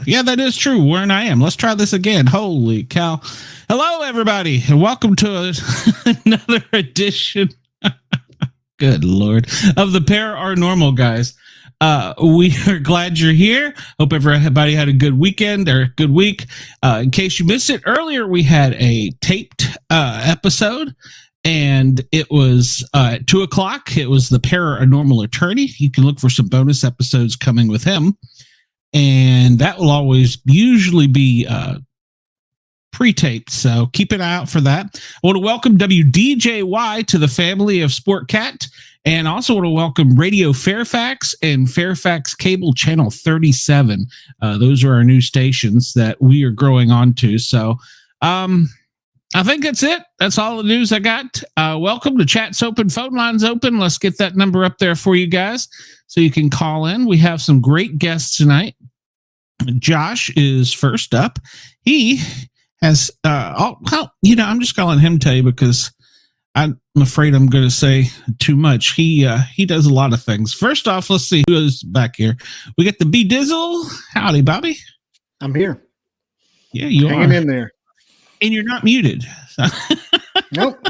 Yeah, that is true. Where I am. Let's try this again. Holy cow. Hello, everybody, and welcome to another edition, good Lord, of the Para OR Normal Guyz. We are glad you're here. Hope everybody had a good weekend or a good week. In case you missed it earlier, we had a taped episode, and it was at 2:00. It was the Paranormal attorney. You can look for some bonus episodes coming with him. And that will always usually be pre-taped, so keep an eye out for that. I want to welcome WDJY to the family of Sportcat, and also want to welcome Radio Fairfax and Fairfax Cable Channel 37. Those are our new stations that we are growing onto. So I think that's it. That's all the news I got. Welcome to Chat's Open, phone lines open. Let's get that number up there for you guys so you can call in. We have some great guests tonight. Josh is first up. He has, I'm just going to let him tell you because I'm afraid I'm going to say too much. He does a lot of things. First off, let's see who is back here. We got the B Dizzle. Howdy, Bobby. I'm here. Yeah, you hanging are. In there. And you're not muted. Nope.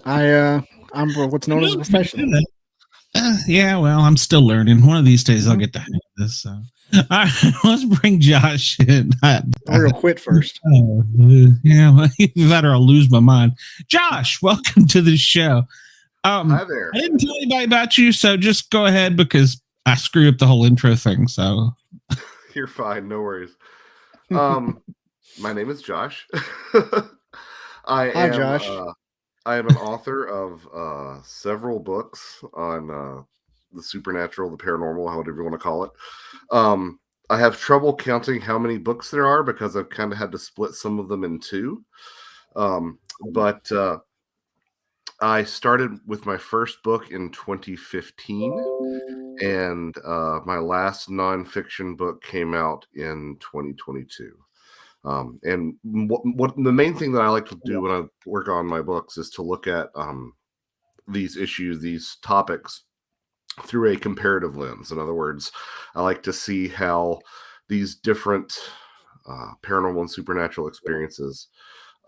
I'm what's known as a professional. Yeah, well, I'm still learning. One of these days I'll get the hang of this. So. All right, let's bring Josh in. I'm going to quit first. Yeah, well, either that or I'll lose my mind. Josh, welcome to the show. Hi there. I didn't tell anybody about you, so just go ahead because I screw up the whole intro thing. So You're fine. No worries. My name is Josh. Hi, Josh. I am an author of several books on the supernatural, the paranormal, however you want to call it. I have trouble counting how many books there are because I've kind of had to split some of them in two. But I started with my first book in 2015, and my last nonfiction book came out in 2022. And what the main thing that I like to do when I work on my books is to look at these issues, these topics through a comparative lens. In other words, I like to see how these different paranormal and supernatural experiences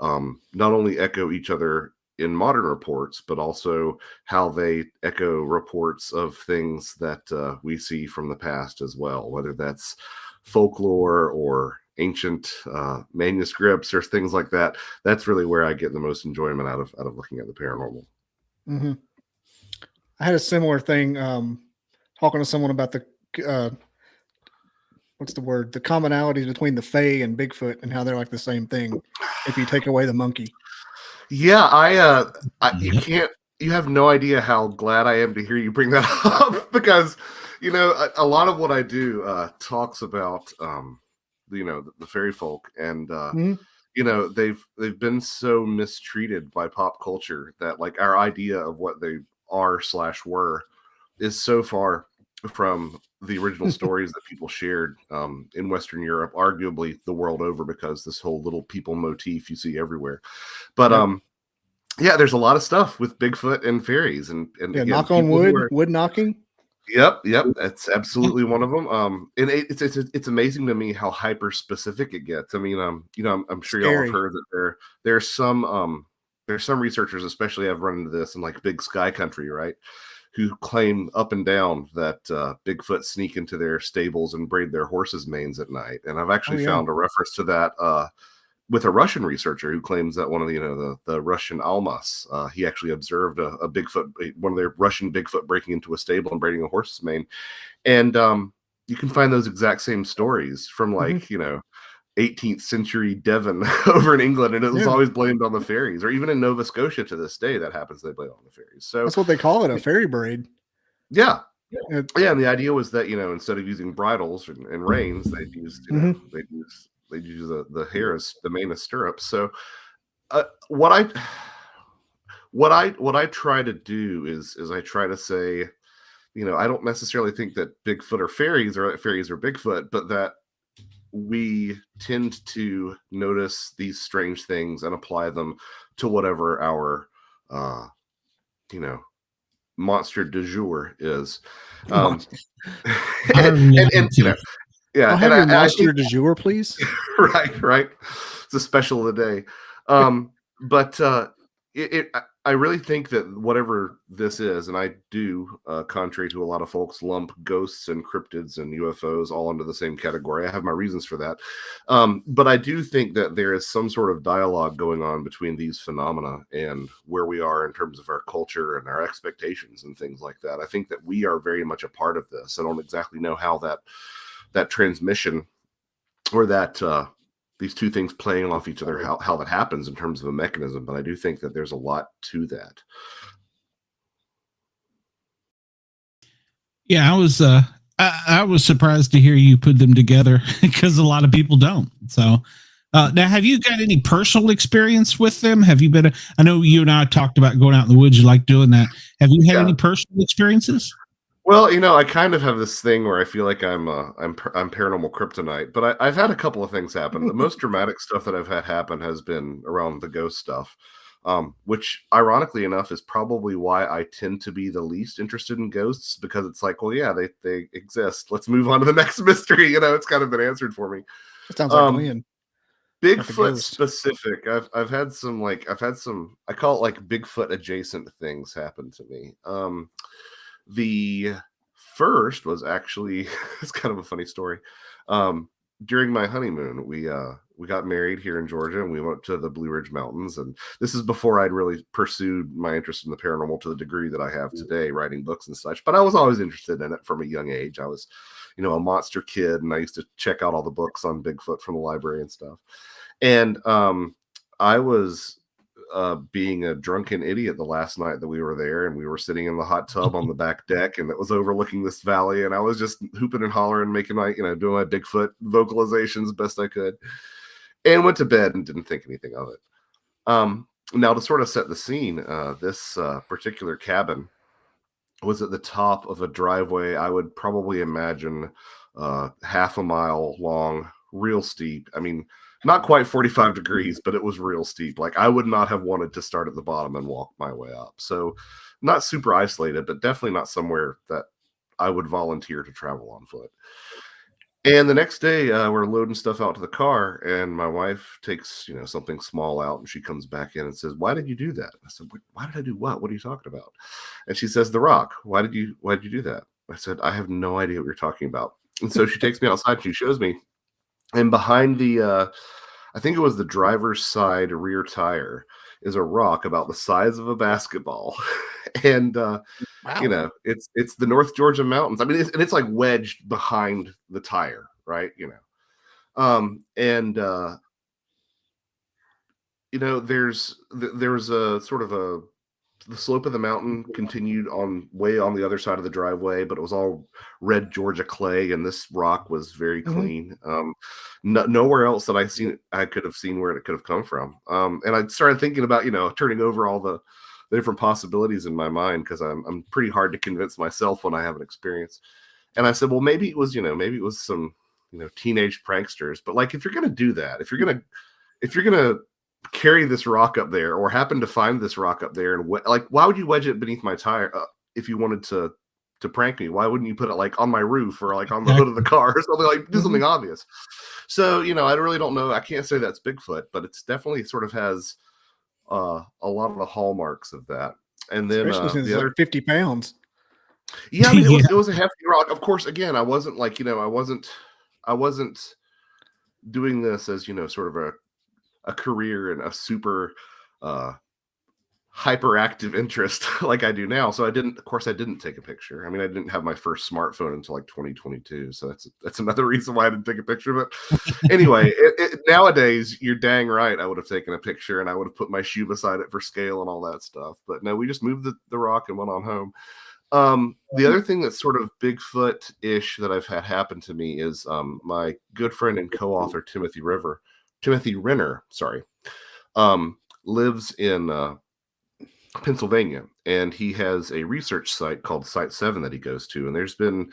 not only echo each other in modern reports, but also how they echo reports of things that we see from the past as well, whether that's folklore or ancient manuscripts or things like that. That's really where I get the most enjoyment out of looking at the paranormal. Mm-hmm. I had a similar thing talking to someone about the what's the word? The commonalities between the Fae and Bigfoot and how they're like the same thing if you take away the monkey. Yeah, you have no idea how glad I am to hear you bring that up because, a lot of what I do talks about, the fairy folk and, they've been so mistreated by pop culture that like our idea of what they are/were is so far from the original stories that people shared in Western Europe, arguably the world over, because this whole little people motif you see everywhere. But there's a lot of stuff with Bigfoot and fairies and knock on wood, wood knocking. Yep, that's absolutely one of them. And it's amazing to me how hyper specific it gets. I mean, I'm sure y'all have Scary. heard that there's some researchers, especially I've run into this in like big sky country, right, who claim up and down that Bigfoot sneak into their stables and braid their horses' manes at night. And I've Oh actually yeah. found a reference to that with a Russian researcher who claims that one of the Russian Almas, he actually observed a Bigfoot, one of their Russian Bigfoot breaking into a stable and braiding a horse's mane. And you can find those exact same stories from like, 18th century Devon over in England, and it was Yeah. always blamed on the fairies, or even in Nova Scotia to this day that happens, they blame it on the fairies. So That's what they call it, a fairy braid. yeah. It- Yeah, and the idea was that instead of using bridles and reins, they'd use they'd use the hair as the mane as stirrups. So what I try to do is I try to say, I don't necessarily think that Bigfoot are fairies or that fairies are Bigfoot, but that we tend to notice these strange things and apply them to whatever our you know monster du jour is. Um, and yeah, I'll have your monster du jour, please. right. It's a special of the day. But I really think that whatever this is, and I do, contrary to a lot of folks, lump ghosts and cryptids and UFOs all into the same category. I have my reasons for that. But I do think that there is some sort of dialogue going on between these phenomena and where we are in terms of our culture and our expectations and things like that. I think that we are very much a part of this. I don't exactly know how that transmission or that these two things playing off each other, how that happens in terms of a mechanism, but I do think that there's a lot to that. Yeah, I was surprised to hear you put them together because a lot of people don't. So now, have you got any personal experience with them? Have you been? I know you and I talked about going out in the woods. You like doing that. Have you had any personal experiences? Well, I kind of have this thing where I feel like I'm paranormal kryptonite, but I've had a couple of things happen. The most dramatic stuff that I've had happen has been around the ghost stuff, which ironically enough is probably why I tend to be the least interested in ghosts, because it's like, well, yeah, they exist. Let's move on to the next mystery. It's kind of been answered for me. It sounds like Glenn. Bigfoot specific. I've had some I call it like Bigfoot adjacent things happen to me. The first was actually it's kind of a funny story. During my honeymoon, we got married here in Georgia, and we went to the Blue Ridge Mountains. And this is before I'd really pursued my interest in the paranormal to the degree that I have today, writing books and such. But I was always interested in it from a young age. I was, a monster kid, and I used to check out all the books on Bigfoot from the library and stuff. And I was being a drunken idiot the last night that we were there, and we were sitting in the hot tub on the back deck, and it was overlooking this valley, and I was just hooping and hollering, making my doing my Bigfoot vocalizations best I could, and went to bed and didn't think anything of it. Now, to sort of set the scene, this particular cabin was at the top of a driveway I would probably imagine half a mile long, real steep. I mean, not quite 45 degrees, but it was real steep. Like, I would not have wanted to start at the bottom and walk my way up. So not super isolated, but definitely not somewhere that I would volunteer to travel on foot. And the next day, we're loading stuff out to the car, and my wife takes, something small out, and she comes back in and says, "Why did you do that?" I said, "Why did I do what? What are you talking about?" And she says, "The rock. Why did you do that?" I said, "I have no idea what you're talking about." And so she takes me outside, and she shows me, and behind the I think it was the driver's side rear tire, is a rock about the size of a basketball. And Wow. it's the North Georgia mountains. I mean, it's like wedged behind the tire, right? There was a sort of the slope of the mountain continued way on the other side of the driveway, but it was all red Georgia clay, and this rock was very clean. Nowhere else that I could have seen where it could have come from. And I started thinking about, turning over all the different possibilities in my mind, because I'm pretty hard to convince myself when I have an experience. And I said, well, maybe it was some, teenage pranksters. But like, if you're going to do that, if you're going to carry this rock up there, or happen to find this rock up there, and why would you wedge it beneath my tire if you wanted to to prank me. Why wouldn't you put it like on my roof or like on the hood of the car or something, like do something obvious? So, I really don't know. I can't say that's Bigfoot, but it's definitely sort of has a lot of the hallmarks of that. And then Especially since the it's other, like 50 pounds. yeah, I mean, it was a hefty rock. Of course, again, I wasn't like, I wasn't doing this as, sort of a career and a super hyperactive interest like I do now. So I didn't take a picture. I mean, I didn't have my first smartphone until like 2022. So that's another reason why I didn't take a picture. But anyway, nowadays, you're dang right. I would have taken a picture and I would have put my shoe beside it for scale and all that stuff. But no, we just moved the rock and went on home. The other thing that's sort of Bigfoot-ish that I've had happen to me is my good friend and co-author Timothy Renner, lives in Pennsylvania, and he has a research site called Site 7 that he goes to, and there's been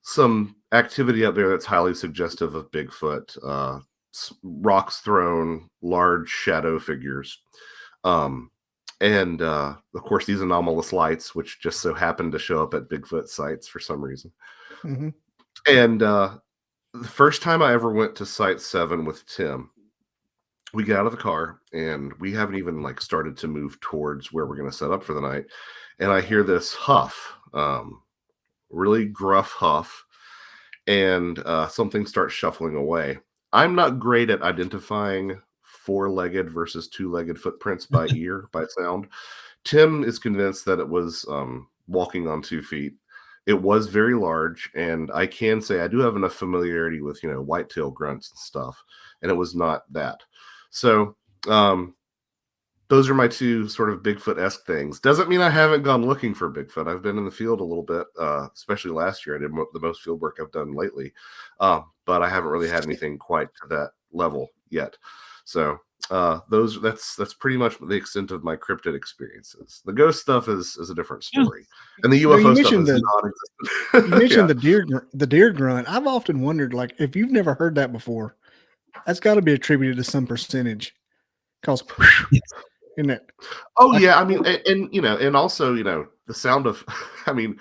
some activity out there that's highly suggestive of Bigfoot, rocks thrown, large shadow figures. And of course, these anomalous lights, which just so happen to show up at Bigfoot sites for some reason. Mm-hmm. And the first time I ever went to Site 7 with Tim, we get out of the car and we haven't even like started to move towards where we're going to set up for the night. And I hear this huff, really gruff huff, and something starts shuffling away. I'm not great at identifying 4-legged versus 2-legged footprints by ear, by sound. Tim is convinced that it was walking on 2 feet. It was very large, and I can say I do have enough familiarity with, whitetail grunts and stuff, and it was not that. So those are my two sort of Bigfoot-esque things. Doesn't mean I haven't gone looking for Bigfoot. I've been in the field a little bit, especially last year. I did the most field work I've done lately, but I haven't really had anything quite to that level yet. So that's pretty much the extent of my cryptid experiences. The ghost stuff is a different story, and the UFO stuff is non-existent. You mentioned the deer grunt. I've often wondered, like, if you've never heard that before, that's got to be attributed to some percentage. Because, isn't it? Oh yeah, I mean, and also the sound of, I mean.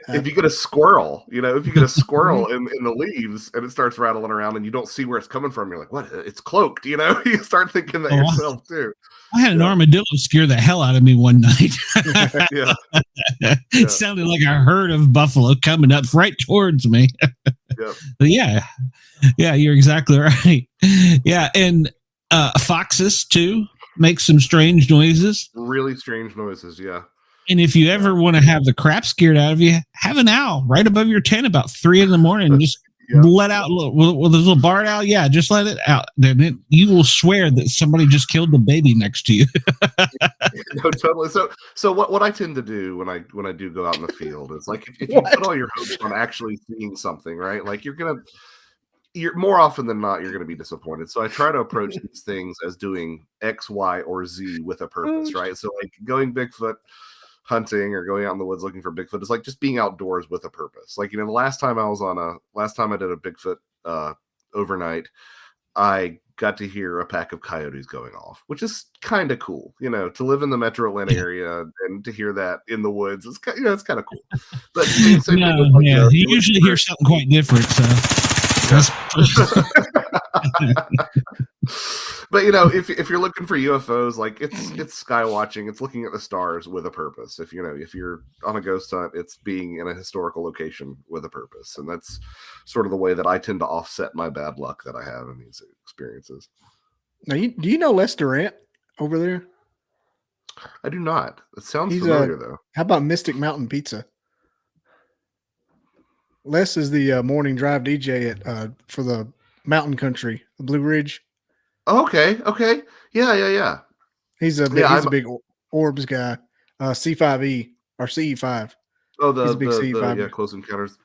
If you get a squirrel, in the leaves and it starts rattling around and you don't see where it's coming from, you're like, what? It's cloaked, you start thinking that yourself too. I had an armadillo scare the hell out of me one night. Yeah. It sounded like a herd of buffalo coming up right towards me. But yeah, you're exactly right. Yeah, and foxes too make some strange noises. Really strange noises, yeah. And if you ever want to have the crap scared out of you, have an owl right above your tent about 3 a.m. Just let out with a little barred owl. Yeah, just let it out. Then you will swear that somebody just killed the baby next to you. No, totally. So what I tend to do when I do go out in the field is like if you put all your hopes on actually seeing something, right? Like you're more often than not, you're going to be disappointed. So I try to approach these things as doing X, Y, or Z with a purpose, right? So like going Bigfoot hunting or going out in the woods looking for Bigfoot is like just being outdoors with a purpose. Like, the last time I did a Bigfoot overnight, I got to hear a pack of coyotes going off, which is kind of cool, to live in the metro Atlanta area and to hear that in the woods. It's it's kind of cool. But you usually hear something quite different. But if you're looking for UFOs, like it's sky watching, it's looking at the stars with a purpose. If you're on a ghost hunt, it's being in a historical location with a purpose, and that's sort of the way that I tend to offset my bad luck that I have in these experiences. Now, do you know Les Durant over there? I do not. It sounds familiar though. How about Mystic Mountain Pizza? Les is the morning drive DJ for the Mountain Country, the Blue Ridge. Okay. Yeah. He's a big orbs guy. C5E or CE5. Oh, the big CE5. Close Encounters,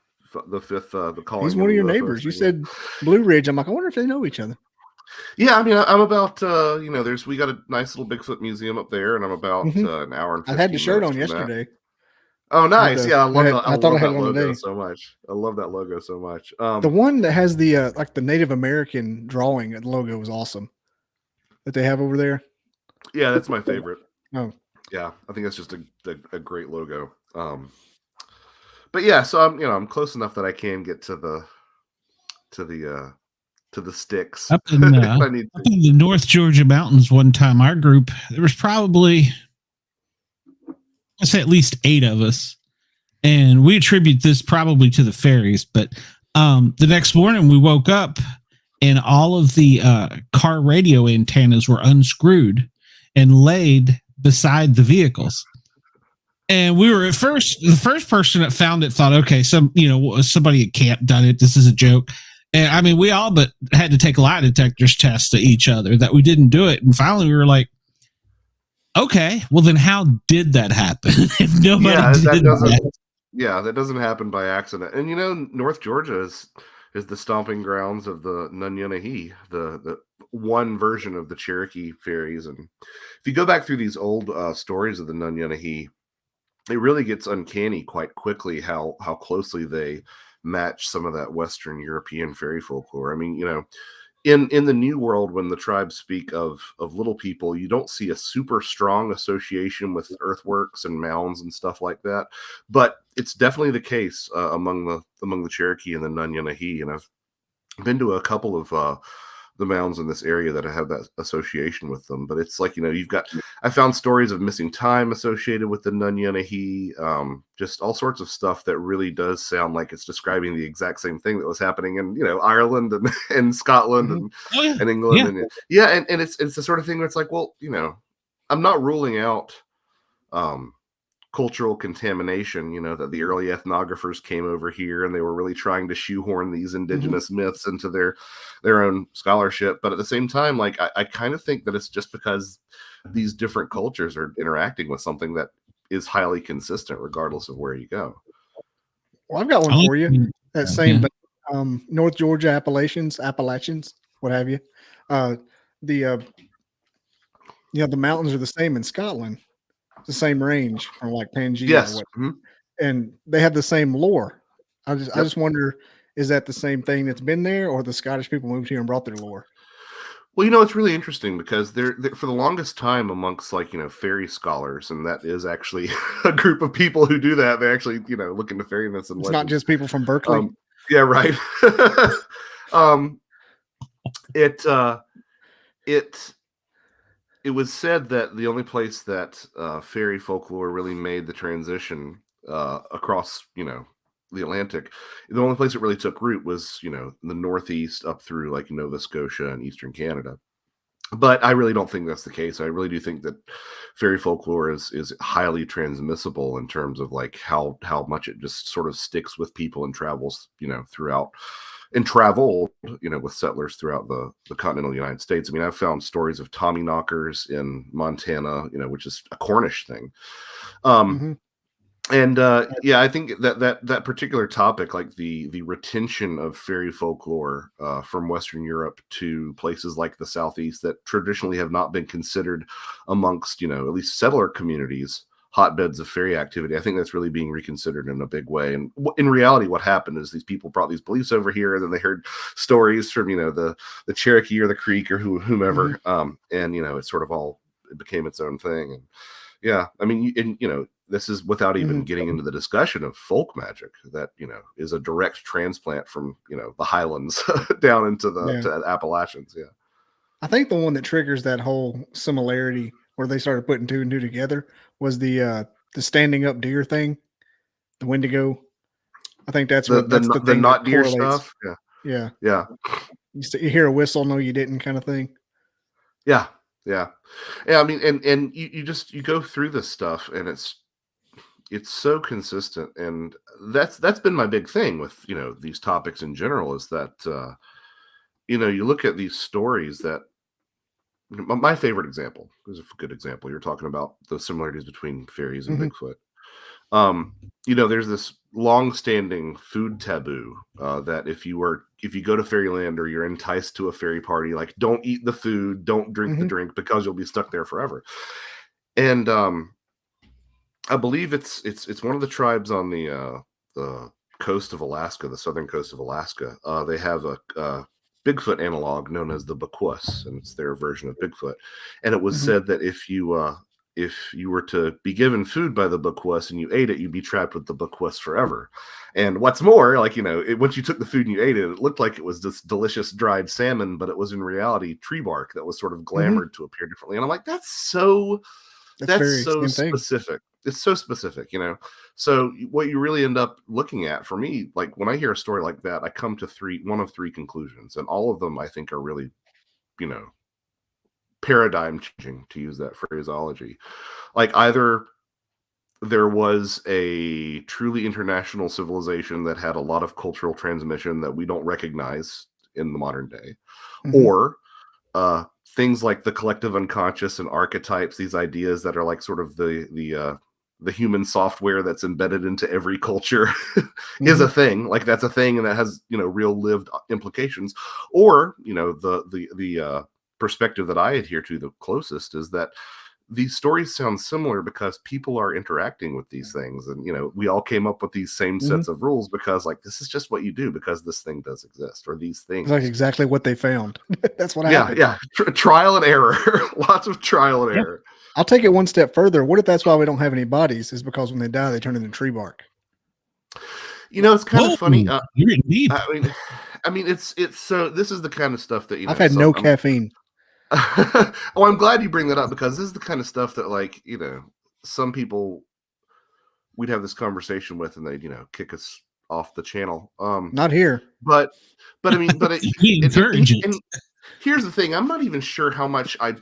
the fifth, the calling. He's one of your neighbors. You said Blue Ridge. I'm like, I wonder if they know each other. Yeah, I mean, I'm about we got a nice little Bigfoot museum up there, and I'm about an hour and 15 I had the shirt on yesterday. Oh, nice! I love that. I thought I had one today so much. I love that logo so much. The one that has the like the Native American drawing at the logo was awesome. That they have over there. Yeah, that's my favorite. Oh, yeah, I think that's just a great logo. But yeah, so I'm close enough that I can get to the sticks. Up in If I need up to. in the North Georgia mountains, one time, our group, there was probably, let's say, at least 8 of us, and we attribute this probably to the fairies. But the next morning, we woke up, and all of the car radio antennas were unscrewed and laid beside the vehicles. And we were the first person that found it thought, okay, somebody at camp done it. This is a joke. And I mean, we all but had to take lie detectors tests to each other that we didn't do it. And finally we were like, okay, well then how did that happen? If nobody did that. Yeah, that doesn't happen by accident. And North Georgia is the stomping grounds of the Nunyonahi, the one version of the Cherokee fairies. And if you go back through these old stories of the Nunyonahi, it really gets uncanny quite quickly how closely they match some of that Western European fairy folklore. I mean, in the New World, when the tribes speak of little people, you don't see a super strong association with earthworks and mounds and stuff like that. But it's definitely the case among the Cherokee and the Nunyonahi. And I've been to a couple of the mounds in this area that have that association with them. But it's like, I found stories of missing time associated with the Nunyonahi, just all sorts of stuff that really does sound like it's describing the exact same thing that was happening in, Ireland and Scotland and England. Yeah. And it's the sort of thing where it's like, well, I'm not ruling out cultural contamination, that the early ethnographers came over here and they were really trying to shoehorn these indigenous myths into their own scholarship. But at the same time, like, I kind of think that it's just because these different cultures are interacting with something that is highly consistent regardless of where you go. Well, I've got one for you. That same North Georgia Appalachians, what have you. The mountains are the same in Scotland. The same range from like Pangea. Yes. And they have the same lore. I just wonder, is that the same thing that's been there, or the Scottish people moved here and brought their lore? Well, it's really interesting because they're for the longest time amongst fairy scholars, and that is actually a group of people who do that. They actually look into fairy myths and it's legends. not just people from Berkeley. Yeah, right. It was said that the only place that fairy folklore really made the transition across, the Atlantic, the only place it really took root was, the Northeast up through like Nova Scotia and Eastern Canada. But I really don't think that's the case. I really do think that fairy folklore is highly transmissible in terms of like how much it just sort of sticks with people and travels, throughout. And traveled, with settlers throughout the continental United States. I mean, I've found stories of Tommy knockers in Montana, which is a Cornish thing. And I think that particular topic, like the retention of fairy folklore from Western Europe to places like the Southeast that traditionally have not been considered amongst, at least settler communities, hotbeds of fairy activity. I think that's really being reconsidered in a big way. And in reality, what happened is these people brought these beliefs over here, and then they heard stories from, the Cherokee or the Creek or whomever. And, it became its own thing. And yeah, I mean, this is without even getting into the discussion of folk magic that, is a direct transplant from, the Highlands down into to Appalachians. Yeah. I think the one that triggers that whole similarity where they started putting 2 and 2 together was the standing up deer thing, the Wendigo. I think that's the not deer stuff. Yeah. You hear a whistle, no, you didn't, kind of thing. Yeah. I mean, and you go through this stuff, and it's so consistent, and that's been my big thing with these topics in general is that you look at these stories that. My favorite example is a good example. You're talking about the similarities between fairies and Bigfoot. There's this long-standing food taboo that if you go to fairyland or you're enticed to a fairy party, like don't eat the food, don't drink the drink because you'll be stuck there forever. And I believe it's one of the tribes on the coast of Alaska, the southern coast of Alaska. They have a Bigfoot analog known as the Bakwus, and it's their version of Bigfoot. And it was said that if you if you were to be given food by the bookwess and you ate it, you'd be trapped with the bookwess forever. And what's more, like, once you took the food and you ate it, it looked like it was this delicious dried salmon, but it was in reality tree bark that was sort of glamored to appear differently. And I'm like, that's so specific. It's so specific, So what you really end up looking at, for me, like when I hear a story like that, I come to one of three conclusions, and all of them I think are really, paradigm changing, to use that phraseology. Like, either there was a truly international civilization that had a lot of cultural transmission that we don't recognize in the modern day, or things like the collective unconscious and archetypes, these ideas that are like sort of the human software that's embedded into every culture is a thing. Like, that's a thing, and that has real lived implications. Or the perspective that I adhere to the closest is that these stories sound similar because people are interacting with these things, and we all came up with these same sets of rules because, like, this is just what you do because this thing does exist, or these things. It's like exactly what they found. That's what happened. Yeah, trial and error. Lots of trial and error. I'll take it one step further. What if that's why we don't have any bodies? Is because when they die, they turn into tree bark. It's kind of funny. You're in deep. I mean, it's so. This is the kind of stuff that I've had no caffeine. Oh, I'm glad you bring that up, because this is the kind of stuff that, like, some people we'd have this conversation with, and they'd kick us off the channel. Not here. But I mean, but and here's the thing: I'm not even sure how much I.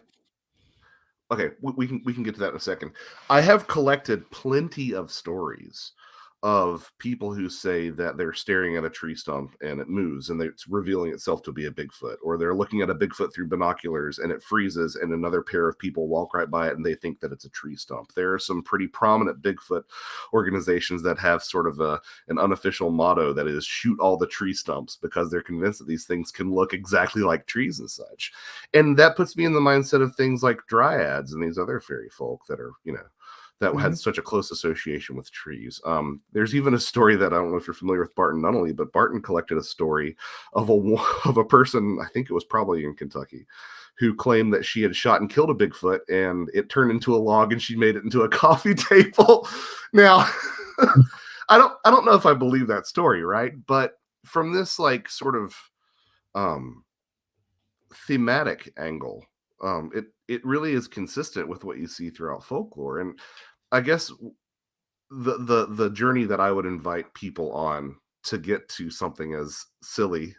Okay, we can get to that in a second. I have collected plenty of stories of people who say that they're staring at a tree stump and it moves and it's revealing itself to be a Bigfoot, or they're looking at a Bigfoot through binoculars and it freezes and another pair of people walk right by it and they think that it's a tree stump. There are some pretty prominent Bigfoot organizations that have sort of an unofficial motto that is shoot all the tree stumps, because they're convinced that these things can look exactly like trees and such. And that puts me in the mindset of things like dryads and these other fairy folk that are, that had such a close association with trees. There's even a story that, I don't know if you're familiar with Barton Nunnally, but Barton collected a story of a person, I think it was probably in Kentucky, who claimed that she had shot and killed a Bigfoot and it turned into a log and she made it into a coffee table. Now, I don't know if I believe that story, right? But from this, like, sort of thematic angle, it really is consistent with what you see throughout folklore. And I guess the journey that I would invite people on to get to something as silly,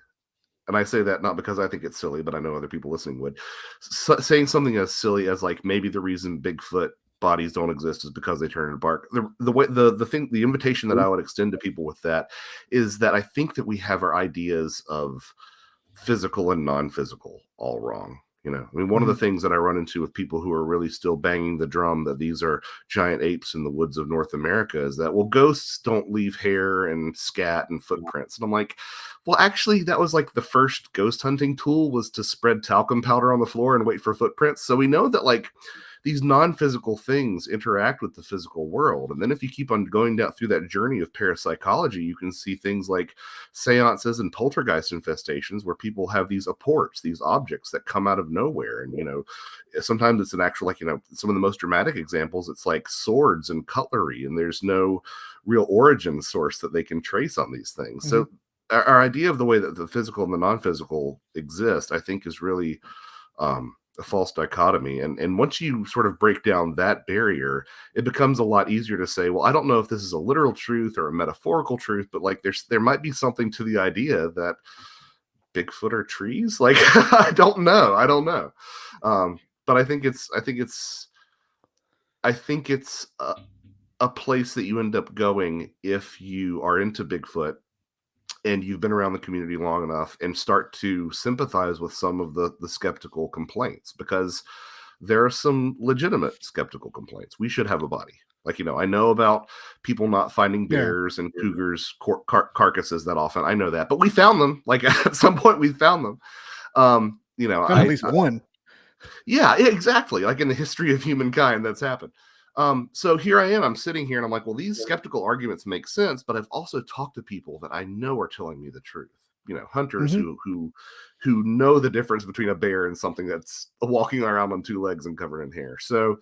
and I say that not because I think it's silly, but I know other people listening would, saying something as silly as, like, maybe the reason Bigfoot bodies don't exist is because they turn into bark. The invitation that I would extend to people with that is that I think that we have our ideas of physical and non-physical all wrong. One of the things that I run into with people who are really still banging the drum that these are giant apes in the woods of North America is that, well, ghosts don't leave hair and scat and footprints. And I'm like, well, actually, that was like the first ghost hunting tool, was to spread talcum powder on the floor and wait for footprints. So we know that, like, these non-physical things interact with the physical world. And then if you keep on going down through that journey of parapsychology, you can see things like seances and poltergeist infestations where people have these apports, these objects that come out of nowhere. And, sometimes it's an actual, like, some of the most dramatic examples, it's like swords and cutlery, and there's no real origin source that they can trace on these things. So our idea of the way that the physical and the non-physical exist, I think, is really a false dichotomy. And once you sort of break down that barrier, it becomes a lot easier to say, well, I don't know if this is a literal truth or a metaphorical truth, but, like, there might be something to the idea that Bigfoot are trees. Like, I don't know. But I think it's a place that you end up going if you are into Bigfoot and you've been around the community long enough and start to sympathize with some of the skeptical complaints, because there are some legitimate skeptical complaints. We should have a body. Like, I know about people not finding bears and cougars carcasses that often. I know that, but we found them. Like, at some point we found them. At least one. Yeah, exactly. Like, in the history of humankind, that's happened. So here I am, I'm sitting here and I'm like, well, these skeptical arguments make sense, but I've also talked to people that I know are telling me the truth. Hunters who know the difference between a bear and something that's walking around on two legs and covered in hair. So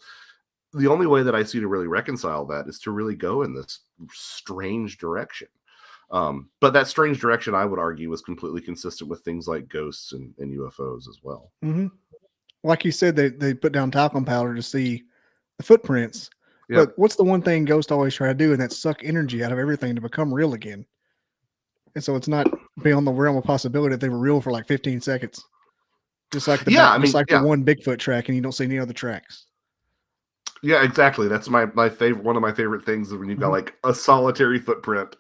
the only way that I see to really reconcile that is to really go in this strange direction. But that strange direction, I would argue, was completely consistent with things like ghosts and UFOs as well. Mm-hmm. Like you said, they put down talcum powder to see the footprints. Yep. But what's the one thing ghosts always try to do, and that's suck energy out of everything to become real again. And so it's not beyond the realm of possibility that they were real for like 15 seconds. Just like the one Bigfoot track, and you don't see any other tracks. Yeah, exactly. That's my favorite. One of my favorite things is when you've got like a solitary footprint,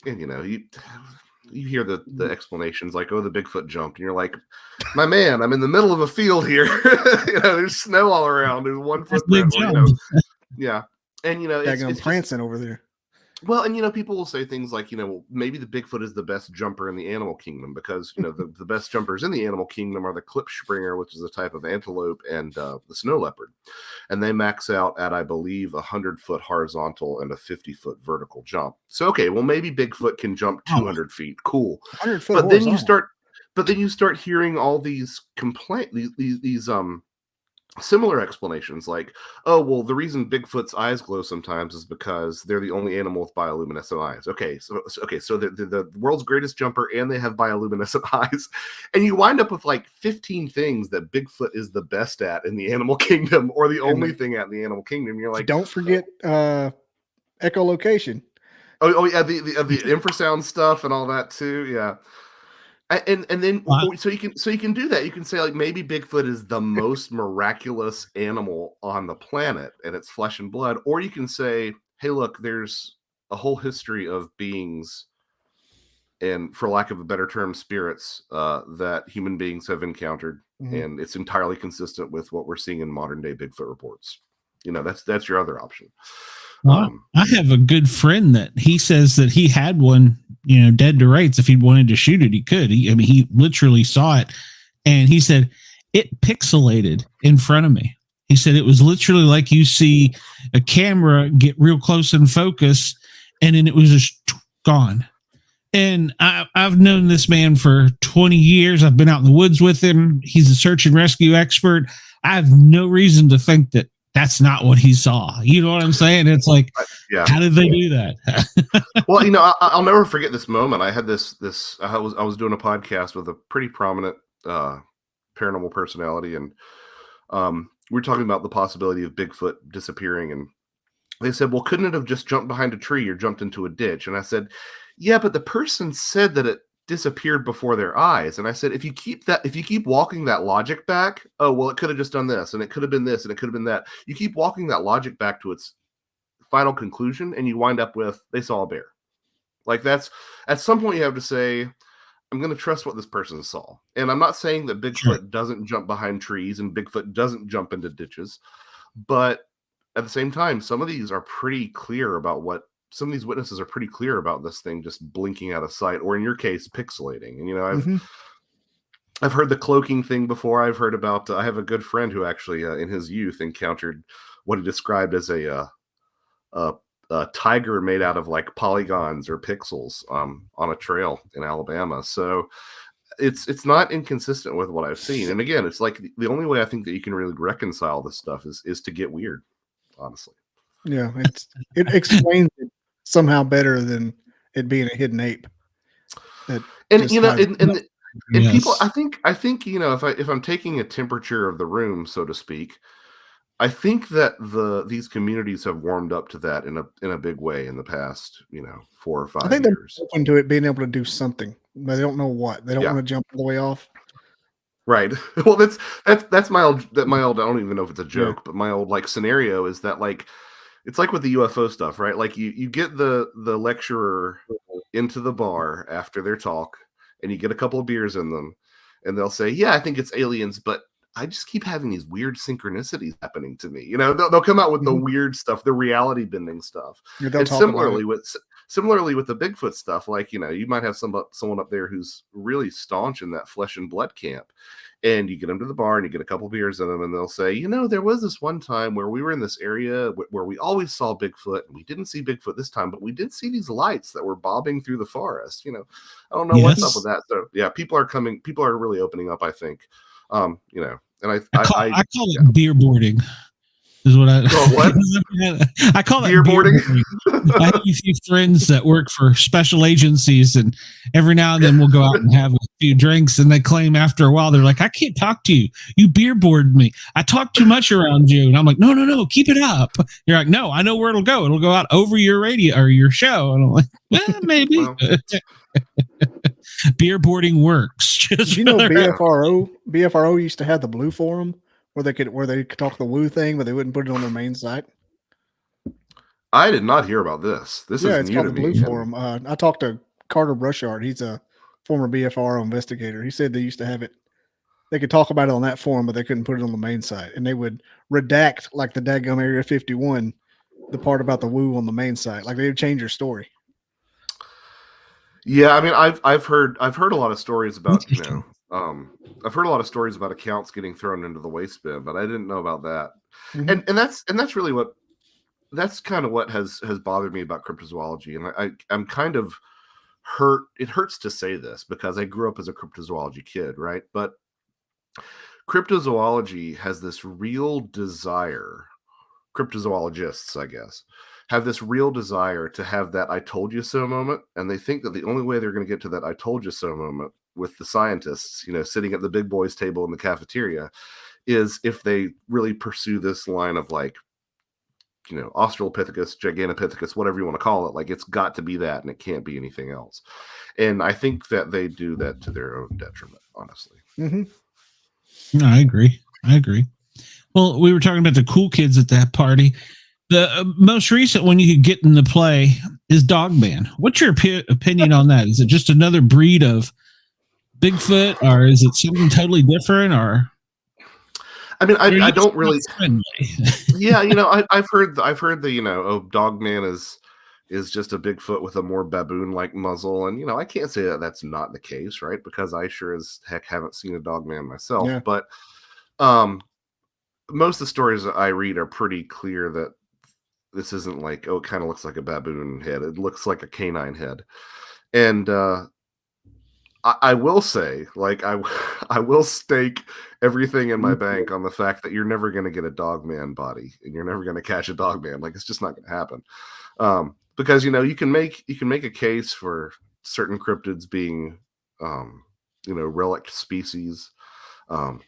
and you hear the explanations like, "Oh, the Bigfoot jumped," and you're like, "My man, I'm in the middle of a field here. There's snow all around. There's one footprint." Yeah, and it's prancing over there. Well, and people will say things like, well, maybe the Bigfoot is the best jumper in the animal kingdom because the best jumpers in the animal kingdom are the klipspringer, which is a type of antelope, and the snow leopard, and they max out at, I believe, 100-foot horizontal and a 50-foot vertical jump. So okay, well maybe Bigfoot can jump 200 feet, cool. 100 foot but horizontal. then you start hearing all these these similar explanations like, oh, well, the reason Bigfoot's eyes glow sometimes is because they're the only animal with bioluminescent eyes. Okay, so they're the world's greatest jumper and they have bioluminescent eyes. And you wind up with like 15 things that Bigfoot is the best at in the animal kingdom or the only thing at the animal kingdom. You're like, don't forget echolocation. Oh yeah, the infrasound stuff and all that too. Yeah. And then so you can do that. You can say like maybe Bigfoot is the most miraculous animal on the planet and it's flesh and blood, or you can say, hey, look, there's a whole history of beings and, for lack of a better term, spirits that human beings have encountered, and it's entirely consistent with what we're seeing in modern day Bigfoot reports. That's your other option. Well, I have a good friend that he says that he had one, dead to rights. If he wanted to shoot it, he could. He literally saw it, and he said it pixelated in front of me. He said it was literally like you see a camera get real close in focus, and then it was just gone. And I've known this man for 20 years. I've been out in the woods with him. He's a search and rescue expert. I have no reason to think that that's not what he saw. You know what I'm saying? It's like, How did they do that? Well, I'll never forget this moment. I had I was doing a podcast with a pretty prominent paranormal personality, and we were talking about the possibility of Bigfoot disappearing, and they said, well, couldn't it have just jumped behind a tree or jumped into a ditch? And I said, yeah, but the person said that it disappeared before their eyes. And I said, if you keep walking that logic back, oh, well, it could have just done this, and it could have been this, and it could have been that. You keep walking that logic back to its final conclusion, and you wind up with, they saw a bear. Like, that's, at some point you have to say, I'm going to trust what this person saw. And I'm not saying that Bigfoot doesn't jump behind trees and Bigfoot doesn't jump into ditches, but at the same time, some of these are pretty clear about some of these witnesses are pretty clear about this thing just blinking out of sight, or in your case, pixelating. And, I've heard the cloaking thing before. I've heard about, I have a good friend who actually in his youth encountered what he described as a tiger made out of like polygons or pixels on a trail in Alabama. So it's not inconsistent with what I've seen. And again, it's like the only way I think that you can really reconcile this stuff is to get weird, honestly. Yeah, it explains it somehow better than it being a hidden ape. And people, I think if I'm taking a temperature of the room, so to speak, I think that these communities have warmed up to that in a big way in the past, 4 or 5 years. I think they're open to it being able to do something, but they don't know what. They don't want to jump all the way off. Right. Well, that's my old. I don't even know if it's a joke, but my old like scenario is that like it's like with the UFO stuff, right? Like you get the lecturer into the bar after their talk, and you get a couple of beers in them, and they'll say, "Yeah, I think it's aliens, but I just keep having these weird synchronicities happening to me." They'll come out with the weird stuff, the reality bending stuff. And similarly with the Bigfoot stuff, like, you might have someone up there who's really staunch in that flesh and blood camp, and you get them to the bar and you get a couple beers in them, and they'll say, there was this one time where we were in this area where we always saw Bigfoot, and we didn't see Bigfoot this time, but we did see these lights that were bobbing through the forest. I don't know what's up with that. So yeah, people are really opening up, I think. And I call it beer boarding. Is what I what? I call that beer boarding. I have a few friends that work for special agencies, and every now and then we'll go out and have a few drinks, and they claim after a while, they're like, I can't talk to you. You beer boarded me. I talk too much around you. And I'm like, no, keep it up. You're like, no, I know where it'll go. It'll go out over your radio or your show. And I'm like, well, maybe. Well. Beer boarding works. Did you know BFRO used to have the Blue Forum where they could talk the woo thing, but they wouldn't put it on their main site? I did not hear about this. This is new to me. Blue Forum. I talked to Carter Brushard. He's a former BFRO investigator. He said they used to have it. They could talk about it on that forum, but they couldn't put it on the main site, and they would redact like the daggum Area 51, the part about the woo on the main site. Like they would change your story. Yeah, I mean, I've heard a lot of stories about I've heard a lot of stories about accounts getting thrown into the waste bin, but I didn't know about that. Mm-hmm. And that's really that's kind of what has bothered me about cryptozoology, and I'm kind of hurt. It hurts to say this because I grew up as a cryptozoology kid, right? But cryptozoology has this real desire. Cryptozoologists, I guess, have this real desire to have that I told you so moment. And they think that the only way they're going to get to that I told you so moment with the scientists, sitting at the big boys table in the cafeteria, is if they really pursue this line of like, Australopithecus, Gigantopithecus, whatever you want to call it. Like it's got to be that and it can't be anything else. And I think that they do that to their own detriment, honestly. Mm-hmm. No, I agree. Well, we were talking about the cool kids at that party. The most recent one you could get into play is Dogman. What's your opinion on that? Is it just another breed of Bigfoot, or is it something totally different? Or I mean, I don't really. Yeah, I've heard the Dogman is just a Bigfoot with a more baboon-like muzzle, and I can't say that that's not the case, right? Because I sure as heck haven't seen a Dogman myself, yeah. But most of the stories that I read are pretty clear that this isn't like, it kind of looks like a baboon head. It looks like a canine head. And I will say, like, I will stake everything in my bank on the fact that you're never going to get a Dogman body and you're never going to catch a Dogman. Like, it's just not going to happen. Because, you can make a case for certain cryptids being, relic species. But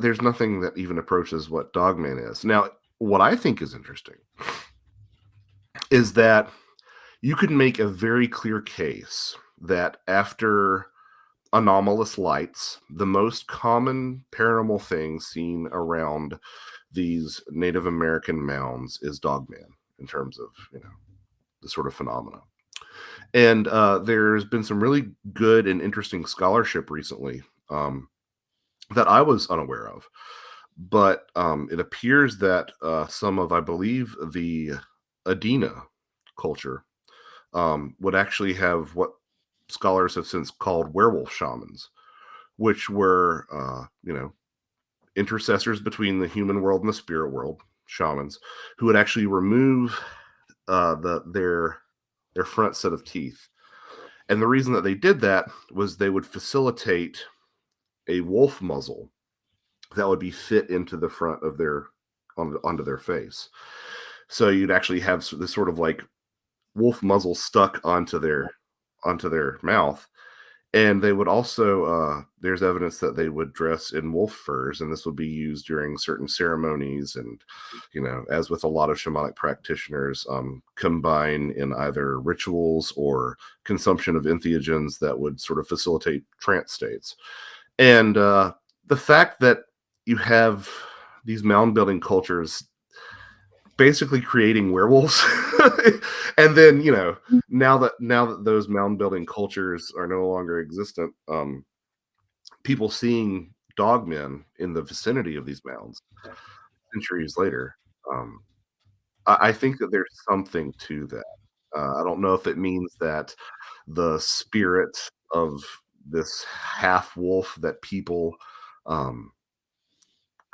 there's nothing that even approaches what Dogman is. Now, what I think is interesting is that you could make a very clear case that after anomalous lights, the most common paranormal thing seen around these Native American mounds is Dogman in terms of, the sort of phenomena. And there's been some really good and interesting scholarship recently that I was unaware of. But it appears that some of, I believe, the Adena culture would actually have what scholars have since called werewolf shamans, which were, intercessors between the human world and the spirit world, shamans, who would actually remove their front set of teeth. And the reason that they did that was they would facilitate a wolf muzzle that would be fit into the front of onto their face. So you'd actually have this sort of like wolf muzzle stuck onto their mouth. And they would also, there's evidence that they would dress in wolf furs, and this would be used during certain ceremonies. And, as with a lot of shamanic practitioners, combine in either rituals or consumption of entheogens that would sort of facilitate trance states. And the fact that you have these mound building cultures basically creating werewolves, and then now that those mound building cultures are no longer existent, people seeing dogmen in the vicinity of these mounds centuries later, I think that there's something to that. I don't know if it means that the spirit of this half wolf that people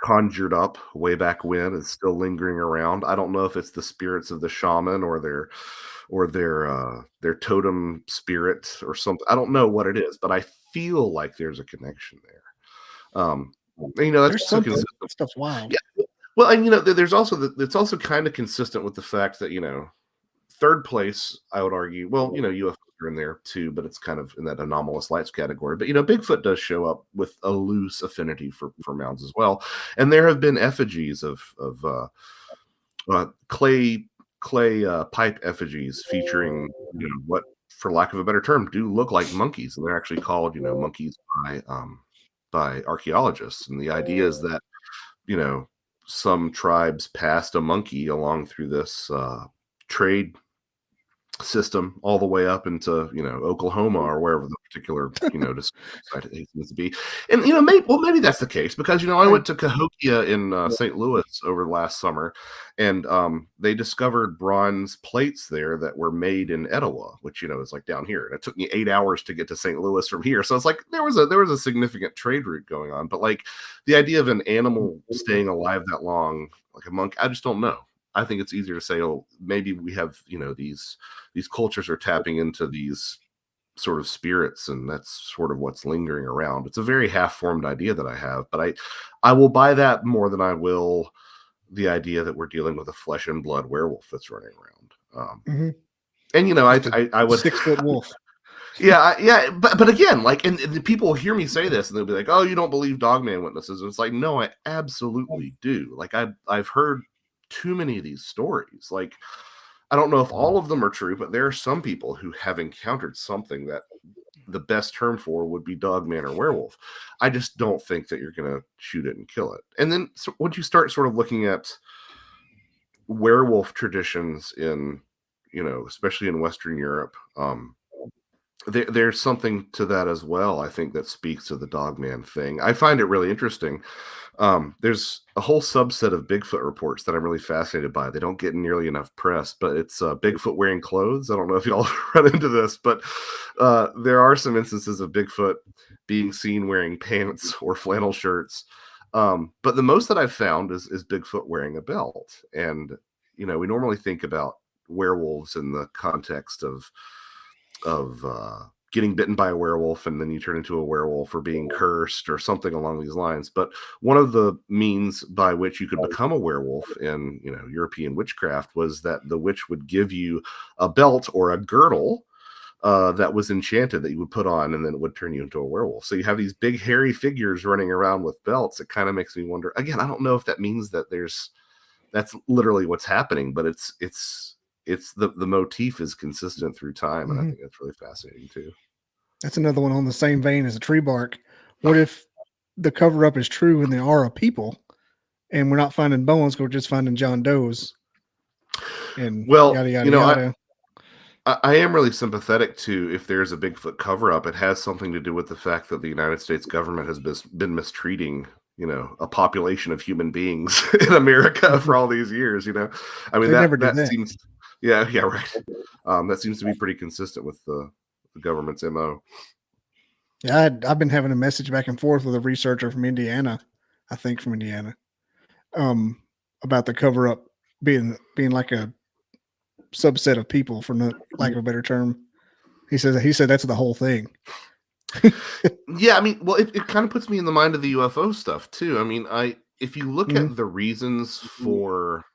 conjured up way back when is still lingering around. I don't know if it's the spirits of the shaman or their totem spirit or something. I don't know what it is, but I feel like there's a connection there. That's there's something. Stuff's wild. Yeah, Well, and there's also it's also kind of consistent with the fact that third place, I would argue. Well, UFOs are in there too, but it's kind of in that anomalous lights category. But Bigfoot does show up with a loose affinity for mounds as well, and there have been effigies of clay pipe effigies featuring what, for lack of a better term, do look like monkeys, and they're actually called monkeys by archaeologists. And the idea is that some tribes passed a monkey along through this trade system all the way up into Oklahoma or wherever the particular site happens to be. And maybe that's the case, because I went to Cahokia in St. Louis over last summer, and they discovered bronze plates there that were made in Etowah, which is like down here, and it took me 8 hours to get to St. Louis from here. So it's like there was a significant trade route going on. But like the idea of an animal staying alive that long, like a monk, I just don't know. I think it's easier to say, oh, maybe we have, these cultures are tapping into these sort of spirits, and that's sort of what's lingering around. It's a very half-formed idea that I have, but I will buy that more than I will the idea that we're dealing with a flesh and blood werewolf that's running around. And I would 6-foot wolf. Yeah, but again, like, and the people hear me say this, and they'll be like, "Oh, you don't believe Dogman witnesses?" And it's like, no, I absolutely do. Like, I've heard too many of these stories. Like, I don't know if all of them are true, but there are some people who have encountered something that the best term for would be Dogman or werewolf. I just don't think that you're going to shoot it and kill it. And then once you start sort of looking at werewolf traditions in, especially in Western Europe, there's something to that as well, I think, that speaks to the Dogman thing. I find it really interesting. There's a whole subset of Bigfoot reports that I'm really fascinated by. They don't get nearly enough press, but it's Bigfoot wearing clothes. I don't know if y'all run into this, but there are some instances of Bigfoot being seen wearing pants or flannel shirts. But the most that I've found is Bigfoot wearing a belt. And, we normally think about werewolves in the context of getting bitten by a werewolf and then you turn into a werewolf, or being cursed or something along these lines. But one of the means by which you could become a werewolf in European witchcraft was that the witch would give you a belt or a girdle that was enchanted that you would put on, and then it would turn you into a werewolf. So you have these big hairy figures running around with belts. It kind of makes me wonder, again, I don't know if that means that that's literally what's happening, but it's the motif is consistent through time, and I think that's really fascinating too. That's another one on the same vein as a tree bark. What if the cover up is true and there are a people, and we're not finding bones, we're just finding John Does? And yada, yada, yada. I am really sympathetic to, if there's a Bigfoot cover up, it has something to do with the fact that the United States government has been mistreating a population of human beings in America for all these years. I mean, that seems. Yeah, right. That seems to be pretty consistent with the government's MO. Yeah, I've been having a message back and forth with a researcher from Indiana, about the cover up being like a subset of people, for lack of a better term. He said that's the whole thing. Yeah, I mean, well, it kind of puts me in the mind of the UFO stuff too. I mean, if you look at the reasons for.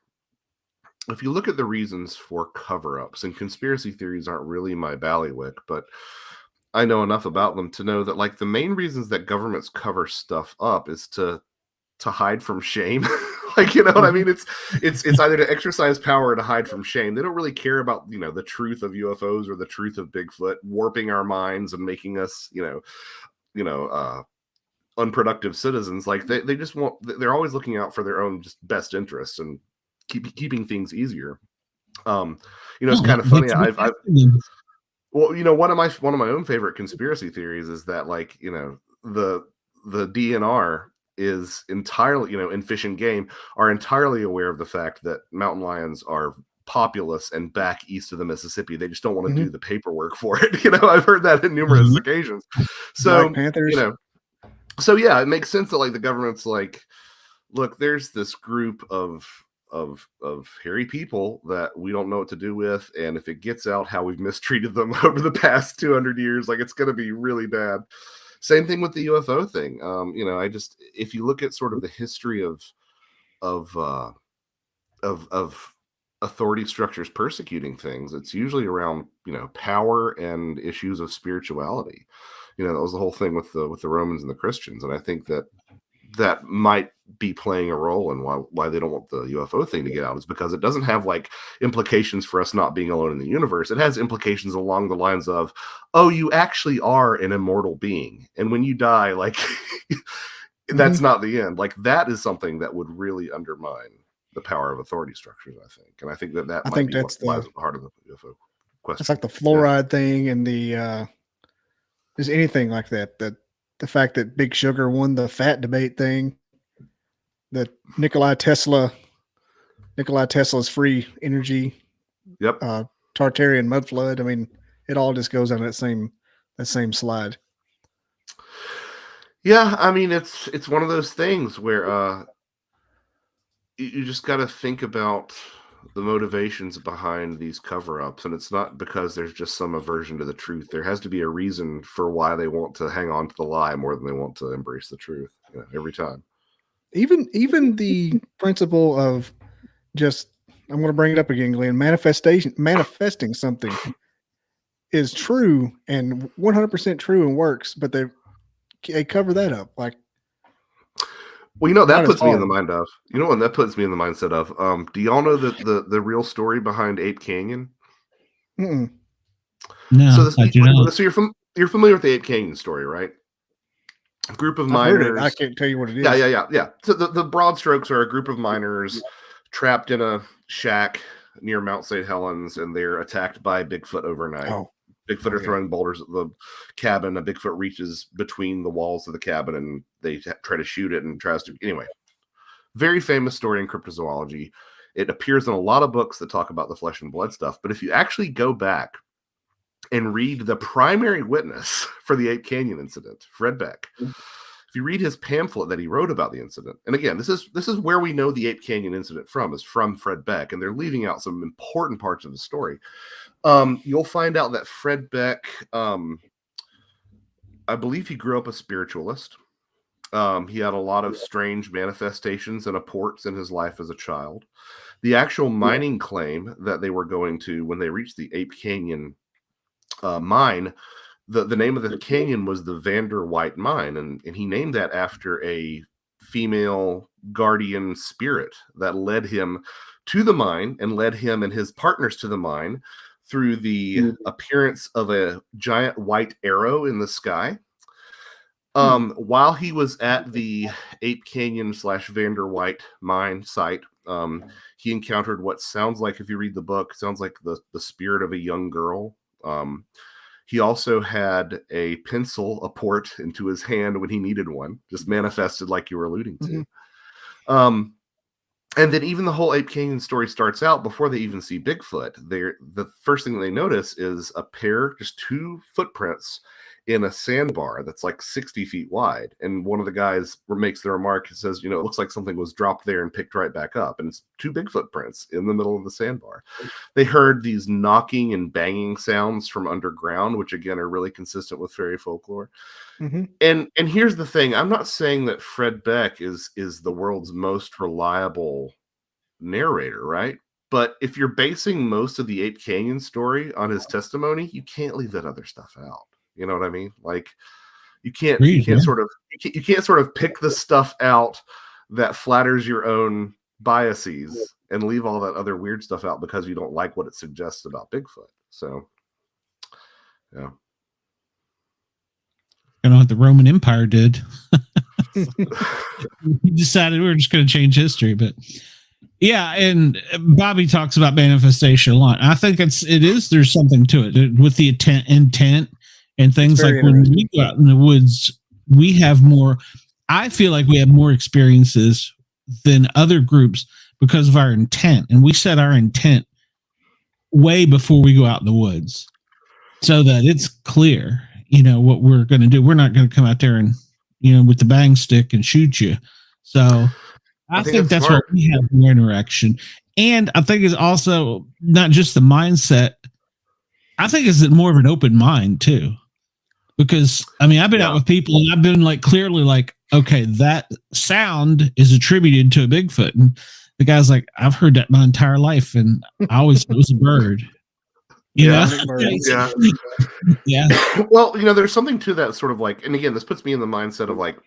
If you look at the reasons for cover-ups, and conspiracy theories aren't really my bailiwick, but I know enough about them to know that, like, the main reasons that governments cover stuff up is to hide from shame. Like, what I mean? It's either to exercise power or to hide from shame. They don't really care about, the truth of UFOs or the truth of Bigfoot warping our minds and making us, unproductive citizens. Like, they just they're always looking out for their own just best interests and keeping things easier. It's kind of funny. One of my own favorite conspiracy theories is that, like, the DNR is entirely, in Fish and Game, are entirely aware of the fact that mountain lions are populous and back east of the Mississippi. They just don't want to do the paperwork for it. I've heard that in numerous occasions. So, Black Panthers. So yeah, it makes sense that, like, the government's like, look, there's this group of hairy people that we don't know what to do with, and if it gets out how we've mistreated them over the past 200 years, like, it's going to be really bad. Same thing with the UFO thing. If you look at sort of the history of of authority structures persecuting things, it's usually around, power and issues of spirituality. That was the whole thing with the Romans and the Christians, and I think that might be playing a role in why they don't want the UFO thing to get out, is because it doesn't have like implications for us not being alone in the universe. It has implications along the lines of, oh, you actually are an immortal being, and when you die, like that's not the end. Like that is something that would really undermine the power of authority structures, I think. And I think that might be what lies at the heart of the UFO question. It's like the fluoride thing and the is anything like that. The fact that Big Sugar won the fat debate thing, that Nikola Tesla's free energy, Tartarian mud flood. I mean, it all just goes on that same slide. Yeah, I mean, it's one of those things where you just got to think about the motivations behind these cover-ups, and it's not because there's just some aversion to the truth. There has to be a reason for why they want to hang on to the lie more than they want to embrace the truth, every time. Even the principle of just, I'm going to bring it up again, Glenn, manifesting something is true and 100% true and works, but they cover that up. Like, well, that puts me in the mind of, that puts me in the mindset of, do y'all know the real story behind Ape Canyon? Mm-mm. No, so you're familiar with the Ape Canyon story, right? A group of miners. I can't tell you what it is. Yeah. So the broad strokes are a group of miners trapped in a shack near Mount St. Helens, and they're attacked by Bigfoot overnight. Oh. Bigfoot are throwing boulders at the cabin. A Bigfoot reaches between the walls of the cabin, and they try to shoot it and tries to. Anyway, very famous story in cryptozoology. It appears in a lot of books that talk about the flesh and blood stuff. But if you actually go back and read the primary witness for the Ape Canyon incident, Fred Beck, if you read his pamphlet that he wrote about the incident, and again, this is where we know the Ape Canyon incident is from Fred Beck, and they're leaving out some important parts of the story. You'll find out that Fred Beck, I believe he grew up a spiritualist. He had a lot of strange manifestations and apports in his life as a child. The actual mining claim that they were going to, when they reached the Ape Canyon mine, the name of the canyon was the Vander White Mine, and he named that after a female guardian spirit that led him to the mine and led him and his partners to the mine through the appearance of a giant white arrow in the sky. While he was at the Ape Canyon / Vander White mine site, he encountered what sounds like, if you read the book, sounds like the spirit of a young girl. He also had a pencil, a port into his hand when he needed one, just manifested like you were alluding to. And then even the whole Ape Canyon story starts out before they even see Bigfoot. The first thing they notice is just two footprints in a sandbar that's like 60 feet wide. And one of the guys makes the remark, he says, it looks like something was dropped there and picked right back up. And it's two big footprints in the middle of the sandbar. They heard these knocking and banging sounds from underground, which again are really consistent with fairy folklore. And here's the thing. I'm not saying that Fred Beck is the world's most reliable narrator, right? But if you're basing most of the Ape Canyon story on his testimony, you can't leave that other stuff out. You know what I mean? Like you can't sort of pick the stuff out that flatters your own biases and leave all that other weird stuff out because you don't like what it suggests about Bigfoot. So, yeah. What the Roman Empire did. We decided we were just going to change history, but yeah. And Bobby talks about manifestation a lot. I think there's something to it with the intent and things like when we go out in the woods, I feel like we have more experiences than other groups because of our intent. And we set our intent way before we go out in the woods so that it's clear, what we're going to do. We're not going to come out there and, with the bang stick and shoot you. So I think that's what we have more interaction. And I think it's also not just the mindset. I think it's more of an open mind too, because I mean, I've been out with people and I've been like clearly like, okay, that sound is attributed to a Bigfoot. And the guy's like, I've heard that my entire life. And I always thought it was a bird. You know? Yeah. Well, there's something to that sort of like, and again, this puts me in the mindset of like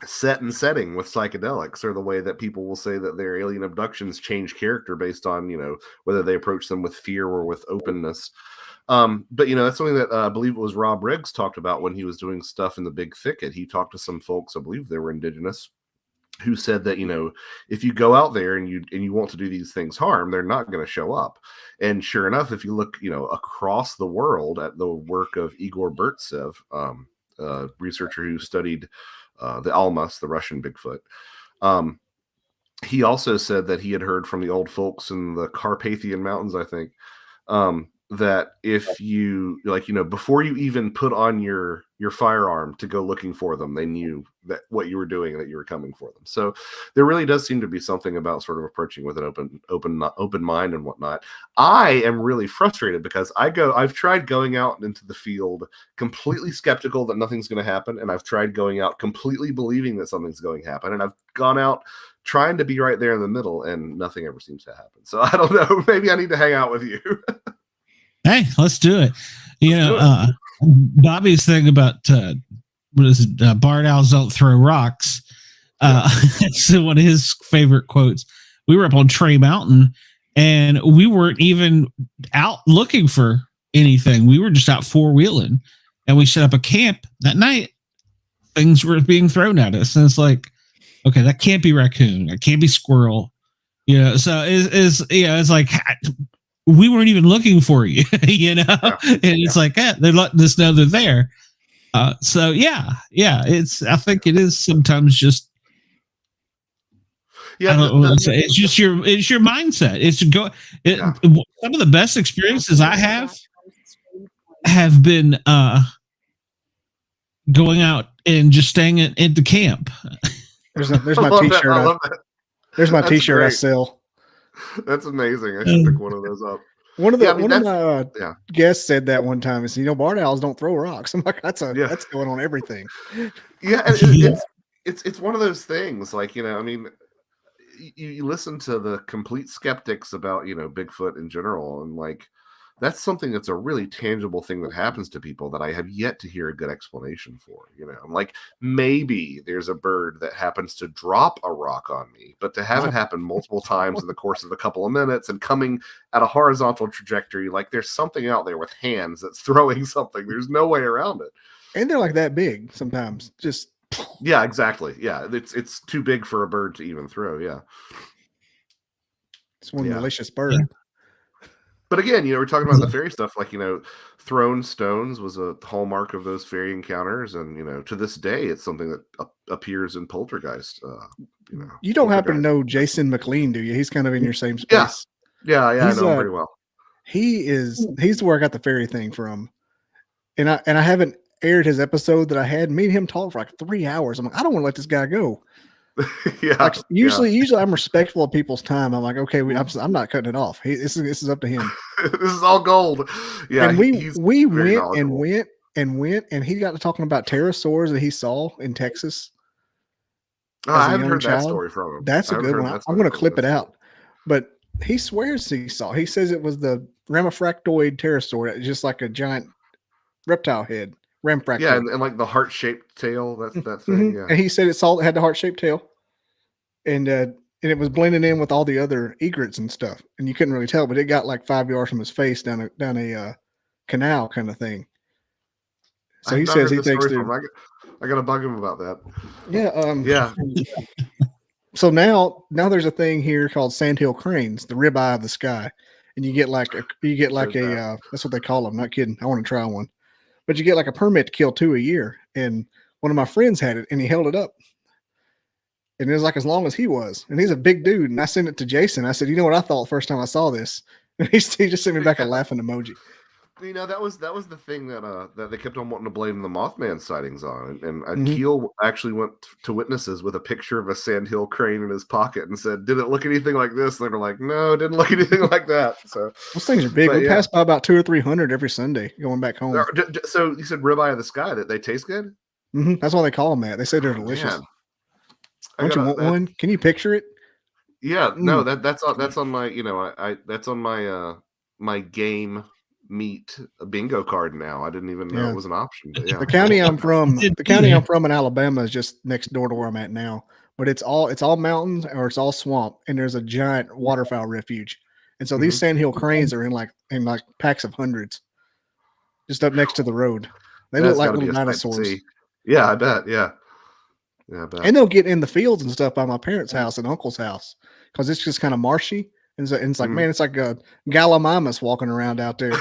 set and setting with psychedelics, or the way that people will say that their alien abductions change character based on, whether they approach them with fear or with openness. But that's something that I believe it was Rob Riggs talked about when he was doing stuff in the Big Thicket. He talked to some folks, I believe they were indigenous, who said that, if you go out there and you want to do these things harm, they're not going to show up. And sure enough, if you look, across the world at the work of Igor Burtsev, a researcher who studied the Almas, the Russian Bigfoot, he also said that he had heard from the old folks in the Carpathian Mountains, I think, that if you before you even put on your firearm to go looking for them, they knew that what you were doing and that you were coming for them. So there really does seem to be something about sort of approaching with an open mind and whatnot. I am really frustrated because I've tried going out into the field completely skeptical that nothing's going to happen, and I've tried going out completely believing that something's going to happen, and I've gone out trying to be right there in the middle, and nothing ever seems to happen. So I don't know. Maybe I need to hang out with you. Hey, let's do it. Bobby's thing about what is it? Barred owls don't throw rocks. So one of his favorite quotes. We were up on Trey Mountain, and we weren't even out looking for anything. We were just out four-wheeling, and we set up a camp that night. Things were being thrown at us, and it's like, okay, that can't be raccoon. That can't be squirrel. So it's like, we weren't even looking for you, and it's like, they're letting us know they're there. So I think it is sometimes just, it's just your mindset. Some of the best experiences I have been going out and just staying at the camp. There's my t-shirt. There's my That's t-shirt great. I sell. That's amazing. I should pick one of those up. One of my guests said that one time. He said, barred owls don't throw rocks. I'm like, that's going on everything. Yeah, and it's one of those things. Like, I mean, you listen to the complete skeptics about Bigfoot in general, and like that's something that's a really tangible thing that happens to people that I have yet to hear a good explanation for. I'm like, maybe there's a bird that happens to drop a rock on me, but to have it happen multiple times in the course of a couple of minutes and coming at a horizontal trajectory, like there's something out there with hands that's throwing something. There's no way around it. And they're like that big sometimes. Just yeah, exactly. Yeah, it's too big for a bird to even throw. Yeah, it's one malicious bird. Yeah. But again, we're talking about the fairy stuff. Like, thrown stones was a hallmark of those fairy encounters, and to this day, it's something that appears in poltergeist. You don't happen to know Jason McLean, do you? He's kind of in your same space. Yeah, I know him pretty well. He's where I got the fairy thing from, and I haven't aired his episode that I had. Me and him talked for like 3 hours. I'm like, I don't want to let this guy go. Like, usually I'm respectful of people's time. I'm like, okay, I'm not cutting it off. This is up to him. This is all gold. Yeah, and we went, and he got to talking about pterosaurs that he saw in Texas. I haven't heard that story from him. That's a good one. I'm going to clip it out. But he swears he saw. He says it was the ramifractoid pterosaur, just like a giant reptile head. Ramfractoid. Yeah, and like the heart-shaped tail. That's that thing. Yeah. And he said it had the heart-shaped tail, and it was blending in with all the other egrets and stuff, and you couldn't really tell, but it got like 5 yards from his face down a canal kind of thing. So he says he thinks I gotta bug him about that. Yeah. Yeah. So now there's a thing here called sandhill cranes, the ribeye of the sky, and you get like a that's what they call them. Not kidding. I want to try one. But you get like a permit to kill 2 a year. And one of my friends had it, and he held it up. And it was like as long as he was. And he's a big dude. And I sent it to Jason. I said, you know what I thought first time I saw this? And he just sent me back a laughing emoji. That was the thing that they kept on wanting to blame the Mothman sightings on, and Keel actually went to witnesses with a picture of a sandhill crane in his pocket and said, "Did it look anything like this?" And they were like, "No, it didn't look anything like that." So those things are big. We pass by about 200 or 300 every Sunday going back home. So you said ribeye of the sky. That they taste good? Mm-hmm. That's why they call them that. They say they're delicious. Don't you want one? Can you picture it? Yeah, no, that's on my that's on my my game meat bingo card now. I didn't even know it was an option. But yeah. The county I'm from in Alabama is just next door to where I'm at now. But it's all mountains or it's all swamp, and there's a giant waterfowl refuge. And so these sandhill cranes are in like packs of hundreds, just up next to the road. They look like little dinosaurs. Yeah, I bet. Yeah. Yeah, I bet. And they'll get in the fields and stuff by my parents' house and uncle's house because it's just kind of marshy. And it's like, man, it's like a gallimimus walking around out there.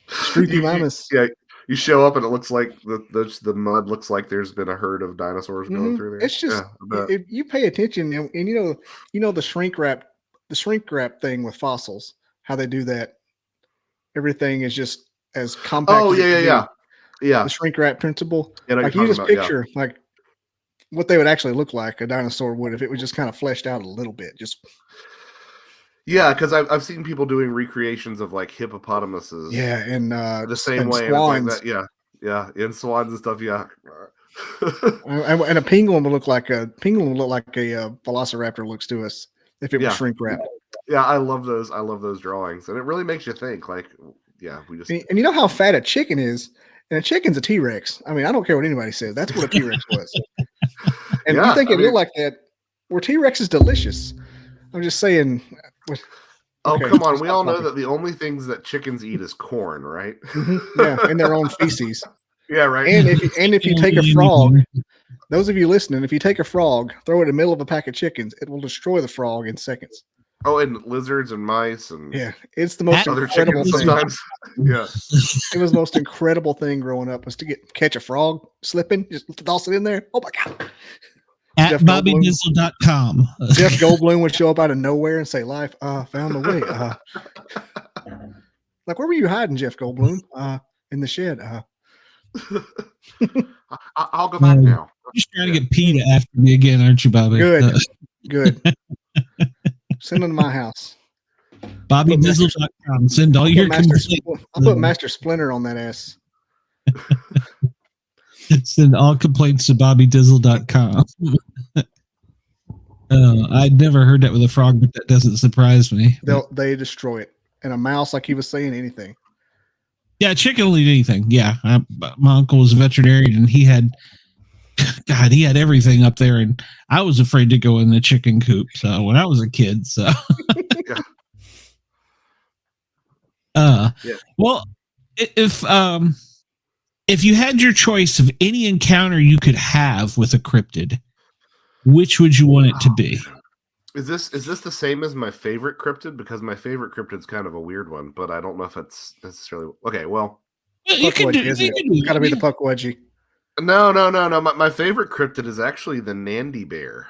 Streethy yeah, you show up and it looks like the mud looks like there's been a herd of dinosaurs going through there. It's just if you pay attention, and you know the shrink wrap thing with fossils, how they do that. Everything is just as compact. Oh yeah. The shrink wrap principle. Like you just picture like what they would actually look like a dinosaur would if it was just kind of fleshed out a little bit. Just because I've seen people doing recreations of like hippopotamuses. Yeah, and the same way. Swans. Like that. Yeah, and swans and stuff. Yeah. and a penguin would look like a velociraptor looks to us if it was shrink wrapped. Yeah, I love those drawings, and it really makes you think. Like, we just and you know how fat a chicken is. And a chicken's a T-Rex. I mean, I don't care what anybody says. That's what a T-Rex was. And you think it looked like that? Where T-Rex is delicious. I'm just saying. Okay, come on. We all know that the only things that chickens eat is corn, right? Yeah, and their own feces. Yeah, right. And if you take a frog, those of you listening, if you take a frog, throw it in the middle of a pack of chickens, it will destroy the frog in seconds. Oh, and lizards and mice and it's the most incredible thing. Sometimes. Yeah, it was the most incredible thing growing up was to catch a frog slipping, just toss it in there. Oh my god! At BobbyDizzle.com. Jeff Goldblum would show up out of nowhere and say, "Life, found a way." Like, where were you hiding, Jeff Goldblum? In the shed. I'll go back now. You're just trying to get PETA after me again, aren't you, Bobby? Good. Send them to my house. BobbyDizzle.com. Send all your complaints. I'll put Master Splinter on that ass. Send all complaints to BobbyDizzle.com. I'd never heard that with a frog, but that doesn't surprise me. They destroy it. And a mouse, like he was saying, anything. Yeah, chicken will eat anything. Yeah, my uncle was a veterinarian, and he had everything up there, and I was afraid to go in the chicken coop. So when I was a kid, well, if you had your choice of any encounter you could have with a cryptid, which would you want it to be? Is this the same as my favorite cryptid? Because my favorite cryptid's kind of a weird one, but I don't know if it's necessarily okay. Well, you can do it. Got to be the Pukwudgie. No. My favorite cryptid is actually the Nandi bear,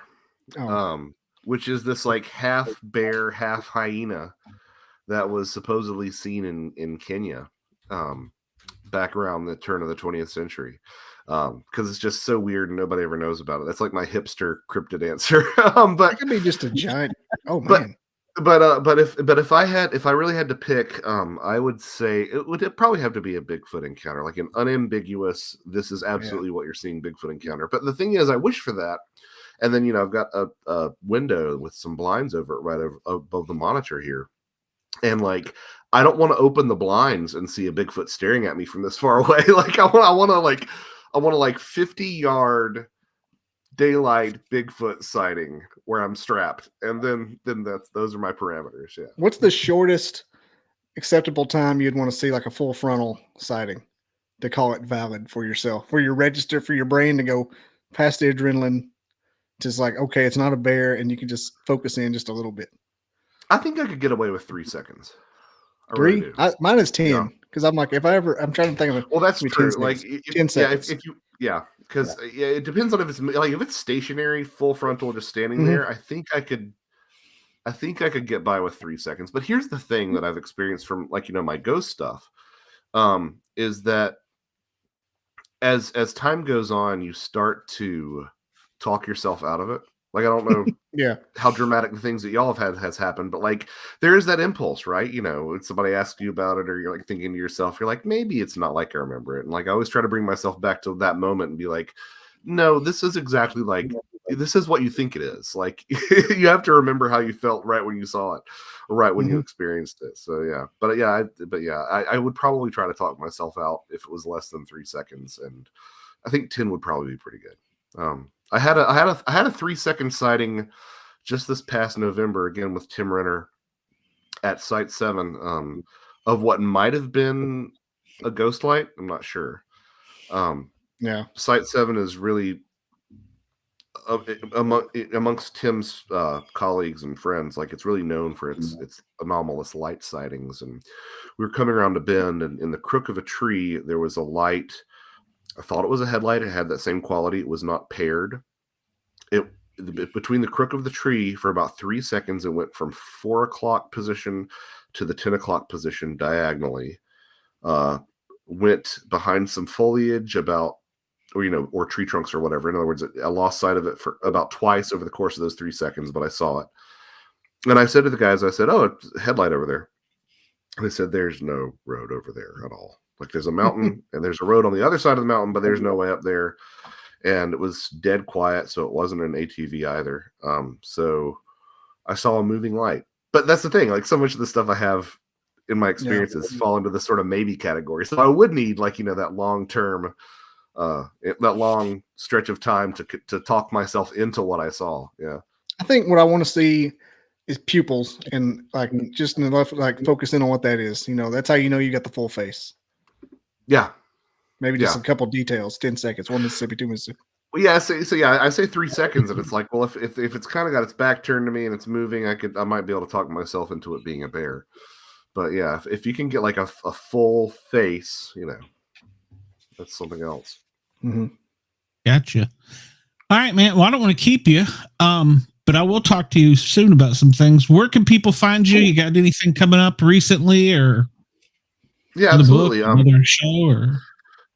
which is this like half bear, half hyena that was supposedly seen in Kenya back around the turn of the 20th century. Because it's just so weird and nobody ever knows about it. That's like my hipster cryptid answer. But it could be just a giant. Oh man. But if I really had to pick, I would say it'd probably have to be a Bigfoot encounter, like an unambiguous. This is absolutely what you're seeing, Bigfoot encounter. But the thing is, I wish for that, and then I've got a window with some blinds over it right above the monitor here, and like I don't want to open the blinds and see a Bigfoot staring at me from this far away. Like I want to 50-yard daylight Bigfoot sighting where I'm strapped, and then those are my parameters. Yeah. What's the shortest acceptable time you'd want to see like a full frontal sighting to call it valid for yourself, for your register, for your brain to go past the adrenaline, just like, okay, it's not a bear, and you can just focus in just a little bit? I think I could get away with 3 seconds. 3? Really mine is 10 because I'm like, I'm trying to think of it. Well, that's true. Like 10 seconds. Because it depends on if it's stationary, full frontal, just standing there. I think I could I think I could get by with 3 seconds. But here's the thing that I've experienced from my ghost stuff, is that as time goes on, you start to talk yourself out of it. Like, I don't know how dramatic the things that y'all have had has happened, but like there is that impulse, right? When somebody asks you about it, or you're like thinking to yourself, you're like, maybe it's not like I remember it. And like I always try to bring myself back to that moment and be like, no, this is exactly like this is what you think it is. Like you have to remember how you felt right when you saw it, or right when you experienced it. So yeah. I would probably try to talk myself out if it was less than 3 seconds, and I think 10 would probably be pretty good. I had a 3-second sighting just this past November, again with Tim Renner at Site 7, of what might have been a ghost light. I'm not sure. Site 7 is really amongst Tim's colleagues and friends. Like, it's really known for its anomalous light sightings. And we were coming around a bend, and in the crook of a tree there was a light. I thought it was a headlight. It had that same quality. It was not paired. Between the crook of the tree for about 3 seconds, it went from 4 o'clock position to the 10 o'clock position diagonally. Went behind some foliage or tree trunks or whatever. In other words, I lost sight of it for about twice over the course of those 3 seconds, but I saw it. And I said to the guys, oh, it's a headlight over there. And they said, there's no road over there at all. Like, there's a mountain and there's a road on the other side of the mountain, but there's no way up there. And it was dead quiet, so it wasn't an ATV either. So I saw a moving light. But that's the thing. Like, so much of the stuff I have in my experiences fall into this sort of maybe category. So I would need that long-term, that long stretch of time to talk myself into what I saw. Yeah. I think what I want to see is pupils, and just enough focus in on what that is. That's how you got the full face. Yeah. Maybe just a couple details. 10 seconds. 1 Mississippi, 2 Mississippi. Well, yeah. I say 3 seconds, and it's like, well, if it's kind of got its back turned to me and it's moving, I might be able to talk myself into it being a bear. But yeah, if you can get like a full face, that's something else. Mm-hmm. Gotcha. All right, man. Well, I don't want to keep you, but I will talk to you soon about some things. Where can people find you? You got anything coming up recently, or? Yeah, absolutely. Another show, or?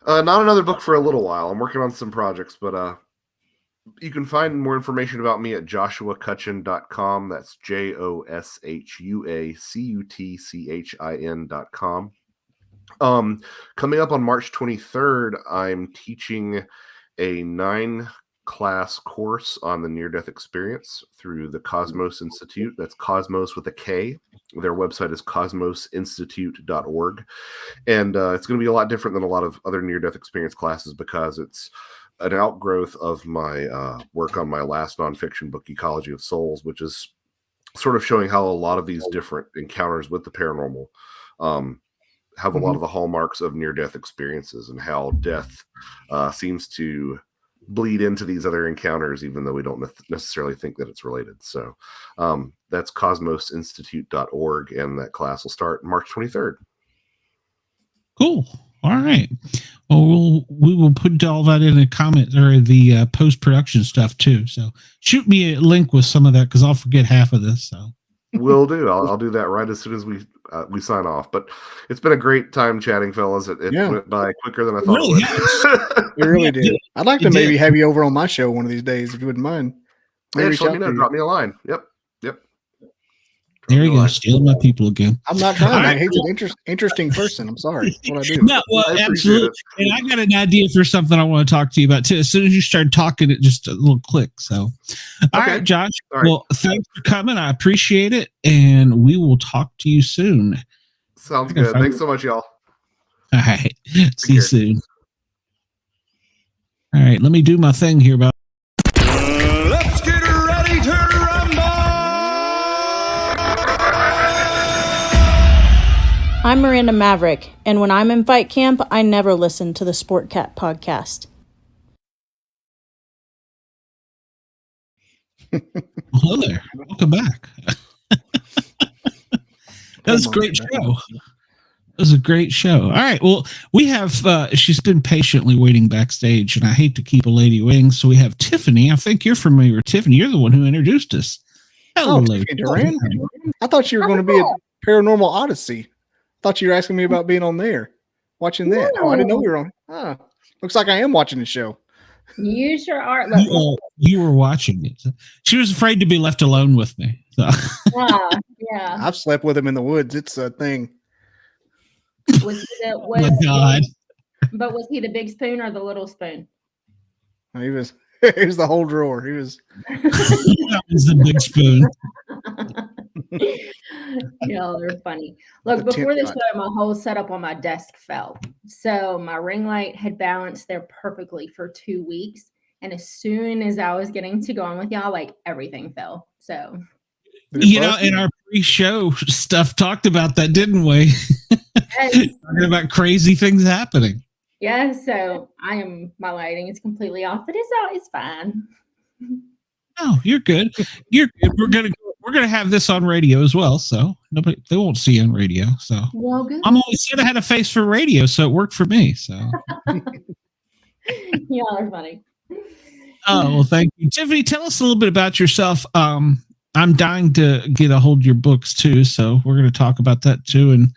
Not another book for a little while. I'm working on some projects, but you can find more information about me at joshuacutchin.com. That's JOSHUACUTCHIN.com. Coming up on March 23rd, I'm teaching a 9-class course on the near-death experience through the Cosmos Institute. That's Cosmos with a K. Their website is cosmosinstitute.org. And it's going to be a lot different than a lot of other near-death experience classes because it's an outgrowth of my work on my last nonfiction book, Ecology of Souls, which is sort of showing how a lot of these different encounters with the paranormal have a lot of the hallmarks of near-death experiences, and how death seems to bleed into these other encounters, even though we don't necessarily think that it's related. So that's cosmosinstitute.org, and that class will start March 23rd. Cool. All right. Well, we will put all that in a comment, or the post-production stuff too. So shoot me a link with some of that, because I'll forget half of this. So will do. I'll do that right as soon as we sign off. But it's been a great time chatting, fellas. It went by quicker than I thought it would. It really did. I'd like to maybe have you over on my show one of these days, if you wouldn't mind. Yeah, just let me know. Drop me a line. Yep. There you go, stealing my people again. I'm not trying. Right. He's an interesting person. I'm sorry. That's what I do. No, well, absolutely. And I got an idea for something I want to talk to you about too. As soon as you started talking, it just a little click. So, all right, Josh. All right. Well, thanks for coming. I appreciate it, and we will talk to you soon. Sounds good. Thanks so much, y'all. All right. See you soon. All right. Let me do my thing here about. Let's get ready to rumble. I'm Miranda Maverick, and when I'm in fight camp, I never listen to the Sport Cat podcast. Hello there. Welcome back. That was a great show. It was a great show. All right. Well, we have, she's been patiently waiting backstage, and I hate to keep a lady waiting. So we have Tiffany. I think you're familiar with Tiffany. You're the one who introduced us. Hello, Doran. I thought you were going to be at Paranormal Odyssey. I thought you were asking me about being on there, watching that. Oh, I didn't know you were on. Looks like I am watching the show. You sure are. You were watching it. She was afraid to be left alone with me. So. Yeah. I've slept with him in the woods. It's a thing. God. But was he the big spoon or the little spoon? He was the whole drawer. He was. That was the big spoon. Y'all are funny. Look, before the show, my whole setup on my desk fell. So my ring light had balanced there perfectly for 2 weeks. And as soon as I was getting to go on with y'all, like everything fell. So, in our pre-show stuff talked about that, didn't we? Yes. Talking about crazy things happening. Yeah, so my lighting is completely off, but it's fine. Oh, you're good. You're good. We're gonna have this on radio as well, so they won't see you on radio. So well, good. I'm always said I had a face for radio, so it worked for me. So y'all are funny. Oh, well, thank you, Tiffany. Tell us a little bit about yourself. I'm dying to get a hold of your books too, so we're going to talk about that too. And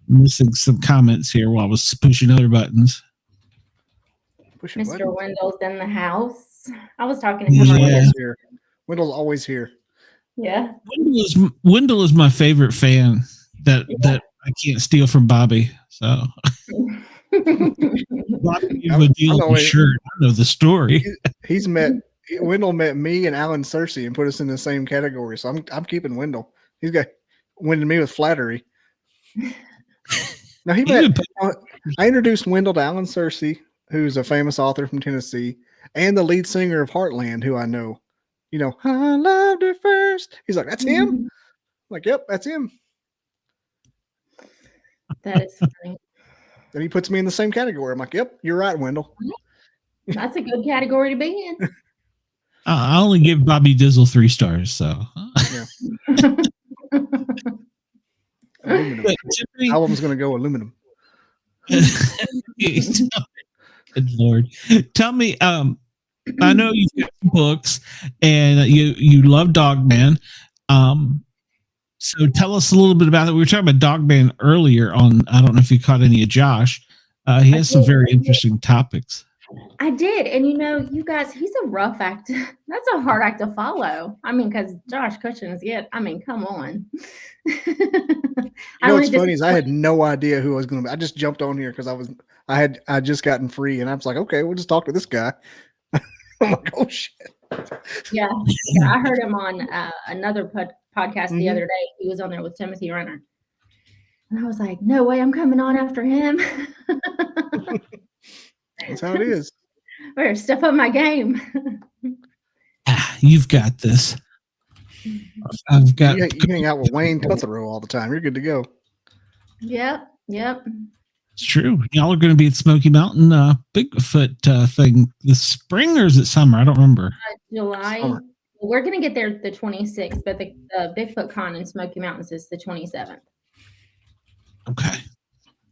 missing some comments here while I was pushing other buttons. Mr. Wendell's in the house. I was talking to him earlier. Wendell's always here. Yeah. Wendell is my favorite fan that I can't steal from Bobby. So Bobby gave a deal on the shirt. I know the story. Wendell met me and Alan Cersei and put us in the same category. So I'm keeping Wendell. He's got winded me with flattery. Now I introduced Wendell to Alan Cersei, who's a famous author from Tennessee, and the lead singer of Heartland, who I know. I loved her first. He's like, that's him? I'm like, yep, that's him. That is funny. Then he puts me in the same category. I'm like, yep, you're right, Wendell. That's a good category to be in. I only give Bobby Dizzle 3 stars, so. Yeah. Aluminum. Album's going to go aluminum. Good Lord. Tell me, I know you've got books and you love Dogman. So tell us a little bit about it. We were talking about Dogman earlier on. I don't know if you caught any of Josh. He has some very interesting topics. I did. And you guys, he's a rough act. That's a hard act to follow. I mean, because Josh Cutchin is come on. What's funny is I had no idea who I was going to be. I just jumped on here because I just gotten free and I was like, okay, we'll just talk to this guy. I'm like, oh shit. Yeah. I heard him on another podcast the other day. He was on there with Timothy Renner. And I was like, no way, I'm coming on after him. That's how it is. Better step up my game. You've got this. I've got. You hang out with Wayne Cuthero all the time. You're good to go. Yep. It's true. Y'all are going to be at Smoky Mountain Bigfoot thing this spring, or is it summer? I don't remember. July. Summer. We're going to get there the 26th, but the Bigfoot Con in Smoky Mountains is the 27th. Okay.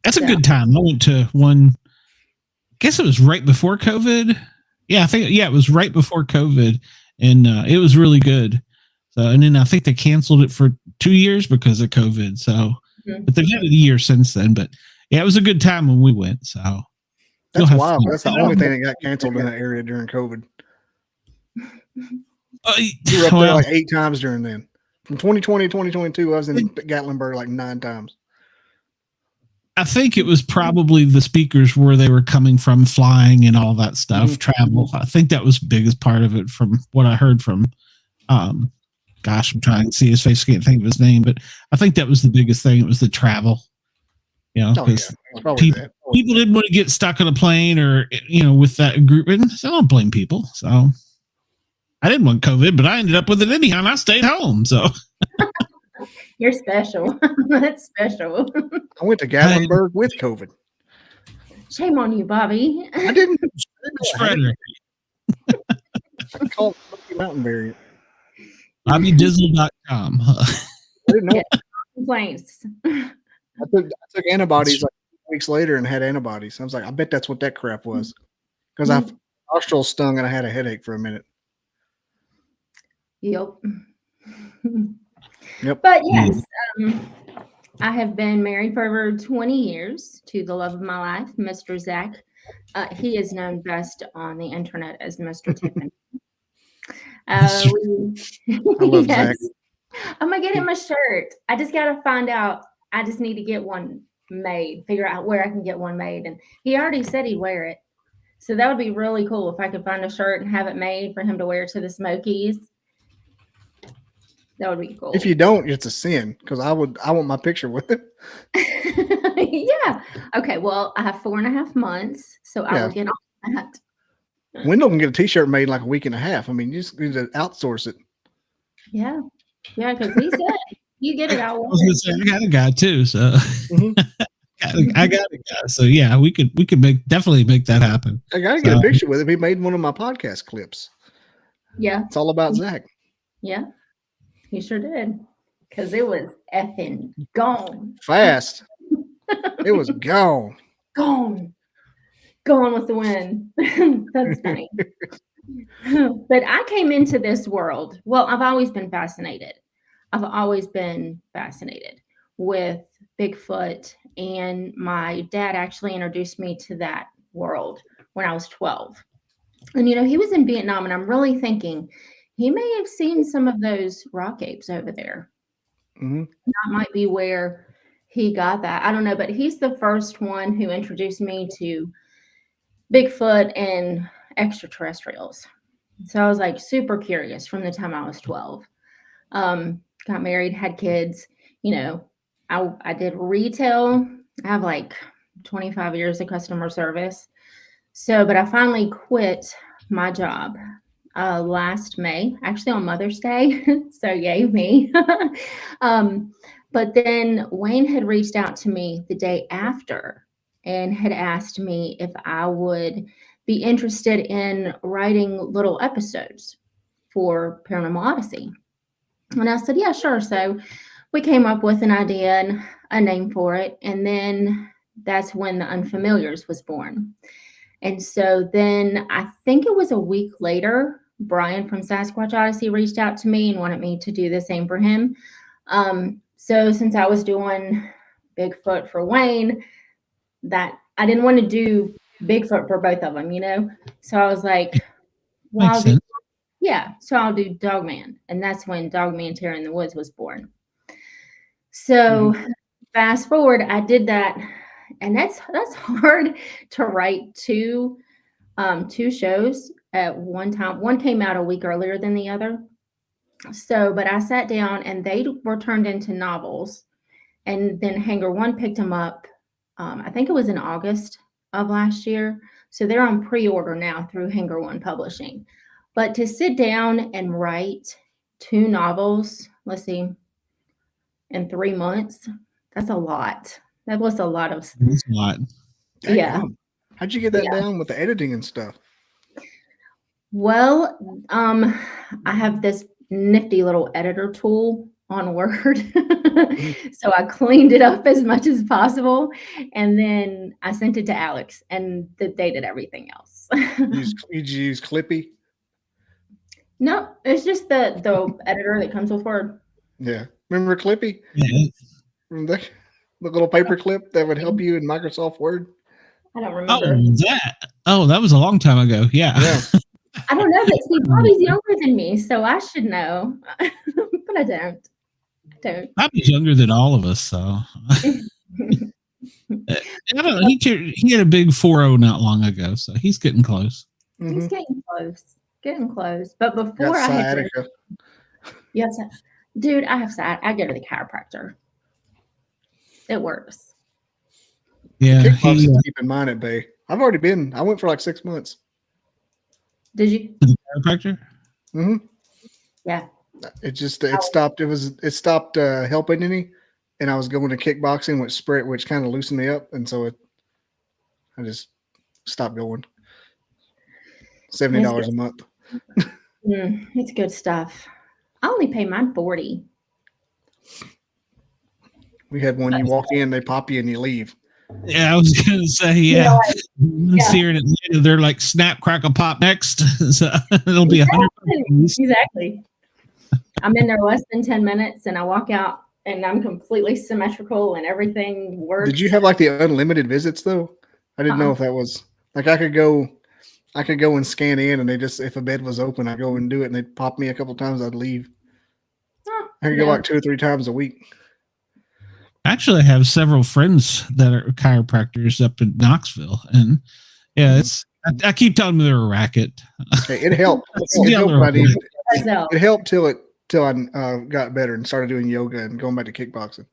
That's a good time. I went to one. I guess it was right before COVID. Yeah, it was right before COVID, and it was really good. So, and then I think they canceled it for 2 years because of COVID. So, but they've had a year since then. But yeah, it was a good time when we went. So that's wild. That's the only thing that got canceled in that area during COVID. You were up there like 8 times during then. From 2020 to 2022, I was in Gatlinburg like 9 times. I think it was probably the speakers where they were coming from, flying and all that stuff, travel. I think that was the biggest part of it from what I heard from, I'm trying to see his face. I can't think of his name, but I think that was the biggest thing. It was the travel, because people didn't want to get stuck on a plane or, with that group. And so I don't blame people. So I didn't want COVID, but I ended up with it anyhow, and I stayed home. So. You're special. That's special. I went to Gatlinburg with COVID. Shame on you, Bobby. I didn't. Spreader. I called it Mountain variant. BobbyDizzle.com. I didn't know. Complaints. I took antibodies like weeks later and had antibodies. I was like, I bet that's what that crap was. Because I nostrils stung and I had a headache for a minute. Yep. Yep. But yes, I have been married for over 20 years to the love of my life, Mr. Zach. He is known best on the internet as Mr. Tiffany. I love Zach. I'm going to get him a shirt. I just got to find out. I just need to get one made, figure out where I can get one made. And he already said he'd wear it. So that would be really cool if I could find a shirt and have it made for him to wear to the Smokies. That would be cool. If you don't, it's a sin because I want my picture with it. Yeah. Okay. Well, I have 4.5 months, so I will get on that. Wendell can get a T-shirt made in like a week and a half. I mean, you just need to outsource it. Yeah. Yeah, because he said you get it out. I got a guy too, so I got a guy. So yeah, we could definitely make that happen. I gotta get a picture with him. He made one of my podcast clips. Yeah. It's all about Zach. Yeah. He sure did. Because it was effing gone. Fast. It was gone. Gone with the wind. That's funny. But I came into this world. Well, I've always been fascinated. With Bigfoot. And my dad actually introduced me to that world when I was 12. And, he was in Vietnam. And I'm really thinking, he may have seen some of those rock apes over there. Mm-hmm. That might be where he got that. I don't know, but he's the first one who introduced me to Bigfoot and extraterrestrials. So I was like super curious from the time I was 12. Got married, had kids. I did retail. I have like 25 years of customer service. But I finally quit my job last May, actually on Mother's Day. So yay me. But then Wayne had reached out to me the day after and had asked me if I would be interested in writing little episodes for Paranormal Odyssey. And I said, yeah, sure. So we came up with an idea and a name for it. And then that's when the Unfamiliars was born. And so then I think it was a week later, Brian from Sasquatch Odyssey reached out to me and wanted me to do the same for him. So since I was doing Bigfoot for Wayne, that I didn't want to do Bigfoot for both of them, So I was like, well, I'll do Dogman. And that's when Dogman Terror in the Woods was born. So fast forward, I did that. And that's hard to write two shows at one time. One came out a week earlier than the other. But I sat down and they were turned into novels. And then Hanger One picked them up. I think it was in August of last year. So they're on pre-order now through Hanger One Publishing. But to sit down and write 2 novels, let's see, in 3 months, that's a lot. That was a lot of. That's a lot. Yeah. How'd you get that down with the editing and stuff? Well, I have this nifty little editor tool on Word. So I cleaned it up as much as possible. And then I sent it to Alex and they did everything else. Did you use Clippy? No, it's just the editor that comes with Word. Yeah. Remember Clippy? Yeah. Remember the little paper clip that would help you in Microsoft Word? I don't remember. That was a long time ago. Yeah. I don't know, but see, Bobby's younger than me, so I should know. But I don't. Bobby's younger than all of us, so. I don't know. He had a big 4.0 not long ago, so he's getting close. He's getting close. But before I had yes, dude, I have sciatica. I go to the chiropractor. It works. Yeah. Keep in mind at Bay. I've already been. I went for like 6 months. Did you? The chiropractor? Mm-hmm. Yeah. It stopped. It stopped helping any, and I was going to kickboxing, which kind of loosened me up, and so I just stopped going. $70 a month. It's good stuff. I only pay mine $40. We had one. You walk in, they pop you, and you leave. Yeah, I was gonna say, See her in Atlanta, they're like snap, crackle, pop next. So it'll be $100. Exactly. I'm in there less than 10 minutes and I walk out and I'm completely symmetrical and everything works. Did you have like the unlimited visits though? I didn't know if that was like I could go and scan in and they just, if a bed was open, I'd go and do it and they'd pop me a couple times, I'd leave. I could go like 2 or 3 times a week. Actually, I have several friends that are chiropractors up in Knoxville, and yeah, it's. I keep telling them they're a racket. Hey, it helped. It helped till I got better and started doing yoga and going back to kickboxing.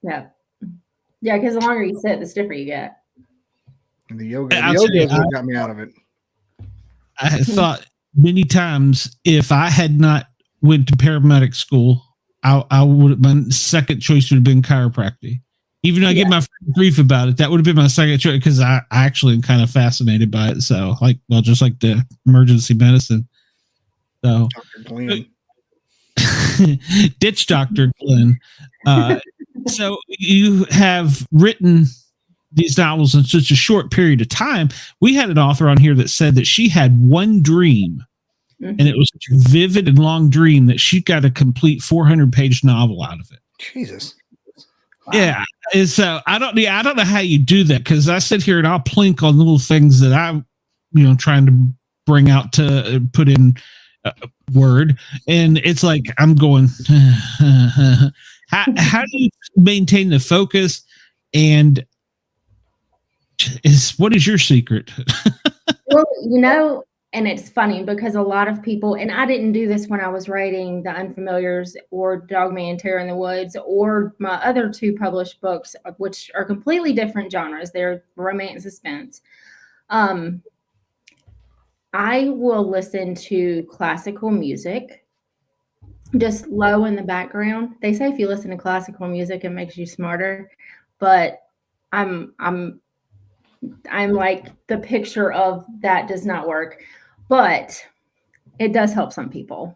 Yeah, because the longer you sit, the stiffer you get. And the yoga is what got me out of it. I thought many times if I had not went to paramedic school, I would. My second choice would have been chiropractic. Even though I get my grief about it, that would have been my second choice because I actually am kind of fascinated by it. So, just like the emergency medicine. So, Dr. Glenn. Ditch Dr. Glenn. So you have written these novels in such a short period of time. We had an author on here that said that she had one dream, and it was such a vivid and long dream that she got a complete 400-page novel out of it. Jesus. Wow. Yeah. And so I don't know how you do that because I sit here and I'll plink on little things that I'm, trying to bring out to put in Word, and it's like I'm going. How do you maintain the focus? And what is your secret? Well, and it's funny because a lot of people, and I didn't do this when I was writing The Unfamiliars or Dogman, Terror in the Woods, or my other 2 published books, which are completely different genres. They're romance suspense. I will listen to classical music, just low in the background. They say if you listen to classical music, it makes you smarter, but I'm like the picture of that does not work. But it does help some people.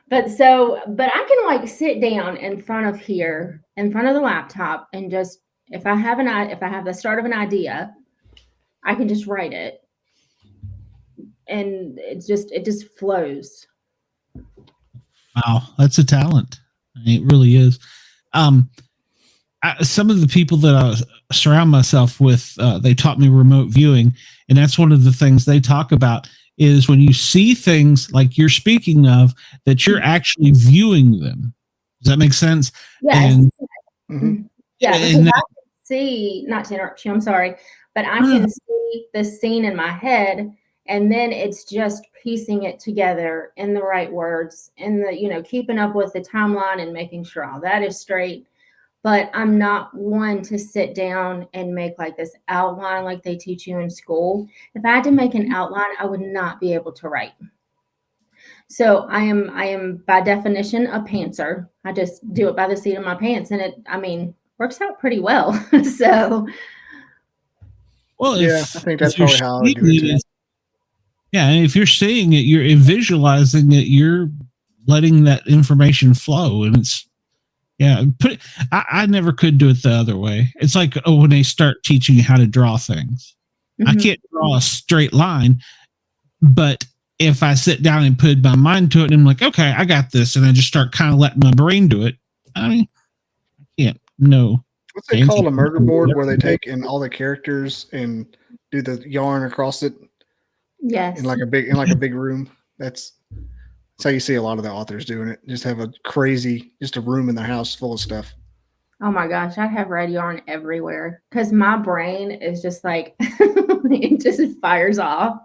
But I can sit down in front of the laptop and just, if I have the start of an idea, I can just write it. And it just flows. Wow. That's a talent. It really is. Some of the people that I surround myself with, they taught me remote viewing. And that's one of the things they talk about is when you see things like you're speaking of, that you're actually viewing them. Does that make sense? Yes. Yeah, because I can see, not to interrupt you, I'm sorry, but I can see the scene in my head, and then it's just piecing it together in the right words and keeping up with the timeline and making sure all that is straight. But I'm not one to sit down and make like this outline like they teach you in school. If I had to make an outline, I would not be able to write. So I am by definition a pantser. I just do it by the seat of my pants, and it works out pretty well. So, well, I think that's probably how I would do it too. Yeah, and if you're seeing it, you're visualizing it, you're letting that information flow, and it's. Yeah, I never could do it the other way. It's like when they start teaching you how to draw things. I can't draw a straight line, but if I sit down and put my mind to it, and I'm like, okay, I got this, and I just start kind of letting my brain do it. I can't. No. What's it called? A murder board where they take in all the characters and do the yarn across it. Yes. In a big room. That's how you see a lot of the authors doing it. Just have a room in their house full of stuff. Oh my gosh, I have red yarn everywhere because my brain is just like, it just fires off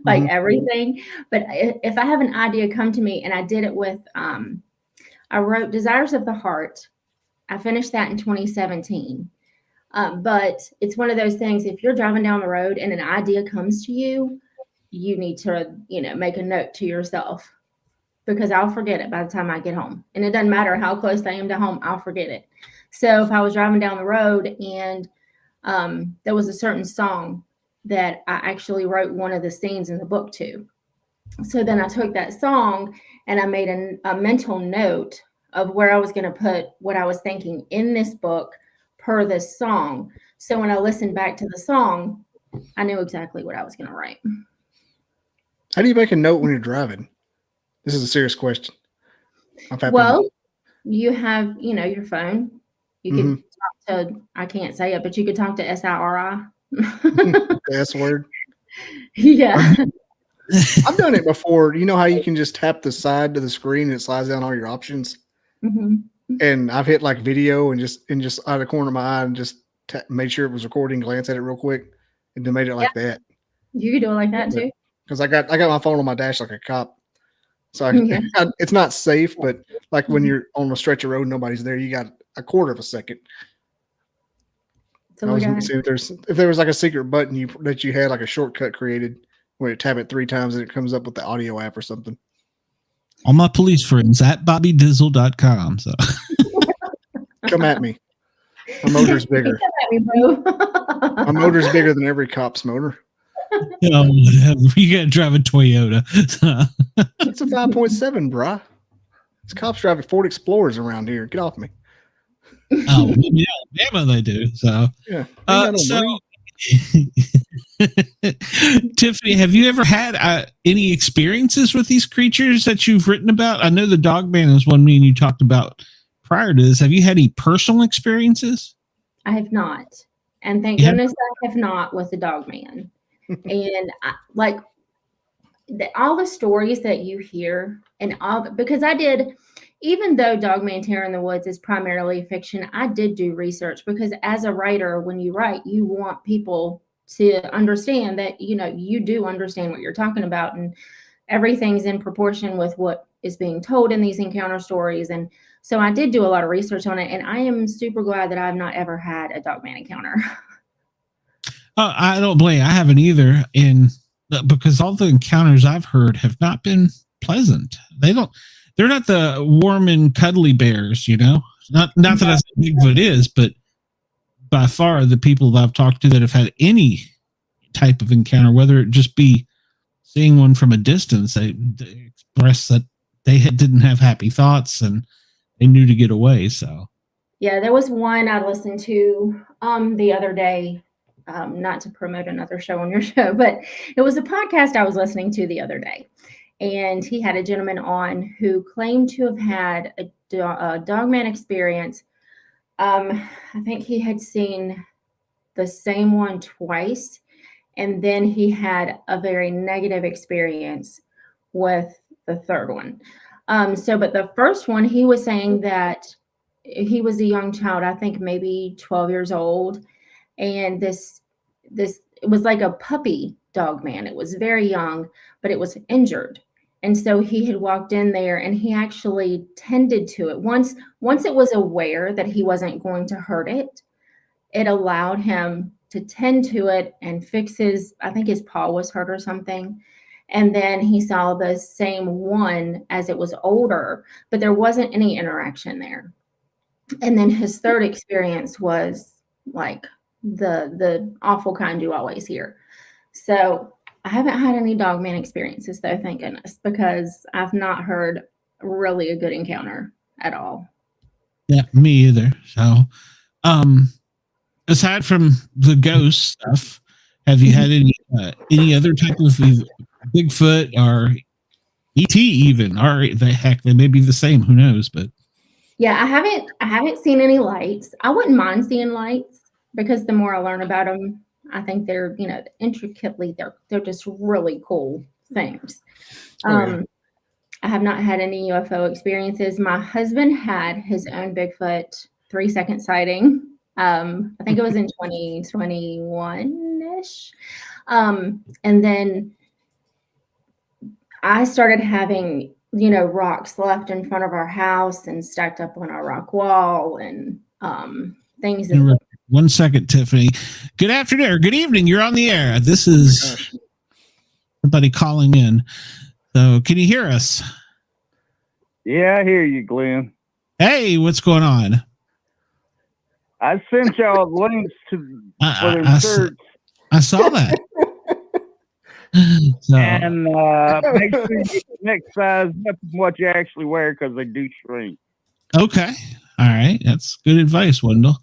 like everything. But if I have an idea come to me, and I did it with, I wrote Desires of the Heart. I finished that in 2017. But it's one of those things, if you're driving down the road and an idea comes to you, you need to, make a note to yourself. Because I'll forget it by the time I get home. And it doesn't matter how close I am to home, I'll forget it. So if I was driving down the road and there was a certain song that I actually wrote one of the scenes in the book to. So then I took that song and I made a mental note of where I was going to put what I was thinking in this book per this song. So when I listened back to the song, I knew exactly what I was going to write. How do you make a note when you're driving? This is a serious question. Well, you have, your phone. You could talk to, I can't say it, but you could talk to SIRI. The S word. Yeah. I've done it before. You know how you can just tap the side to the screen and it slides down all your options? Mm-hmm. And I've hit like video and just out of the corner of my eye and just made sure it was recording, glance at it real quick, and then made it like that. You could do it like that too. Because I got my phone on my dash like a cop. So it's not safe, but like when you're on a stretch of road, nobody's there, you got a quarter of a second. I was going to see if there was like a secret button that you had like a shortcut created where you tap it 3 times and it comes up with the audio app or something. All my police friends at BobbyDizzle.com. So come at me. My motor's bigger. My motor's bigger than every cop's motor. Oh, whatever. You got to drive a Toyota. It's a 5.7, brah. These cops driving Ford Explorers around here. Get off me. Oh, yeah, Alabama they do. So, yeah. Tiffany, have you ever had any experiences with these creatures that you've written about? I know the Dogman is one me and you talked about prior to this. Have you had any personal experiences? I have not. And thank goodness I have not with the Dogman. And all the stories that you hear because I did, even though Dogman Terror in the Woods is primarily fiction, I did do research because as a writer, when you write, you want people to understand that, you do understand what you're talking about and everything's in proportion with what is being told in these encounter stories. And so I did do a lot of research on it, and I am super glad that I've not ever had a Dogman encounter. I don't blame. I haven't either, because all the encounters I've heard have not been pleasant. They're not the warm and cuddly bears, Not that I say Bigfoot is, but by far the people that I've talked to that have had any type of encounter, whether it just be seeing one from a distance, they express that they didn't have happy thoughts and they knew to get away. So, yeah, there was one I listened to the other day. Not to promote another show on your show, but it was a podcast I was listening to the other day. And he had a gentleman on who claimed to have had a Dogman experience. I think he had seen the same one twice. And then he had a very negative experience with the third one. But the first one, he was saying that he was a young child, I think maybe 12 years old. And it was like a puppy Dogman. It was very young, but it was injured. And so he had walked in there and he actually tended to it. Once it was aware that he wasn't going to hurt it, it allowed him to tend to it and fix I think his paw was hurt or something. And then he saw the same one as it was older, but there wasn't any interaction there. And then his third experience was like the awful kind you always hear. So I haven't had any Dogman experiences though, thank goodness, because I've not heard really a good encounter at all. Yeah, me either. So, aside from the ghost stuff, have you had any other type of Bigfoot or ET even, or they may be the same, who knows? But yeah, I haven't seen any lights. I wouldn't mind seeing lights because the more I learn about them, I think they're, intricately, they're just really cool things. I have not had any UFO experiences. My husband had his own Bigfoot 3-second sighting. I think it was in 2021-ish. And then I started having, rocks left in front of our house and stacked up on our rock wall and things. 1 second, Tiffany. Good afternoon or good evening. You're on the air. This is somebody calling in. So can you hear us? Yeah, I hear you, Glenn. Hey, what's going on? I sent y'all links for the shirts. I saw that. So. And make sure you get the next size up from what you actually wear because they do shrink. Okay. All right. That's good advice, Wendell.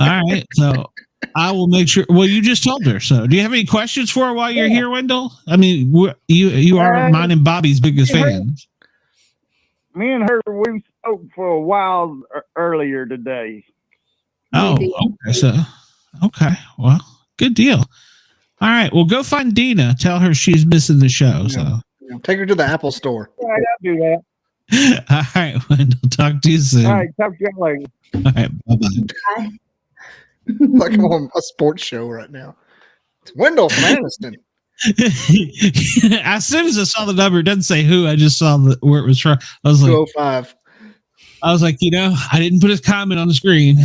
All right. So I will make sure. Well, you just told her. So do you have any questions for her while you're here, Wendell? I mean, you are mine and Bobby's biggest fans. Me and her, we spoke for a while earlier today. Oh, okay. Okay. Well, good deal. All right. Well, go find Dina. Tell her she's missing the show. So take her to the Apple store. All right, I'll do that. All right, Wendell. Talk to you soon. All right, talk to you later. All right. Bye-bye. Like I'm on a sports show right now. It's Wendell from Aniston. As soon as I saw the number, it doesn't say who. I just saw where it was from. I was like, 205. I was like, I didn't put his comment on the screen.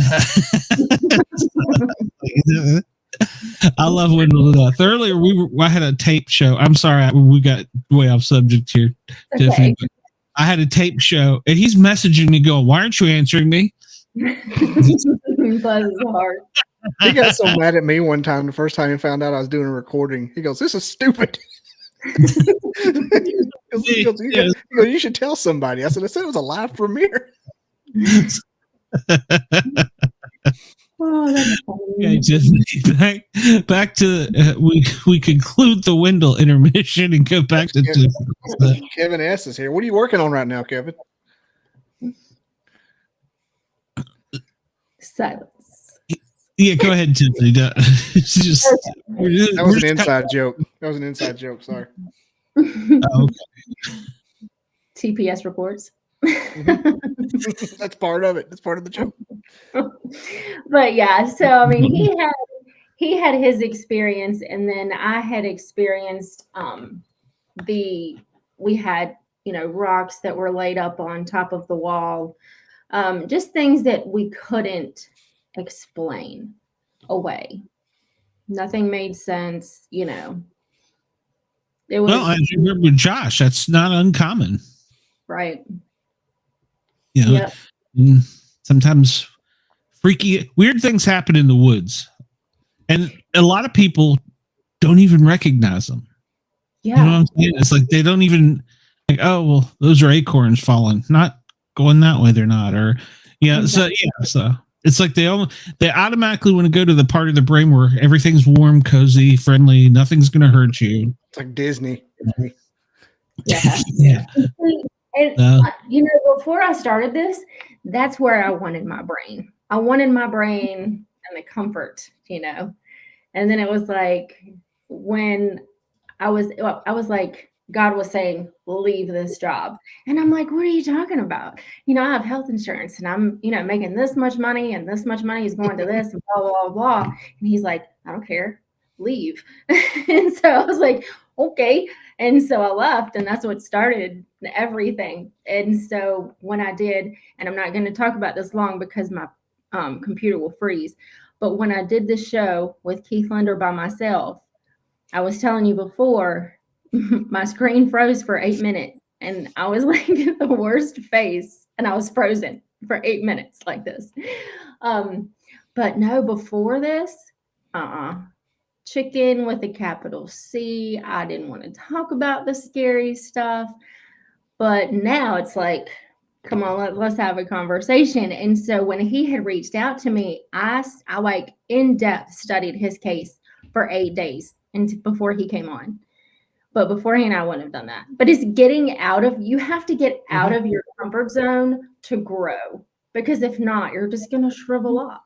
I love Wendell to death. Earlier, I had a tape show. I'm sorry, we got way off subject here, okay. Tiffany. I had a tape show, and he's messaging me, going, "Why aren't you answering me?" Bless his heart. He got so mad at me one time. The first time he found out I was doing a recording, he goes, "This is stupid." He goes, "You should tell somebody." I said it was a live premiere. Oh, that's funny. Okay, just back to we conclude the Wendell intermission and go back to Kevin S is here. What are you working on right now, Kevin? Silence. Yeah, go ahead, Tiffany. That was an inside joke. That was an inside joke. Sorry. Okay. TPS reports. That's part of it. That's part of the joke. But yeah, so I mean, he had his experience, and then I had experienced we had rocks that were laid up on top of the wall, just things that we couldn't explain away. Nothing made sense, It was, well, I remember Josh. That's not uncommon, right? Yep. Sometimes weird things happen in the woods, and a lot of people don't even recognize them. Yeah, you know what I'm saying? It's like they don't even oh well, those are acorns falling, not going that way. They're not, or exactly. So it's like they automatically want to go to the part of the brain where everything's warm, cozy, friendly, nothing's going to hurt you. It's like Disney. Yeah. Yeah. And before I started this, that's where I wanted my brain. I wanted my brain and the comfort, And then it was like when I was like, God was saying, leave this job. And I'm like, what are you talking about? I have health insurance and I'm, making this much money and this much money is going to this and blah, blah, blah. And he's like, I don't care. Leave. And so I was like, okay. And so I left, and that's what started everything. And so when I did, and I'm not going to talk about this long because my computer will freeze, but when I did the show with Keith Linder by myself, I was telling you before, my screen froze for 8 minutes, and I was like the worst face, and I was frozen for 8 minutes like this. But no, before this, chicken with a capital C. I didn't want to talk about the scary stuff, but now it's like, come on, let's have a conversation. And so when he had reached out to me, I like in depth studied his case for 8 days and before he came on. But beforehand, I wouldn't have done that. But it's you have to get out of your comfort zone to grow, because if not, you're just going to shrivel up.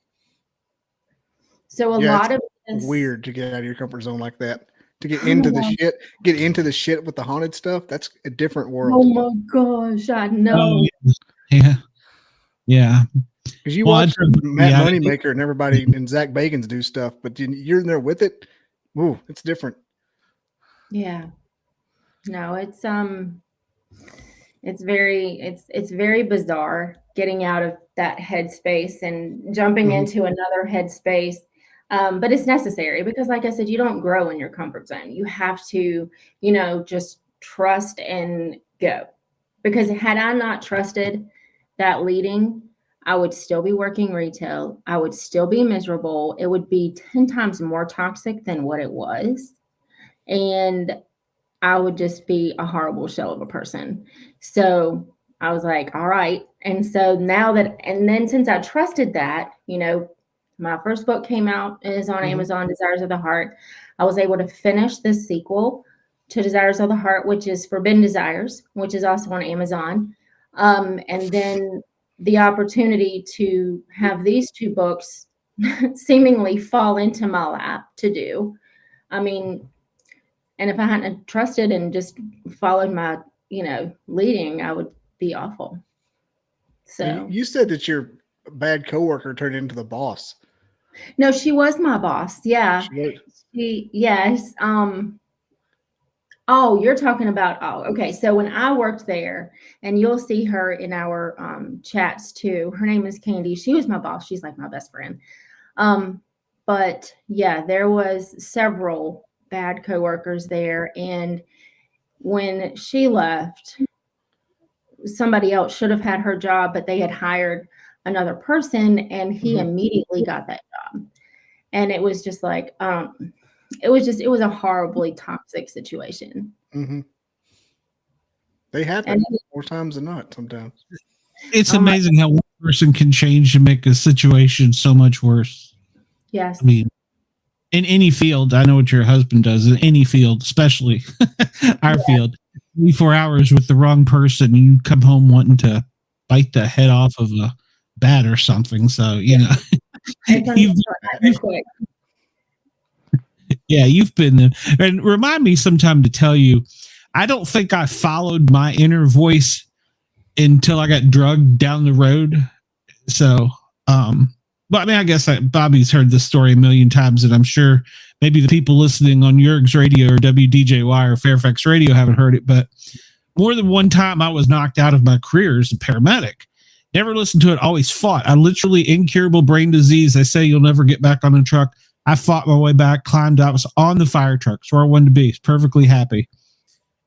So a lot of this, weird to get out of your comfort zone like that, to get into the shit with the haunted stuff. That's a different world. Oh my gosh, I know. Yeah. Because you watch Matt Moneymaker and everybody and Zach Bagans do stuff, but you're in there with it. Ooh, it's different. Yeah. No, it's very bizarre getting out of that headspace and jumping into another headspace. But it's necessary because, like I said, you don't grow in your comfort zone. You have to, just trust and go. Because had I not trusted that leading, I would still be working retail. I would still be miserable. It would be 10 times more toxic than what it was. And I would just be a horrible shell of a person. So I was like, all right. And so then since I trusted that, my first book came out, is on Amazon, Desires of the Heart. I was able to finish the sequel to Desires of the Heart, which is Forbidden Desires, which is also on Amazon. And then the opportunity to have these 2 books seemingly fall into my lap to do. I mean, and if I hadn't trusted and just followed my, leading, I would be awful. So you said that your bad coworker turned into the boss. No, she was my boss. Yeah. Yes. Oh, you're talking about, okay. So when I worked there, and you'll see her in our chats too, her name is Candy. She was my boss. She's like my best friend. But yeah, there was several bad coworkers there. And when she left, somebody else should have had her job, but they had hired another person, and he immediately got that job. And it was just like, it was a horribly toxic situation. Mm-hmm. They happen more times than not sometimes. It's amazing how one person can change to make a situation so much worse. Yes. I mean, in any field, I know what your husband does, in any field, especially our field. 24 hours with the wrong person, you come home wanting to bite the head off of a bat or something. So, you've been there. And remind me sometime to tell you, I don't think I followed my inner voice until I got drugged down the road. So, but I mean, I guess Bobby's heard this story a million times, and I'm sure maybe the people listening on Yerg's Radio or WDJY or Fairfax Radio haven't heard it, but more than one time I was knocked out of my career as a paramedic. Never listened to it, always fought. I literally, incurable brain disease. They say you'll never get back on a truck. I fought my way back, climbed out, was on the fire truck, where I wanted to be, perfectly happy.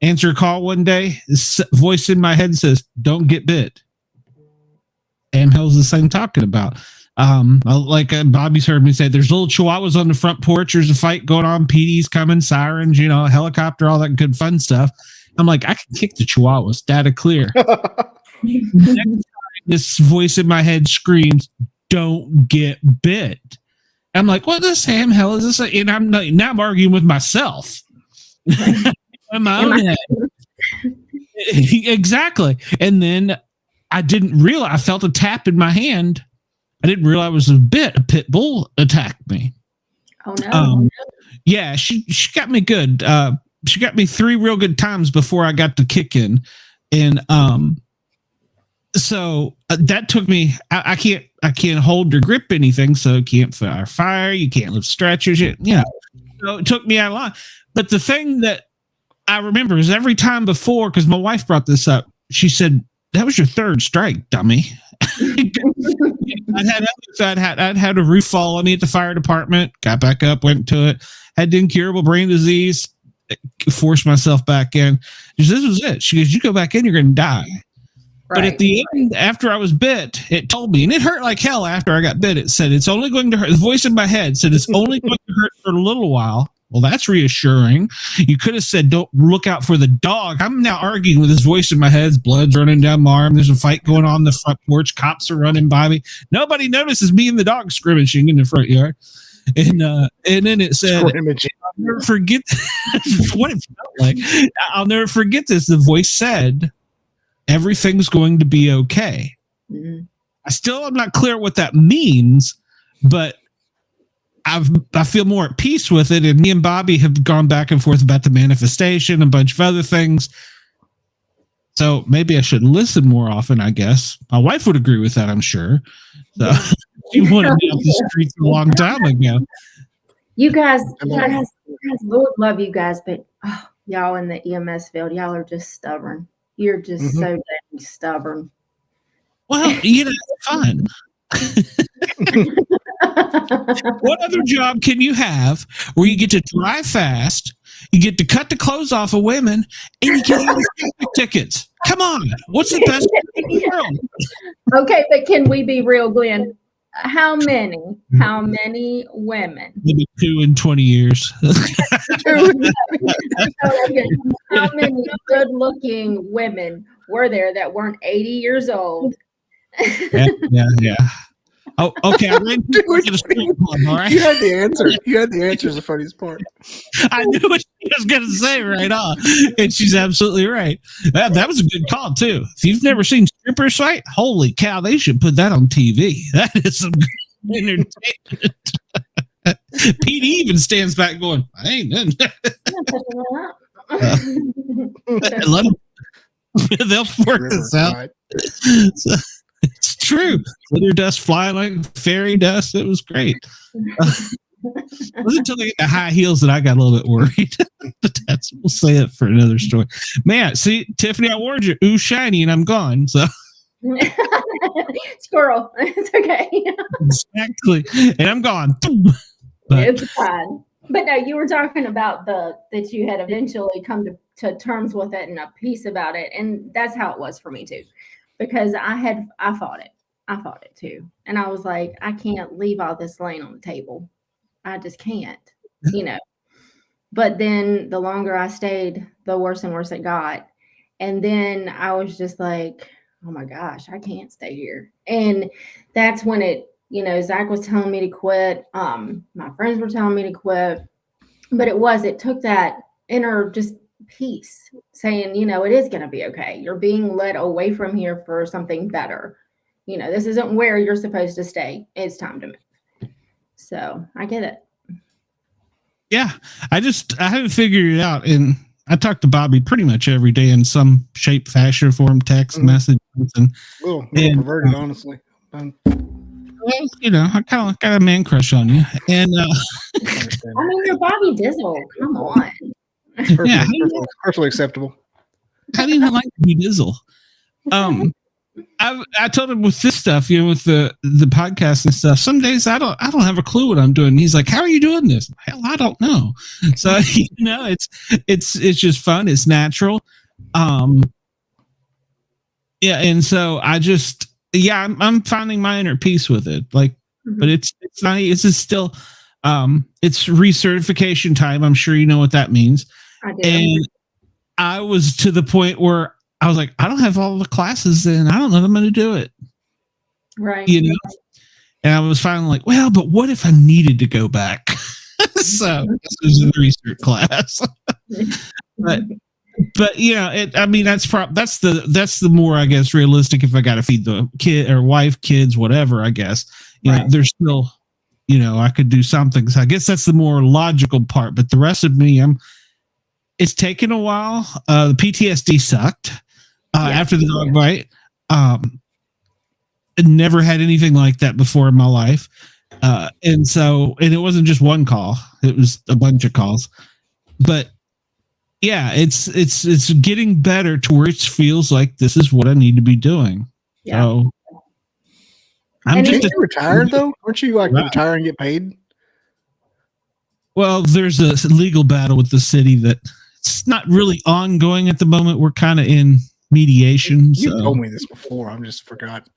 Answer a call one day, this voice in my head says, "Don't get bit." Damn hell's this thing talking about? Like Bobby's heard me say, there's little chihuahuas on the front porch. There's a fight going on. PD's coming, sirens, helicopter, all that good fun stuff. I'm like, I can kick the chihuahuas. Data clear. Next time, this voice in my head screams, "Don't get bit." I'm like, what the Sam hell is this? And now I'm arguing with myself. In my own head. Exactly. And then I didn't realize, I felt a tap in my hand. I didn't realize it was a pit bull attacked me. Oh no. Yeah, she got me good. She got me 3 real good times before I got the kick in. And so that took me, I can't hold or grip anything, so you can't fire, you can't lift stretchers, so it took me out of line. But the thing that I remember is every time before, because my wife brought this up, she said, "That was your 3rd strike, dummy." I'd had a roof fall on me at the fire department, got back up, went to it, had the incurable brain disease, forced myself back in. She said, "This was it." She goes, "You go back in, you're going to die." Right. But at the end, after I was bit, it told me, and it hurt like hell after I got bit. It said, "It's only going to hurt." The voice in my head said, "It's only going to hurt for a little while." Well, that's reassuring. You could have said, "Don't look out for the dog." I'm now arguing with this voice in my head. Blood's running down my arm. There's a fight going on the front porch. Cops are running by me. Nobody notices me and the dog scrimmaging in the front yard. And then it said, "I'll never forget what it felt like. I'll never forget this." The voice said, "Everything's going to be okay." Mm-hmm. I'm not clear what that means, but I feel more at peace with it. And me and Bobby have gone back and forth about the manifestation and a bunch of other things. So maybe I should listen more often, I guess. My wife would agree with that, I'm sure. So she wanted me off the streets a long time ago. You guys, Lord love you guys, but y'all in the EMS field, y'all are just stubborn. You're just so dang stubborn. Well, it's fun. What other job can you have where you get to drive fast, you get to cut the clothes off of women, and you get tickets? Come on, what's the best in the world? Okay, but can we be real, Glenn? How many women? Maybe 2 in 20 years. How many good-looking women were there that weren't 80 years old? Yeah. Oh, okay. I ran to a street club, all right? You had the answer. You had the answer is the funniest part. I knew it. was going to say right on. And she's absolutely right. That was a good call, too. If you've never seen strippers fight, holy cow, they should put that on TV. That is some good entertainment. Pete even stands back going, I ain't done. Let them, they'll work this out. So, it's true. Glitter dust flying like fairy dust. It was great. It wasn't until they get the high heels that I got a little bit worried. But we'll say it for another story. Man, see, Tiffany, I warned you. Ooh, shiny, and I'm gone. So squirrel. It's okay. Exactly. And I'm gone. But, it's fine. But no, you were talking about that you had eventually come to terms with it and a peace about it. And that's how it was for me too. Because I fought it. I fought it too. And I was like, I can't leave all this laying on the table. I just can't, But then the longer I stayed, the worse and worse it got. And then I was just like, oh my gosh, I can't stay here. And that's when it, Zach was telling me to quit. My friends were telling me to quit. But it took that inner just peace saying, it is going to be okay. You're being led away from here for something better. This isn't where you're supposed to stay. It's time to move. So I get it. Yeah. I haven't figured it out. And I talk to Bobby pretty much every day in some shape, fashion, form, text, messages. And, perverted, honestly. Well, I kind of got a man crush on you. And I mean, you're Bobby Dizzle. Come on. Perfectly acceptable. How do you not like to be Dizzle? I told him with this stuff, with the podcast and stuff. Some days I don't have a clue what I'm doing. He's like, "How are you doing this?" Hell, I don't know. So it's just fun. It's natural. Yeah, and so I'm finding my inner peace with it. Like, but it's not. It's just still. It's recertification time. I'm sure you know what that means. I do. And I was to the point where I was like, I don't have all the classes and I don't know if I'm going to do it. Right. And I was finally like, well, but what if I needed to go back? So this was a research class. but that's the more, I guess, realistic. If I got to feed the kid or wife, kids, whatever, I guess, there's still, I could do something. So I guess that's the more logical part, but the rest of me, it's taken a while. The PTSD sucked. After the dog bite, I never had anything like that before in my life. And it wasn't just one call, it was a bunch of calls, but yeah, it's getting better to where it feels like this is what I need to be doing. Yeah. So I'm just retired though. Aren't you retire and get paid? Well, there's a legal battle with the city that it's not really ongoing at the moment. We're kind of in mediation. You told me this before. I just forgot.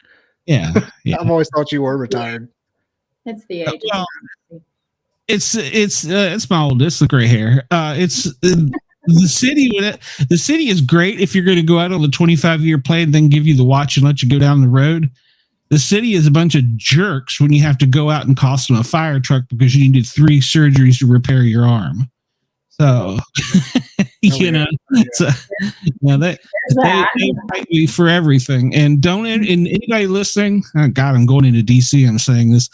Yeah. I've always thought you were retired. It's the age. Well, it's my oldest, the gray hair. It's the city. The city is great if you're going to go out on the 25-year plan, then give you the watch and let you go down the road. The city is a bunch of jerks when you have to go out and cost them a fire truck because you needed 3 surgeries to repair your arm. So, so they fight me for everything. And anybody listening, oh God, I'm going into DC. I'm saying this.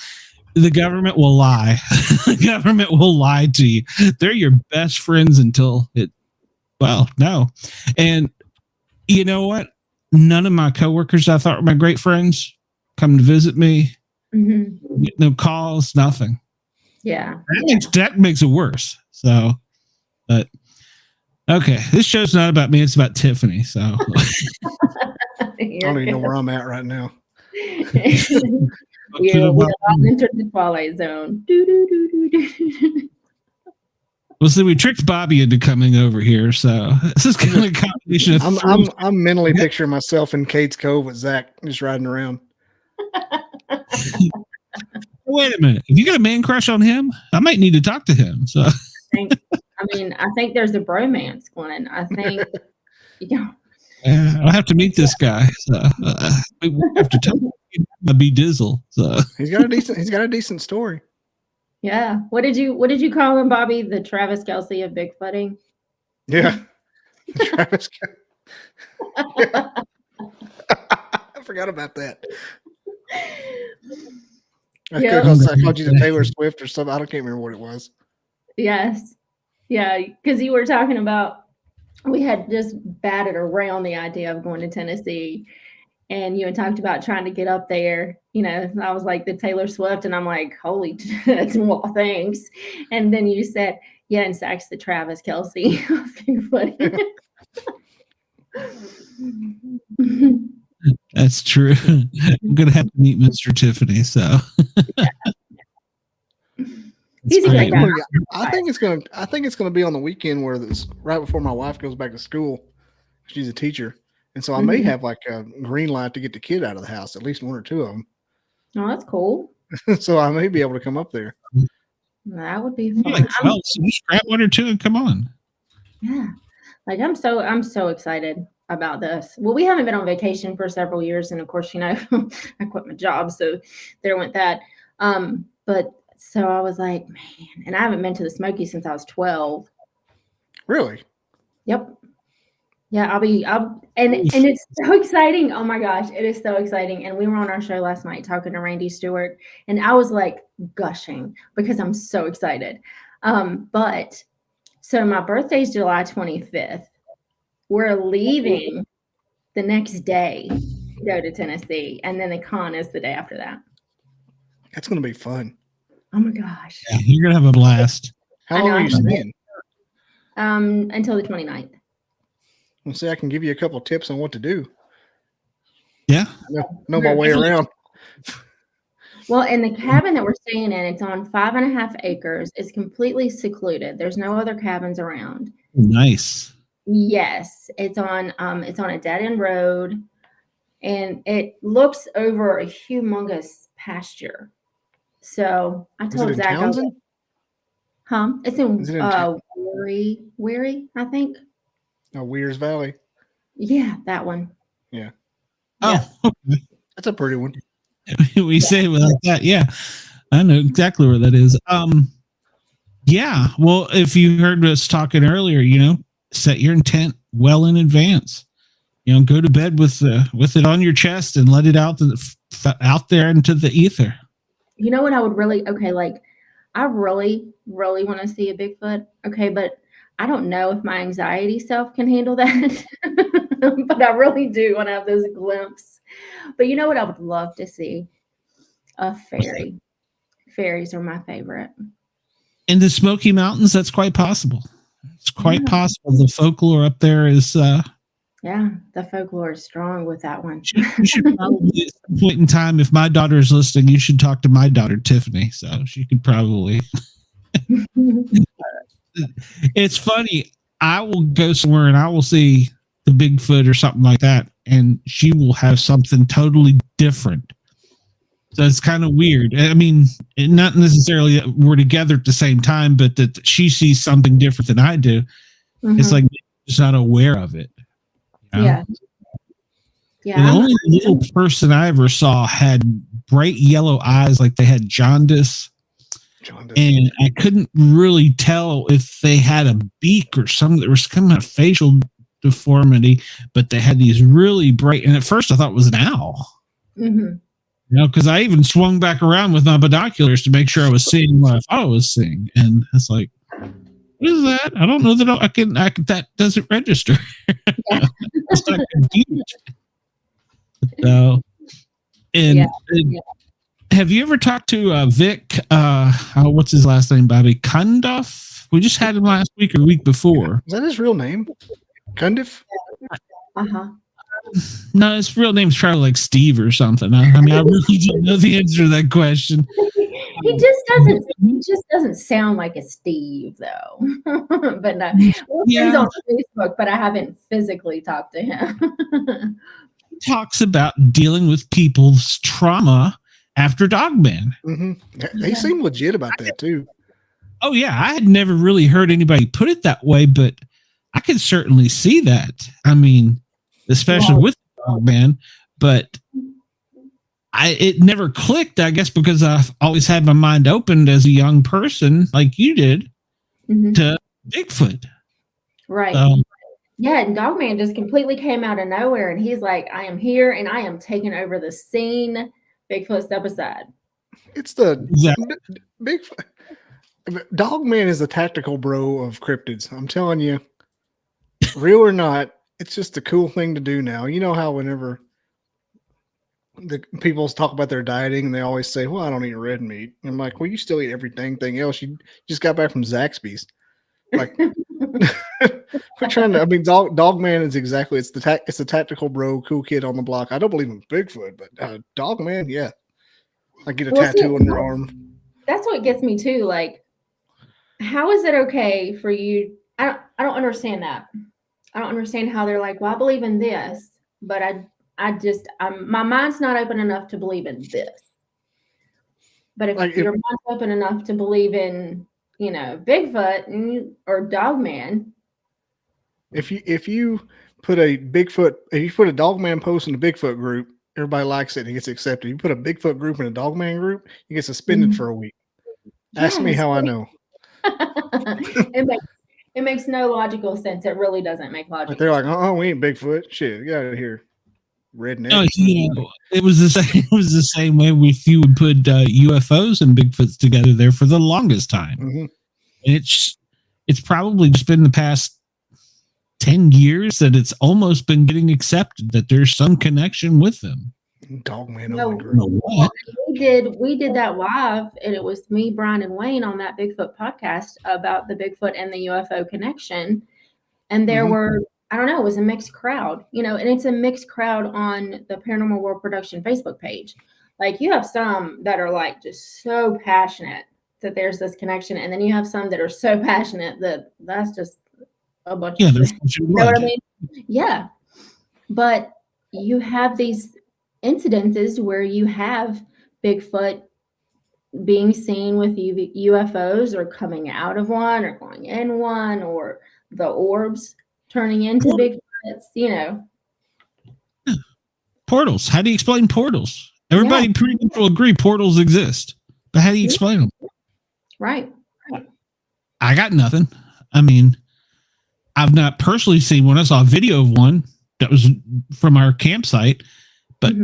The government will lie. The government will lie to you. They're your best friends until no. And you know what? None of my coworkers I thought were my great friends come to visit me. Mm-hmm. No calls, nothing. Yeah. That makes it worse. So, but okay, this show's not about me, it's about Tiffany. So I don't even know where I'm at right now. We have entered the twilight zone. Well, see, we tricked Bobby into coming over here, so this is kind of a combination of. I'm mentally picturing myself in Cade's Cove with Zach just riding around. Wait a minute! If you got a man crush on him, I might need to talk to him. So, I think there's a bromance, Glenn. I think, I'll have to meet this guy. So we have to tell him to be Dizzle. So he's got a decent story. Yeah. What did you call him, Bobby? The Travis Kelce of Bigfooting? Yeah. Travis. Yeah. I forgot about that. I called you the Taylor Swift or something. I can't remember what it was. Yes. Yeah, because you were talking about, we had just batted around the idea of going to Tennessee, and you had talked about trying to get up there. You know, I was like the Taylor Swift, and I'm like, holy, well, thanks. And then you said, yeah, and Sax the Travis Kelce. Bigfoot. That's true. I'm gonna have to meet Mr. Tiffany. So he's a great guy. I think it's gonna be on the weekend where it's right before my wife goes back to school. She's a teacher, and so I may have like a green light to get the kid out of the house, at least one or two of them. Oh, that's cool. So I may be able to come up there. That would be fun. Like, well, so just grab one or two and come on. Yeah, like I'm so excited about this. Well, we haven't been on vacation for several years, and of course, you know, I quit my job, so there went that. But so I was like, man, and I haven't been to the Smoky since I was 12. Really? Yep. Yeah, and it's so exciting. Oh my gosh, it is so exciting. And we were on our show last night talking to Randy Stewart, and I was like gushing because I'm so excited. But so my birthday is July 25th. We're leaving the next day to go to Tennessee, and then the con is the day after that. That's going to be fun. Oh my gosh. Yeah, you're going to have a blast. How long are you staying? Until the 29th. Well, see, I can give you a couple of tips on what to do. Yeah. Know my way around. Well, in the cabin that we're staying in, it's on 5.5 acres. It's completely secluded. There's no other cabins around. Nice. Yes, it's on a dead end road, and it looks over a humongous pasture. So I told Zach, it's in Weary, I think. Oh, Weir's Valley. Yeah, that one. Yeah. Oh, okay. That's a pretty one. We say it like that. Yeah, I know exactly where that is. Yeah. Well, if you heard us talking earlier, you know, set your intent well in advance. You know, go to bed with it on your chest and let it out there into the ether. You know what I would I really want to see a Bigfoot. Okay, but I don't know if my anxiety self can handle that. But I really do want to have those glimpses. But you know what I would love to see? A fairy. Fairies are my favorite. In the Smoky Mountains, that's quite possible. It's quite possible. The folklore up there is the folklore is strong with that one. You should probably at some point in time, if my daughter is listening, you should talk to my daughter Tiffany. So she could probably It's funny. I will go somewhere and I will see the Bigfoot or something like that, and she will have something totally different. So it's kind of weird. I mean, not necessarily that we're together at the same time, but that she sees something different than I do. Mm-hmm. It's like just not aware of it. You know? Yeah. Yeah. And the only little person I ever saw had bright yellow eyes, like they had jaundice. And I couldn't really tell if they had a beak or something. There was some kind of facial deformity, but they had these really bright. And at first I thought it was an owl. Mm-hmm. You know, because I even swung back around with my binoculars to make sure I was seeing what I thought I was seeing. And it's like, what is that? I don't know that I can that doesn't register. Yeah. It's not confused. So, and have you ever talked to Vic? What's his last name, Bobby? Cundiff? We just had him last week or the week before. Is that his real name? Cundiff? Uh-huh. No, his real name's probably like Steve or something. I mean, I really don't know the answer to that question. He just doesn't sound like a Steve, though. But no, we're friends on Facebook, but I haven't physically talked to him. He talks about dealing with people's trauma after Dogman. Mm-hmm. They seem legit about that too. Oh yeah, I had never really heard anybody put it that way, but I could certainly see that. I mean, especially with Dogman, but it never clicked, I guess, because I've always had my mind opened as a young person, like you did, to Bigfoot. Right. Yeah, and Dogman just completely came out of nowhere, and he's like, "I am here, and I am taking over the scene." Bigfoot, step aside. It's the Bigfoot. Dogman is the tactical bro of cryptids. I'm telling you, real or not, it's just a cool thing to do now. You know how whenever the people talk about their dieting, and they always say, "Well, I don't eat red meat." I'm like, "Well, you still eat everything else. You just got back from Zaxby's." Like, we're trying to. I mean, Dogman is exactly. It's the tactical bro, cool kid on the block. I don't believe in Bigfoot, but Dogman, yeah. I get a tattoo on their arm. That's what gets me too. Like, how is it okay for you? I don't understand that. I don't understand how they're like, well, I believe in this, but my mind's not open enough to believe in this. But if your mind's open enough to believe in, Bigfoot or Dogman. If you put a Dogman post in the Bigfoot group, everybody likes it and it gets accepted. You put a Bigfoot group in a Dogman group, you get suspended for a week. Yes. Ask me how I know. It makes no logical sense. It really doesn't make logical sense. They're like, "Oh, we ain't Bigfoot. Shit, get out of here, redneck." It was the same way if you would put UFOs and Bigfoots together there for the longest time. Mm-hmm. And it's probably just been the past 10 years that it's almost been getting accepted that there's some connection with them. Dogman. We did that live, and it was me, Brian, and Wayne on that Bigfoot podcast about the Bigfoot and the UFO connection. And there were, I don't know, it was a mixed crowd, and it's a mixed crowd on the Paranormal World Production Facebook page. Like, you have some that are like just so passionate that there's this connection, and then you have some that are so passionate that that's just a bunch of shit. You know what I mean? Yeah. But you have these incidences where you have Bigfoot being seen with UFOs or coming out of one or going in one, or the orbs turning into Bigfoots, Portals. How do you explain portals? Everybody pretty much will agree portals exist. But how do you explain them? Right. I got nothing. I mean, I've not personally seen one. I saw a video of one that was from our campsite, but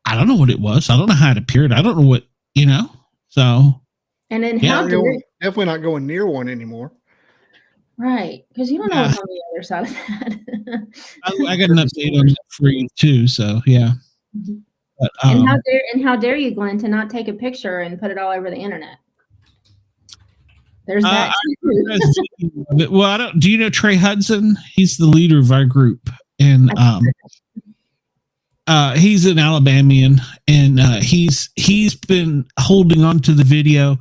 I don't know what it was. I don't know how it appeared. I don't know what, so. And then definitely not going near one anymore. Right. Because you don't know what's on the other side of that. I got an update on that for you too. So yeah. Mm-hmm. But, how dare you, Glenn, to not take a picture and put it all over the internet? There's that. Well, do you know Trey Hudson? He's the leader of our group, and he's an Alabamian, and he's been holding on to the video.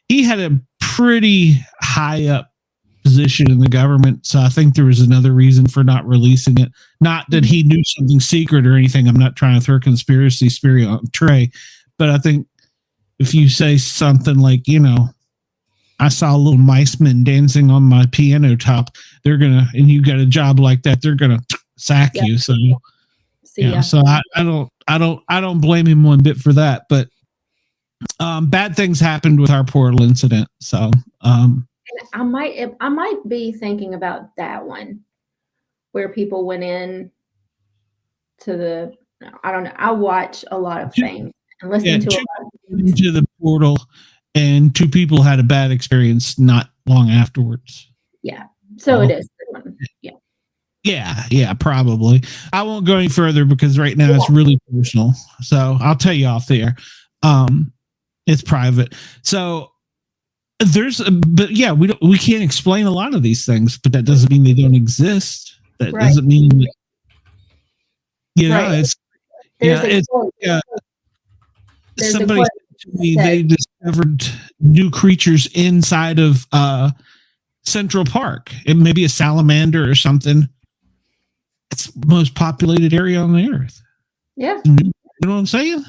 He had a pretty high up position in the government, so I think there was another reason for not releasing it. Not that he knew something secret or anything. I'm not trying to throw conspiracy theory on Trey, but I think if you say something like, I saw a little mice men dancing on my piano top, and you got a job like that, they're gonna sack you. So, so I don't blame him one bit for that. But bad things happened with our portal incident. So, I might be thinking about that one where people went in to I don't know. I watch a lot of things and listen to a lot of things. Into the portal. And 2 people had a bad experience not long afterwards. Yeah. So it is. Yeah. Yeah, probably. I won't go any further because right now it's really personal. So I'll tell you off there. It's private. So we can't explain a lot of these things, but that doesn't mean they don't exist. That doesn't mean that, it's somebody to me, they discovered new creatures inside of Central Park. It may be a salamander or something. It's the most populated area on the earth. Yeah. You know what I'm saying?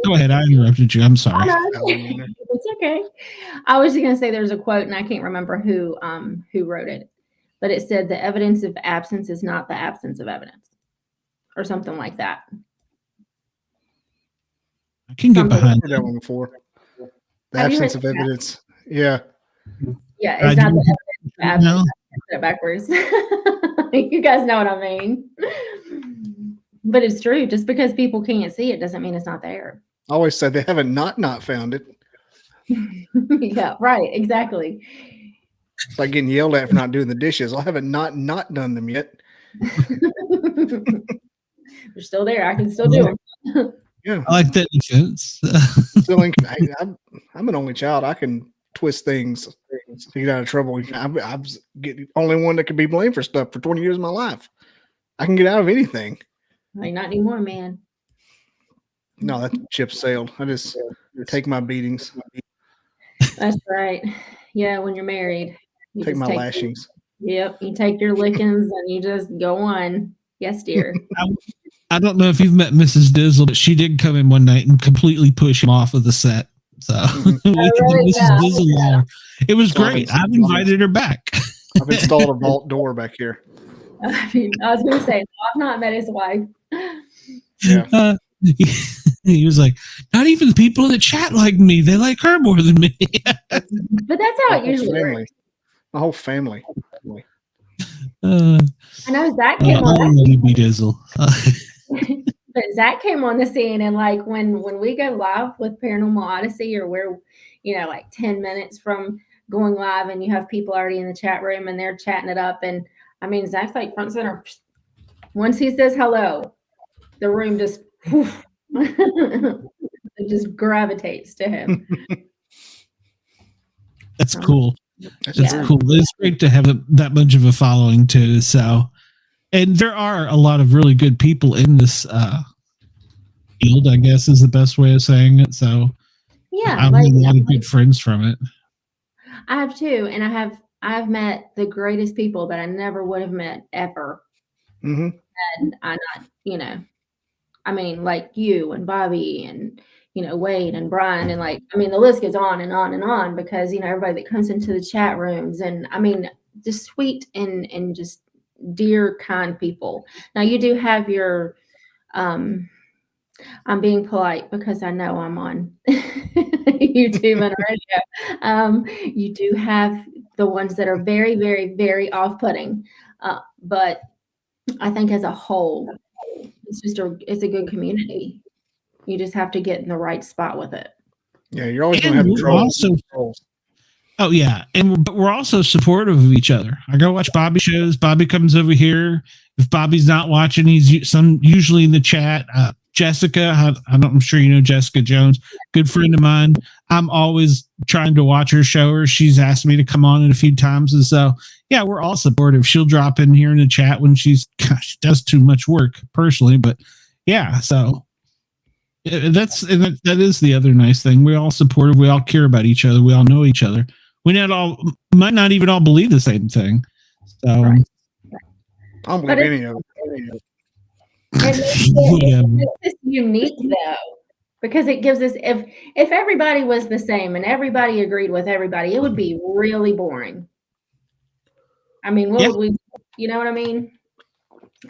Go ahead. I interrupted you. I'm sorry. It's okay. I was just going to say there's a quote, and I can't remember who wrote it, but it said the evidence of absence is not the absence of evidence, or something like that. I can get behind that one before. The absence of evidence. Yeah. Yeah, it's not the evidence. No. It backwards. You guys know what I mean. But it's true. Just because people can't see it doesn't mean it's not there. I always said they haven't not found it. Yeah, right. Exactly. It's like getting yelled at for not doing the dishes. I haven't not done them yet. They're still there. I can still do them. Yeah, I like that defense. I'm an only child. I can twist things to get out of trouble. I'm the only one that can be blamed for stuff for 20 years of my life. I can get out of anything. Like, not anymore, man. No, that ship sailed. I just take my beatings. That's right. Yeah, when you're married. You take my lashings. Yep, you take your lickings and you just go on. Yes, dear. I don't know if you've met Mrs. Dizzle, but she did come in one night and completely push him off of the set. So Mrs. Dizzle, it was great. I've invited her back. I've installed a vault door back here. I was going to say, I've not met his wife. Yeah. He was like, not even the people in the chat like me. They like her more than me. But that's how it usually works. My whole family. I know Zach came on. But Zach came on the scene, and like when we go live with Paranormal Odyssey, or we're, like 10 minutes from going live, and you have people already in the chat room and they're chatting it up, and I mean Zach's like front center. Once he says hello, the room just it just gravitates to him. That's cool. That's cool. It's great to have that much of a following too. So, and there are a lot of really good people in this field, I guess is the best way of saying it. So, yeah, I've made a lot of good friends from it. I have too, and I've met the greatest people that I never would have met ever. Mm-hmm. And I'm not, I mean, like you and Bobby and Wade and Brian, and like, I mean, the list goes on and on and on, because everybody that comes into the chat rooms, and I mean, just sweet and just dear, kind people. Now you do have your I'm being polite because I know I'm on YouTube and radio. You do have the ones that are very, very, very off-putting, but I think as a whole, it's a good community. You just have to get in the right spot with it. Yeah, you're always going to have trolls. Oh yeah, but we're also supportive of each other. I go watch Bobby shows. Bobby comes over here. If Bobby's not watching, he's usually in the chat. Jessica, I'm sure you know Jessica Jones, good friend of mine. I'm always trying to watch her show. Her, she's asked me to come on it a few times, and so yeah, we're all supportive. She'll drop in here in the chat when she does too much work personally, but yeah, so. That is the other nice thing. We're all supportive. We all care about each other. We all know each other. We might not even all believe the same thing. So right. I don't believe any of it. It's unique though, because it gives us, if everybody was the same and everybody agreed with everybody, it would be really boring. I mean, what would we? You know what I mean?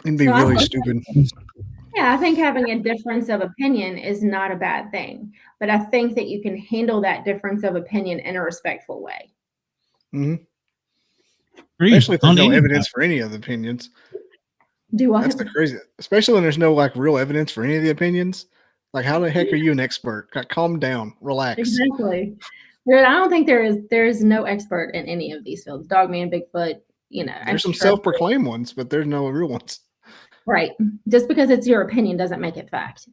It'd be really stupid. Yeah, I think having a difference of opinion is not a bad thing, but I think that you can handle that difference of opinion in a respectful way. Mm-hmm. Especially if there's no evidence for any of the opinions. That's the crazy. Especially when there's no real evidence for any of the opinions. Like, how the heck are you an expert? Calm down, relax. Exactly. I don't think there is no expert in any of these fields. Dogman, Bigfoot, There's some self-proclaimed ones, but there's no real ones. Right. Just because it's your opinion doesn't make it fact.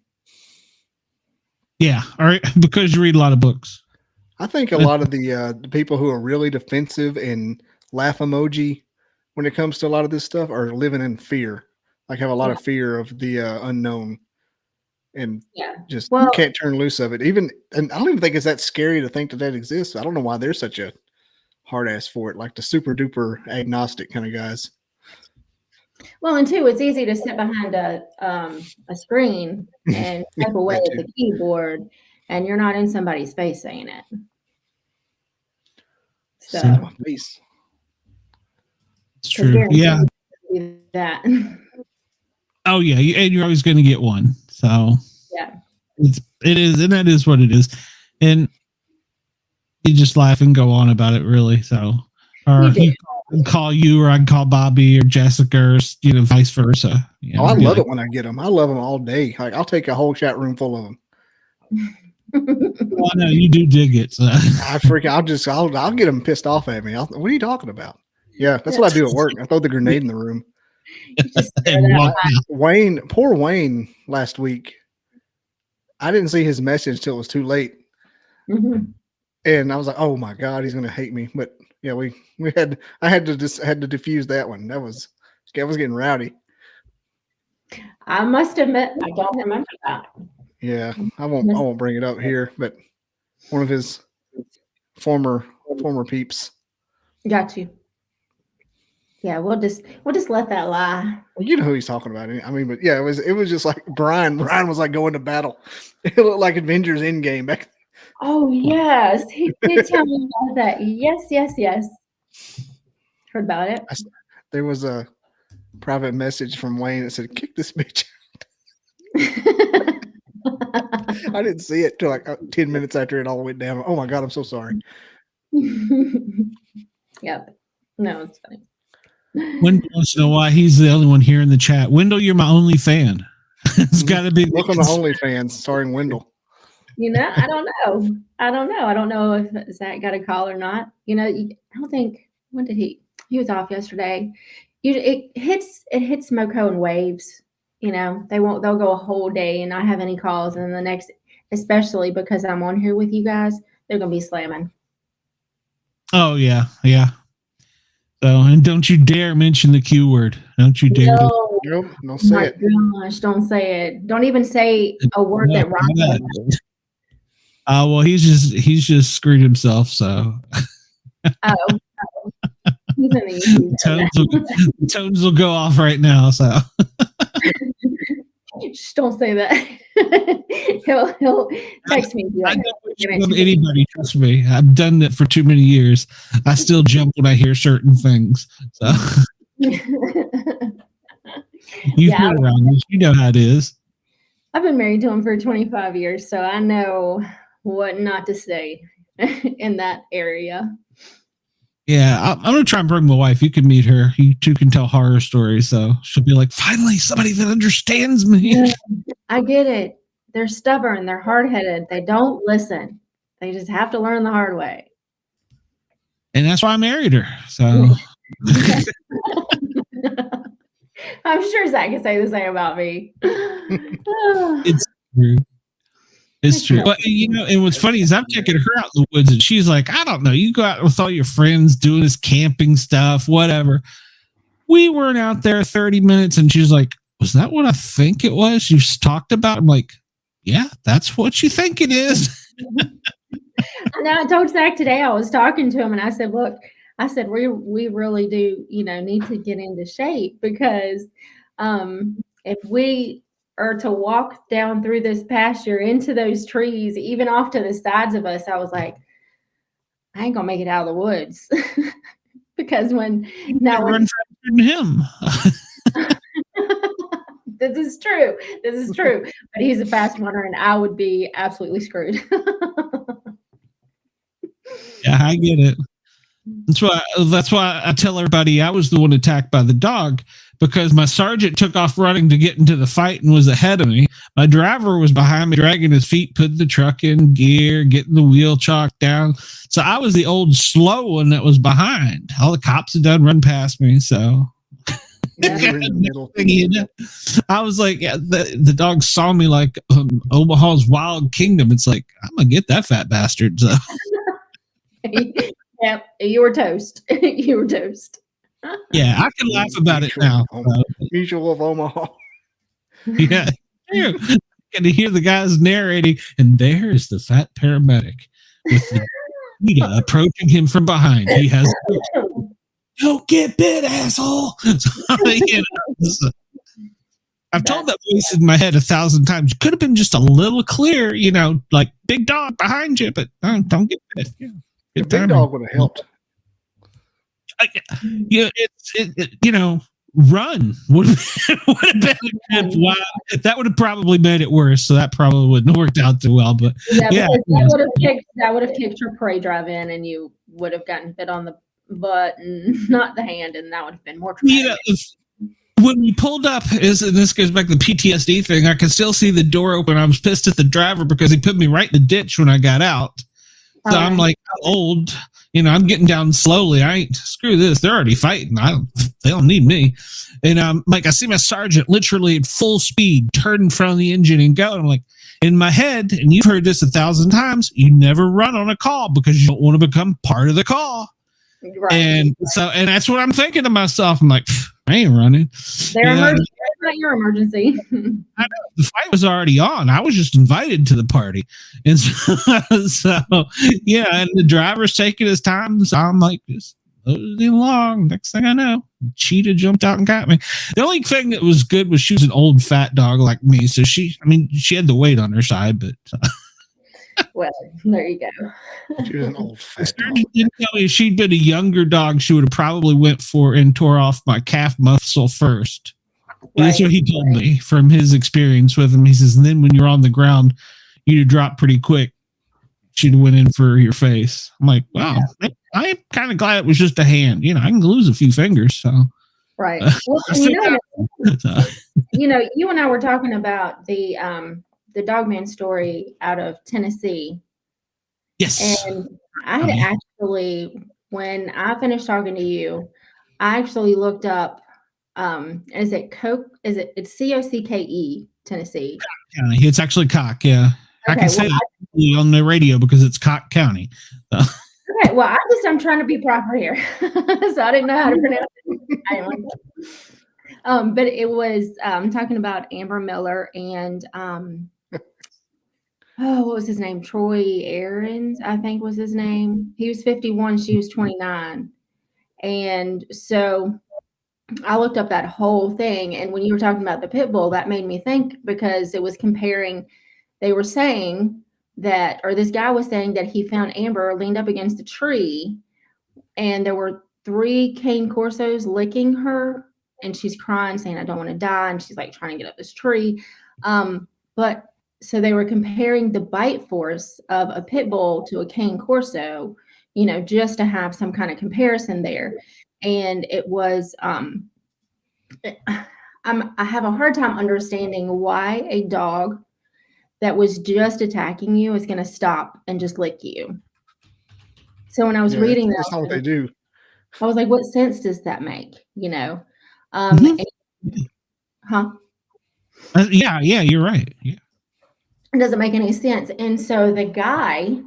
Yeah. All right. Because you read a lot of books. I think a lot of the people who are really defensive and laugh emoji when it comes to a lot of this stuff are living in fear. Like have a lot of fear of the unknown, and just can't turn loose of it. And I don't even think it's that scary to think that exists. I don't know why they're such a hard ass for it. Like the super duper agnostic kind of guys. Well, and two, it's easy to sit behind a screen and type away at the keyboard, and you're not in somebody's face saying it. So it's true. Yeah. That. Oh yeah, and you're always going to get one. So yeah, it is, and that is what it is. And he just laugh and go on about it, really. So, or he call you, or I can call Bobby or Jessica, or vice versa. I love it when I get them. I love them all day. Like I'll take a whole chat room full of them. Well, I know you do dig it. So. I'll get them pissed off at me. What are you talking about? Yeah, that's what I do at work. I throw the grenade in the room. Poor Wayne last week. I didn't see his message till it was too late. Mm-hmm. And I was like, oh my God, he's gonna hate me. But yeah, I had to diffuse that one. I was getting rowdy. I must admit, I don't remember that. Yeah, I won't bring it up here, but one of his former peeps. Got you. Yeah, we'll just let that lie. Well, you know who he's talking about. I mean, but yeah, it was just like Brian. Brian was like going to battle. It looked like Avengers Endgame back. Oh yes, he did tell me about that. Yes. Heard about it. There was a private message from Wayne that said, "Kick this bitch out." I didn't see it till like 10 minutes after it all went down. Oh my God, I'm so sorry. Yep. No, it's funny. Wendell wants to know why he's the only one here in the chat. Wendell, you're my only fan. It's got to be. Welcome to OnlyFans, starring Wendell. I don't know. I don't know if Zach got a call or not. I don't think. When did he? He was off yesterday. It hits Moco in waves. They'll go a whole day and not have any calls, and then the next, especially because I'm on here with you guys, they're gonna be slamming. Oh yeah. So, and don't you dare mention the Q word. Don't you dare. Nope, don't say it. Gosh, don't say it. Don't even say a word that rhymes. Well, he's just screwed himself. So. Oh. He's in the tones will go off right now. So. Just don't say that. he'll text me. I don't love anybody. Trust me, I've done that for too many years. I still jump when I hear certain things. So you've been around this. You know how it is. I've been married to him for 25 years, so I know what not to say in that area. Yeah, I'm going to try and bring my wife. You can meet her. You two can tell horror stories. So she'll be like, finally, somebody that understands me. Yeah, I get it. They're stubborn. They're hard-headed. They don't listen. They just have to learn the hard way. And that's why I married her. So I'm sure Zach can say the same about me. It's true. It's true. But, and what's funny is I'm taking her out in the woods and she's like, I don't know, you go out with all your friends doing this camping stuff, whatever. We weren't out there 30 minutes and she's like, was that what I think it was you talked about? I'm like, yeah, that's what you think it is. Now, I told Zach today, I was talking to him and I said, look, we really do, need to get into shape because if we or to walk down through this pasture into those trees, even off to the sides of us, I was like, I ain't gonna make it out of the woods. Because when him. This is true. But he's a fast runner and I would be absolutely screwed. Yeah, I get it. That's why I tell everybody I was the one attacked by the dog, because my sergeant took off running to get into the fight and was ahead of me. My driver was behind me, dragging his feet, putting the truck in gear, getting the wheel chalked down. So I was the old slow one that was behind. All the cops had done run past me. So I was like, the dog saw me like Omaha's Wild Kingdom. It's like, I'm going to get that fat bastard. So. Yep, you were toast. You were toast. Yeah, I can laugh about it now. Mutual of Omaha. Yeah. And to hear the guys narrating, and there's the fat paramedic with the cheetah approaching him from behind. He has, don't get bit, asshole. I've told that voice in my head 1,000 times. Could have been just a little clear, like big dog behind you, but don't get bit. Yeah. The big dog would have helped. run would have been a good wow. That would have probably made it worse. So that probably wouldn't have worked out too well. But that would have kicked your prey drive in, and you would have gotten bit on the butt and not the hand, and that would have been more traumatic. When we pulled up, and this goes back to the PTSD thing, I could still see the door open. I was pissed at the driver because he put me right in the ditch when I got out. So I'm like, old, I'm getting down slowly. Screw this. They're already fighting. They don't need me. And I see my sergeant literally at full speed turn in front of the engine and go. And I'm like, in my head, and you've heard this 1,000 times, you never run on a call because you don't want to become part of the call. Right. And that's what I'm thinking to myself. I'm like, I ain't running. It's not your emergency. I know. The fight was already on. I was just invited to the party. And so and the driver's taking his time. So I'm like, just loading along. Next thing I know, cheetah jumped out and got me. The only thing that was good was she was an old fat dog like me. So she had the weight on her side, but well, there you go. She was an old fat dog. Didn't tell me if she'd been a younger dog, she would have probably went for and tore off my calf muscle first. Right. That's what he told me from his experience with him. He says, and then when you're on the ground, you'd drop pretty quick. She'd went in for your face. I'm like, wow, I'm kind of glad it was just a hand. I can lose a few fingers. So right. Well, you and I were talking about the Dogman story out of Tennessee. Yes. And I had actually, when I finished talking to you, I actually looked up, it's Cockee, Tennessee. County. It's actually Cock, yeah. Okay, I can say that on the radio because it's Cock County. So. Okay, well, I'm trying to be proper here. So I didn't know how to pronounce it. But it was talking about Amber Miller and what was his name? Troy Aarons, I think was his name. He was 51, she was 29. And so I looked up that whole thing. And when you were talking about the pit bull, that made me think because it was comparing, they were saying that, or this guy was saying that he found Amber leaned up against a tree and there were 3 cane corsos licking her and she's crying, saying, I don't want to die. And she's like trying to get up this tree. But so they were comparing the bite force of a pit bull to a cane corso, just to have some kind of comparison there. And it was, I have a hard time understanding why a dog that was just attacking you is going to stop and just lick you. So when I was reading that, that's not what they do. I was like, what sense does that make? Yeah, you're right. Yeah. It doesn't make any sense. And so the guy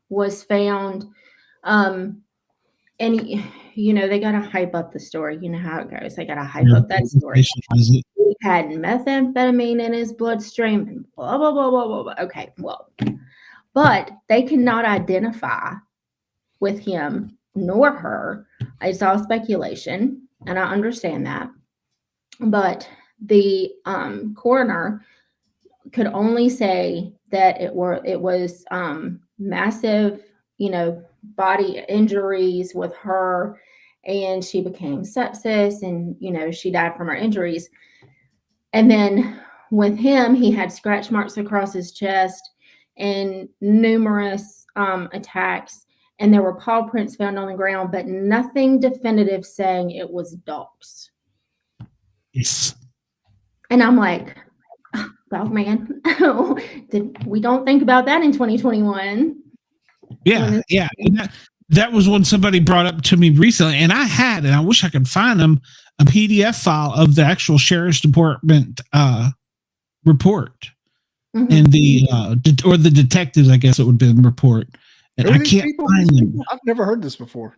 was found, and they got to hype up the story. You know how it goes. They got to hype up that story. He had methamphetamine in his bloodstream and blah, blah, blah, blah, blah, blah. Okay, well, but they cannot identify with him nor her. It's all speculation, and I understand that. But the coroner could only say that it was massive, body injuries with her, and she became sepsis, and she died from her injuries. And then with him, he had scratch marks across his chest and numerous attacks, and there were paw prints found on the ground, but nothing definitive saying it was dogs. Yes. And I'm like, Dogman, we don't think about that in 2021. Yeah. And that was when somebody brought up to me recently, and I wish I could find them, a PDF file of the actual sheriff's department report, and the detectives, I guess it would be the report. And I can't find them. I've never heard this before.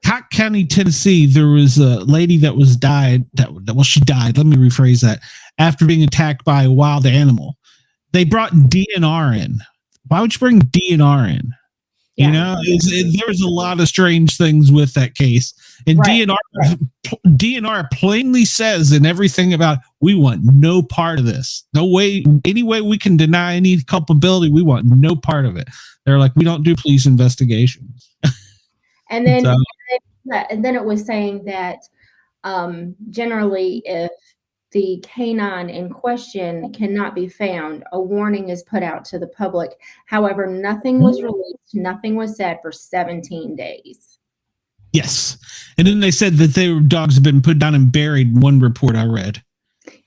Cock County, Tennessee, there was a lady that was she died. Let me rephrase that. After being attacked by a wild animal. They brought DNR in. Why would you bring DNR in? Yeah. There was a lot of strange things with that case. And right. DNR plainly says in everything about, we want no part of this. No way, any way we can deny any culpability, we want no part of it. They're like, we don't do police investigations. And then, and then it was saying that Generally, if the canine in question cannot be found, a warning is put out to the public. However, nothing was released, nothing was said for 17 days. Yes. And then they said that their dogs have been put down and buried in one report I read.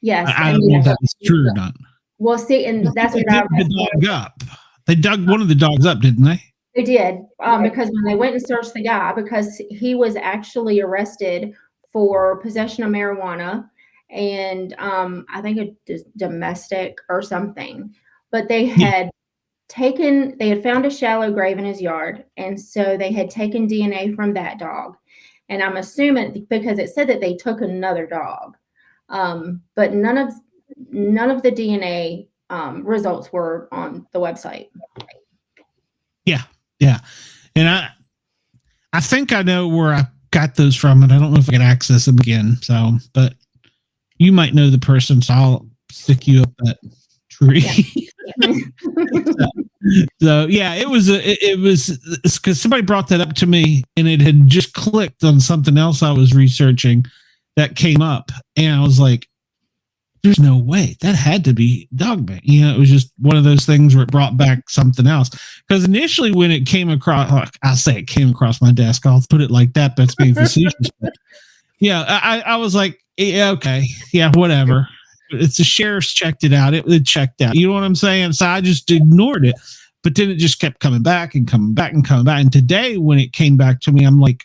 Yes. I don't know if that's true or not. Well, see, and that's what I read. The dog up. They dug one of the dogs up, didn't they? They did, because when they went and searched the guy, because he was actually arrested for possession of marijuana and I think a domestic or something. But they had found a shallow grave in his yard, and so they had taken DNA from that dog. And I'm assuming because it said that they took another dog, but none of the DNA results were on the website. Yeah. And I think I know where I got those from, and I don't know if I can access them again. So, but you might know the person, so I'll stick you up that tree. Yeah. So yeah, it was because somebody brought that up to me, and it had just clicked on something else I was researching that came up, and I was like, there's no way that had to be Dogman. It was just one of those things where it brought back something else. Because initially when it came across, I'll say it came across my desk. I'll put it like that. That's being facetious. But yeah, I was like, yeah, okay. Yeah, whatever. It's the sheriff's checked it out. It checked out. You know what I'm saying? So I just ignored it. But then it just kept coming back and coming back and coming back. And today when it came back to me, I'm like,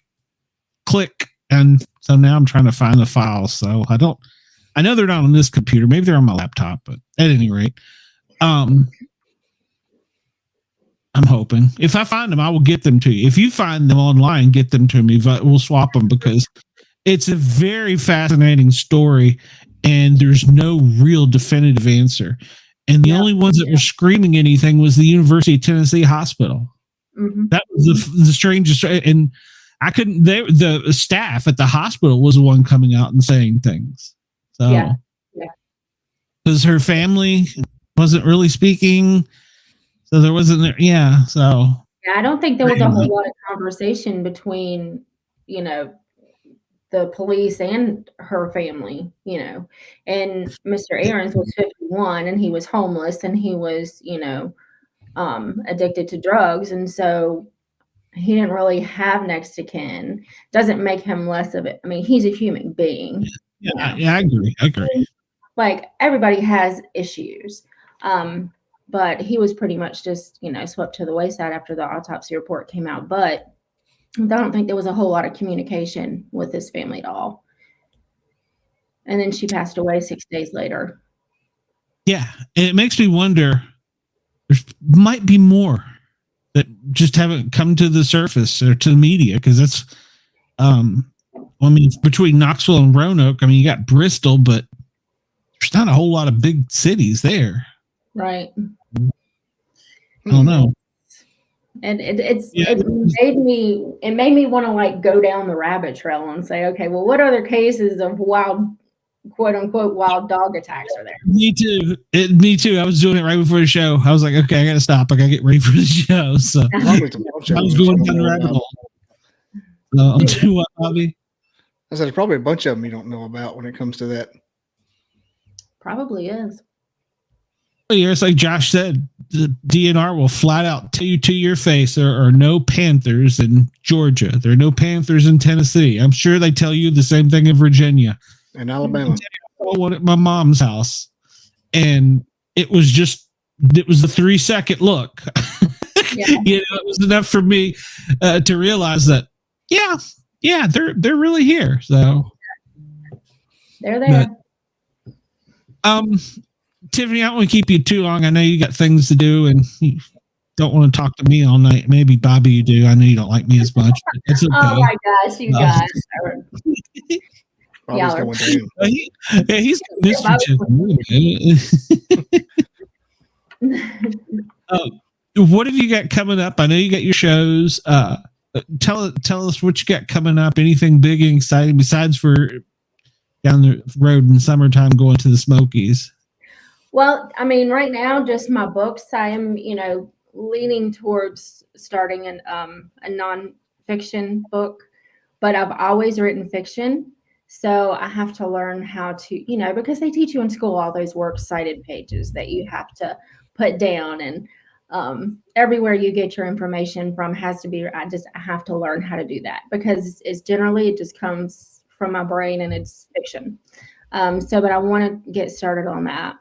click. And so now I'm trying to find the files. So I know they're not on this computer. Maybe they're on my laptop, but at any rate, I'm hoping if I find them, I will get them to you. If you find them online, get them to me. We'll swap them because it's a very fascinating story and there's no real definitive answer. And the only ones that were screaming anything was the University of Tennessee Hospital. Mm-hmm. That was the strangest. And I couldn't, the staff at the hospital was the one coming out and saying things. So, because her family wasn't really speaking, so there wasn't. Yeah, so I don't think there was a whole lot of conversation between, the police and her family. And Mr. Aarons was 51, and he was homeless, and he was, addicted to drugs, and so he didn't really have next to kin. Doesn't make him less of it. I mean, he's a human being. Yeah, I agree. Like everybody has issues, but he was pretty much just swept to the wayside after the autopsy report came out. But I don't think there was a whole lot of communication with his family at all. And then she passed away 6 days later. Yeah, and it makes me wonder. There might be more that just haven't come to the surface or to the media because that's. Between Knoxville and Roanoke, you got Bristol, but there's not a whole lot of big cities there. Right. I don't know. And it made me want to go down the rabbit trail and say, okay, well, what other cases of wild, quote unquote, wild dog attacks are there? Me too. Me too. I was doing it right before the show. I was like, okay, I got to stop. I got to get ready for the show. So I was going down the rabbit hole. I'm doing what, Bobby? I said there's probably a bunch of them you don't know about when it comes to that. Probably is. Yeah, it's like Josh said, the DNR will flat out tell you to your face there are no panthers in Georgia. There are no panthers in Tennessee. I'm sure they tell you the same thing in Virginia. And Alabama. I saw one at my mom's house. And it was the 3-second look. Yeah. It was enough for me to realize that, yeah, they're really here. So they're there. But, Tiffany, I don't want to keep you too long. I know you got things to do and you don't want to talk to me all night. Maybe Bobby you do. I know you don't like me as much. But it's okay. Oh my gosh, you guys. He's what have you got coming up? I know you got your shows. Tell us what you got coming up. Anything big and exciting besides for down the road in summertime going to the Smokies? Well, right now, just my books. I am, leaning towards starting a nonfiction book, but I've always written fiction. So I have to learn how to, because they teach you in school all those works cited pages that you have to put down, and everywhere you get your information from has to be, I have to learn how to do that, because it just comes from my brain and it's fiction. But I want to get started on that.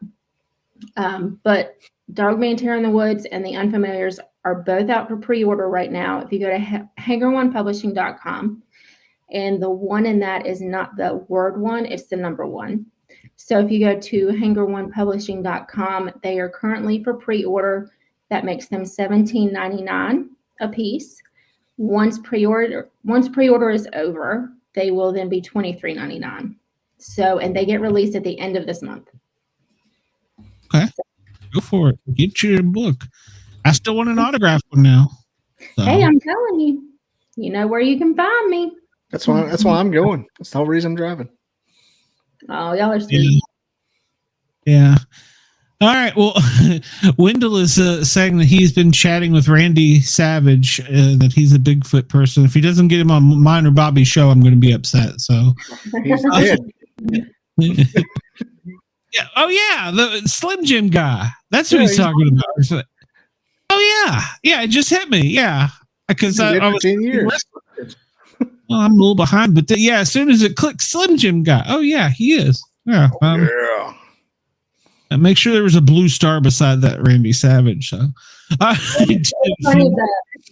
But Dogman, Terror in the Woods, and The Unfamiliars are both out for pre-order right now. If you go to hangar1publishing.com, and the one in that is not the word one, it's the number one. So if you go to hangar1publishing.com, they are currently for pre-order. That makes them $17.99 a piece. Once pre-order is over, they will then be $23.99. So, and they get released at the end of this month. Okay, go for it. Get your book. I still want an autograph one now. So. Hey, I'm telling you, you know where you can find me. That's why I'm going. That's the whole reason I'm driving. Oh, y'all are sweet. Yeah. All right. Well, Wendell is saying that he's been chatting with Randy Savage, that he's a Bigfoot person. If he doesn't get him on mine or Bobby's show, I'm going to be upset. So he's dead. Yeah. Oh yeah, the Slim Jim guy. That's what he's talking about. Oh yeah, yeah. It just hit me. Yeah, because I was 10 years. Well, I'm a little behind, but yeah, as soon as it clicked, Slim Jim guy. Oh yeah, he is. Yeah. Yeah. And make sure there was a blue star beside that Randy Savage. So, it's funny,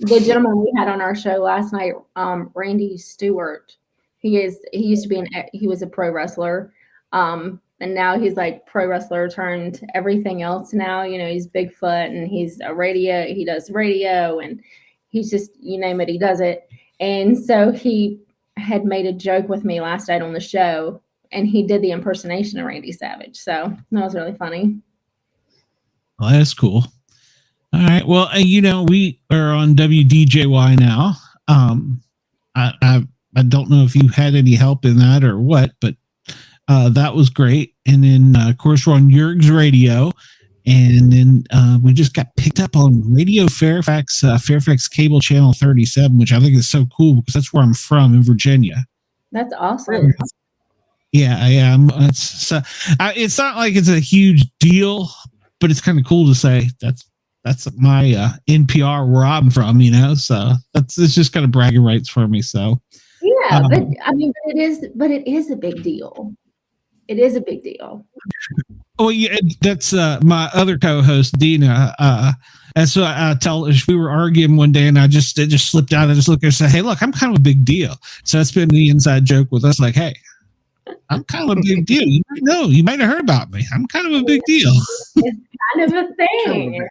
the gentleman we had on our show last night, Randy Stewart. He used to be he was a pro wrestler, and now he's like pro wrestler turned everything else. Now he's Bigfoot, and he's a radio. He does radio, and he's just, you name it, he does it. And so he had made a joke with me last night on the show, and he did the impersonation of Randy Savage. So that was really funny. Well, that's cool. All right. Well, we are on WDJY now. I don't know if you had any help in that or what, but that was great. And then, of course, we're on Yerg's Radio. And then we just got picked up on Radio Fairfax, Fairfax Cable Channel 37, which I think is so cool because that's where I'm from in Virginia. That's awesome. Yeah. It's not like it's a huge deal, but it's kind of cool to say that's my NPR where I'm from, So it's just kind of bragging rights for me. So yeah, but it is a big deal. It is a big deal. Oh yeah, that's my other co-host Dina. And so I tell her, we were arguing one day, and it just slipped out. I just looked at her and said, "Hey, look, I'm kind of a big deal." So that's been the inside joke with us. Like, hey, I'm kind of a big deal. You might have heard about me. I'm kind of a big deal. It's kind of a thing.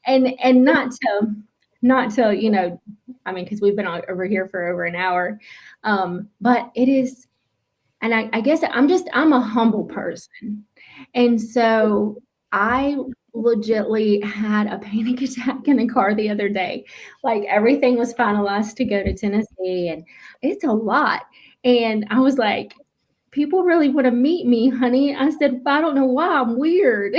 And not to because we've been over here for over an hour, but it is. And I guess I'm a humble person. And so I legitly had a panic attack in the car the other day. Like everything was finalized to go to Tennessee, and it's a lot. And I was like, people really want to meet me, honey. I said, I don't know why I'm weird.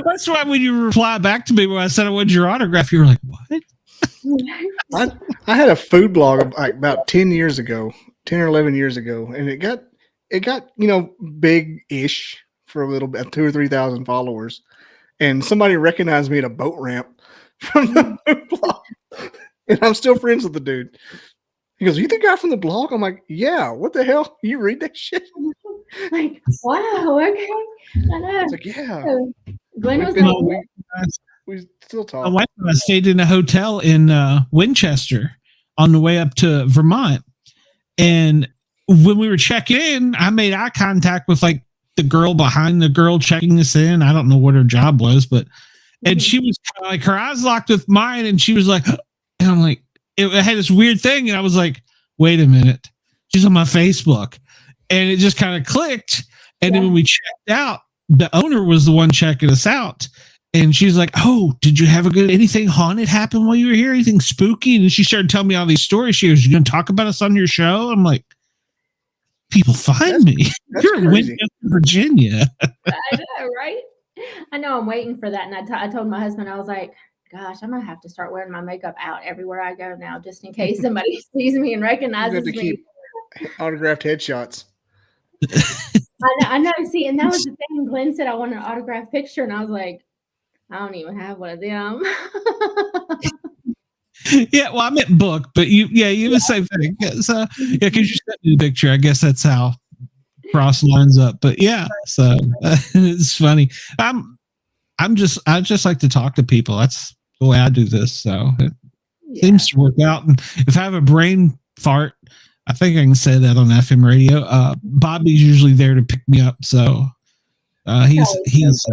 That's why when you reply back to me when I said I wanted your autograph, you were like, what? I had a food blog about 10 or 11 years ago, and it got big-ish for a little bit, 2,000 or 3,000 followers, and somebody recognized me at a boat ramp from the food blog, and I'm still friends with the dude. He goes, "You the guy from the blog?" I'm like, "Yeah." What the hell? You read that shit? Like, wow, okay. I know. It's like, yeah. When was that? We still talk. My wife and I stayed in a hotel in Winchester on the way up to Vermont. And when we were checking in, I made eye contact with like the girl behind the girl checking us in. I don't know what her job was, and she was like, her eyes locked with mine, and she was like, and I'm like, it had this weird thing. And I was like, wait a minute. She's on my Facebook. And it just kind of clicked. And then when we checked out, the owner was the one checking us out. And she's like, "Oh, did you have anything haunted happen while you were here? Anything spooky?" And she started telling me all these stories. She goes, "You going to talk about us on your show?" I'm like, "People find me. You're in Winchester, Virginia." I know, right? I know. I'm waiting for that. And I told my husband, I was like, gosh, I'm gonna have to start wearing my makeup out everywhere I go now, just in case somebody sees me and recognizes me. Keep autographed headshots. I know. See, and that was the thing. Glenn said I want an autographed picture, and I was like, I don't even have one of them. Yeah, well, I meant book, but you the same thing. So because you sent me the picture, I guess that's how cross lines up. But yeah, so it's funny. I just like to talk to people. That's the way I do this. So it seems to work out. And if I have a brain fart, I think I can say that on FM radio. Bobby's usually there to pick me up. So he's.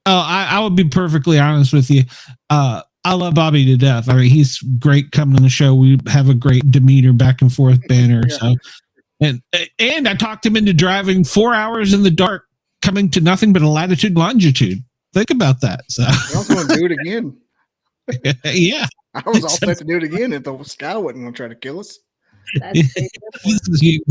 I would be perfectly honest with you. I love Bobby to death. I mean, he's great coming on the show. We have a great demeanor, back and forth banner. Yeah. So, and I talked him into driving 4 hours in the dark, coming to nothing but a latitude and longitude. Think about that. So I was going to do it again. Yeah, I was all set to do it again if the sky wasn't going to try to kill us.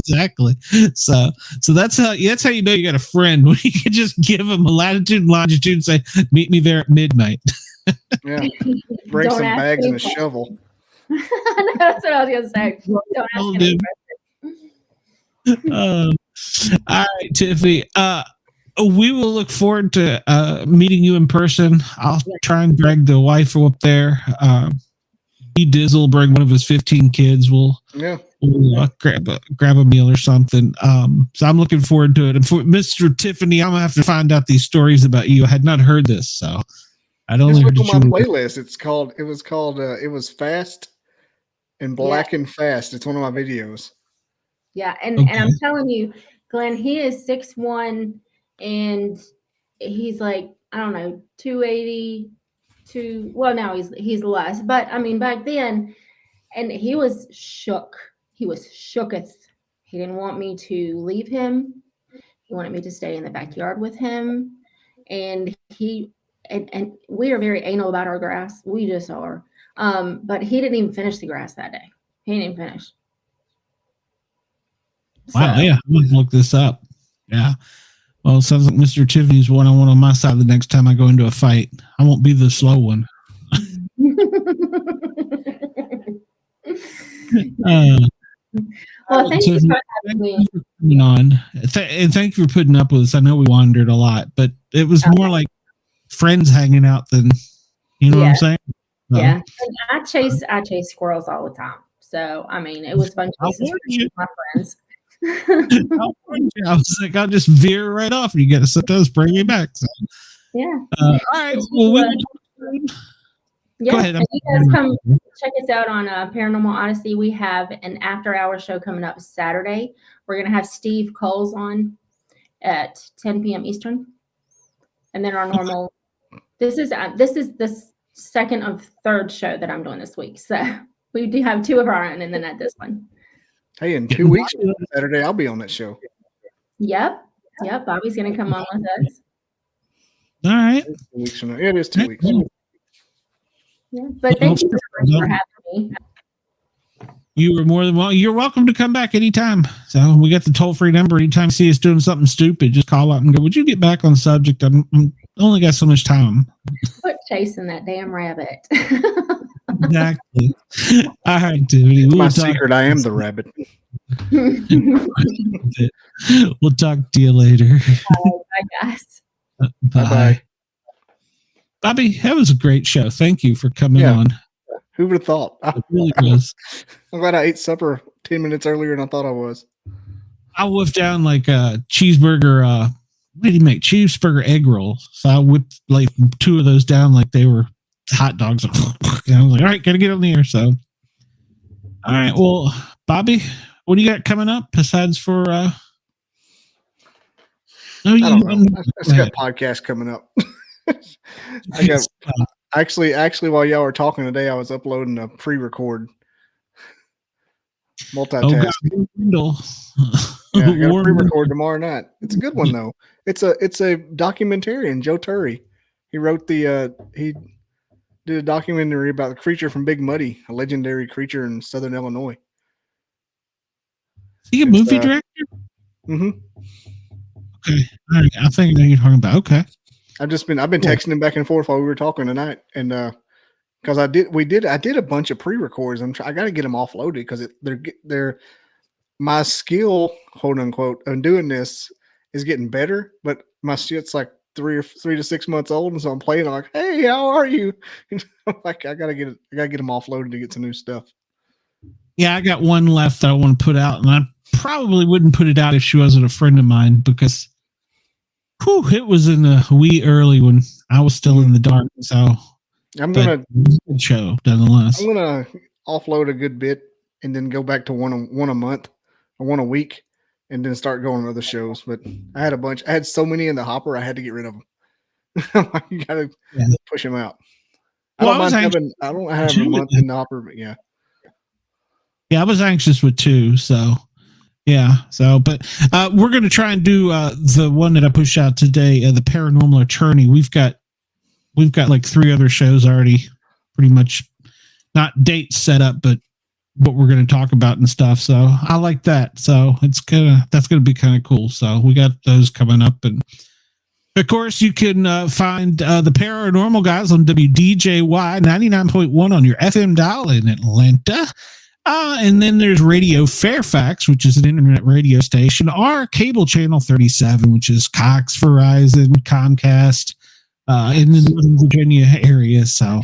Exactly. So that's how you know you got a friend, when you can just give them a latitude and longitude and say, meet me there at midnight. Yeah, bring some bags and a shovel. That's what I was gonna say. Don't ask any all right, Tiffany. We will look forward to meeting you in person. I'll try and drag the wife up there. Dizzle bring one of his 15 kids. We'll grab a meal or something. So I'm looking forward to it. And for Mr. Tiffany, I'm gonna have to find out these stories about you. I had not heard this, so I don't know. Look on my playlist. It was Fast and Black and Fast. It's one of my videos. Yeah, and I'm telling you, Glenn, he is 6'1", and he's like, I don't know, 280. Well, now he's less, but I mean back then, and he was shook. He was shooketh. He didn't want me to leave him. He wanted me to stay in the backyard with him, and and we are very anal about our grass. We just are. But he didn't even finish the grass that day. He didn't even finish. Wow, yeah, I'm gonna look this up. Yeah. Well, it sounds like Mr. Tiffany's one-on-one on my side the next time I go into a fight. I won't be the slow one. Well, thank you for having me. Coming on. And thank you for putting up with us. I know we wandered a lot, but it was more like friends hanging out than, you know what I'm saying? Yeah. And I chase squirrels all the time. So, I mean, it was fun chasing with my friends. I was like, I'll just veer right off and you got to sometimes bring me back. So. Yeah. All right. Well, go ahead. You guys come check us out on Paranormal Odyssey. We have an after-hour show coming up Saturday. We're going to have Steve Coles on at 10 p.m. Eastern. And then our normal, this is the second of third show that I'm doing this week. So we do have two of our own and then at this one. Hey, in 2 weeks, Saturday, I'll be on that show. Yep. Bobby's going to come on with us. All right. 2 weeks from now. It is 2 weeks. Yeah, but thank you so much for having me. You were more than welcome. You're welcome to come back anytime. So we got the toll-free number. Anytime you see us doing something stupid, just call up and go, would you get back on the subject? I'm only got so much time. Quit chasing that damn rabbit. Exactly. All right, dude. My secret, I am the rabbit. We'll talk to you later. Bye, guys. Bye. Bobby, that was a great show. Thank you for coming on. Who would have thought? It really was. I'm glad I ate supper 10 minutes earlier than I thought I was. I whipped down like a cheeseburger. What did he make? Cheeseburger egg roll. So I whipped like two of those down like they were hot dogs. And I was like, all right, got to get on the air. So, all right. Well, Bobby, what do you got coming up besides for? I don't know. I just got podcasts coming up. I got actually while y'all were talking today, I was uploading a pre-record multitask. Yeah, I got a pre-record tomorrow night. It's a good one though. It's a documentarian, Joe Turry. He wrote he did a documentary about the creature from Big Muddy, a legendary creature in Southern Illinois. Is he a movie director? Mm-hmm. Okay. All right. I think I know you're talking about. Okay. I've been texting him back and forth while we were talking tonight, and because I did a bunch of pre-records. I got to get them offloaded because they're my skill, quote unquote, on doing this is getting better, but my shit's like 3 to 6 months old, and so I'm playing. I'm like, hey, how are you? Like I gotta get them offloaded to get some new stuff. Yeah, I got one left that I want to put out, and I probably wouldn't put it out if she wasn't a friend of mine because, it was in the wee early when I was still in the dark. So I'm gonna good show nonetheless. I'm gonna offload a good bit and then go back to one a month or one a week, and then start going on other shows. But I had a bunch. I had so many in the hopper, I had to get rid of them. You gotta push them out. I don't have a month in the hopper, but yeah. Yeah, I was anxious with 2, so yeah. So, but we're going to try and do the one that I pushed out today, the Paranormal Attorney. We've got like 3 other shows already, pretty much not dates set up, but what we're going to talk about and stuff. So I like that. So that's gonna be kind of cool. So we got those coming up, and of course you can find the Paranormal Guys on WDJY 99.1 on your FM dial in Atlanta. And then there's Radio Fairfax, which is an internet radio station, or cable channel 37, which is Cox, Verizon, Comcast, in the Northern Virginia area. So,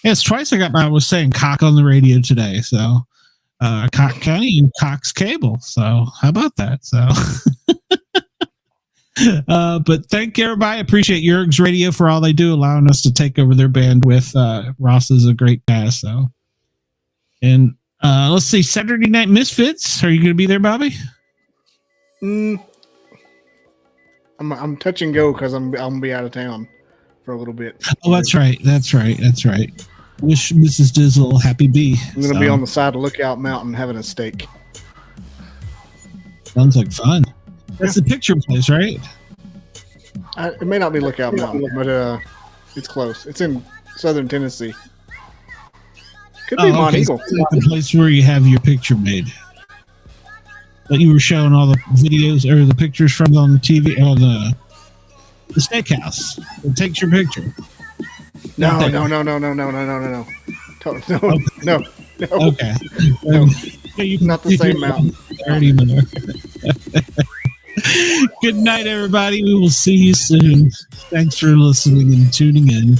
yeah, it's twice I was saying cock on the radio today. So, Cock County and Cox Cable. So, how about that? So, but thank everybody. Appreciate Yerg's Radio for all they do, allowing us to take over their bandwidth. Ross is a great guy. So, and let's see, Saturday Night Misfits. Are you going to be there, Bobby? I'm touch and go because I'm going to be out of town for a little bit. Oh, that's right. Wish Mrs. Dizzle happy bee. I'm going to be on the side of Lookout Mountain having a steak. Sounds like fun. That's the picture place, right? It may not be Lookout Mountain, but it's close. It's in southern Tennessee. Could be Mont Eagle. Like the place where you have your picture made. But you were showing all the videos or the pictures from on the TV or the steakhouse. It takes your picture. No. Okay. No. Not the same mountain. Good night, everybody. We will see you soon. Thanks for listening and tuning in.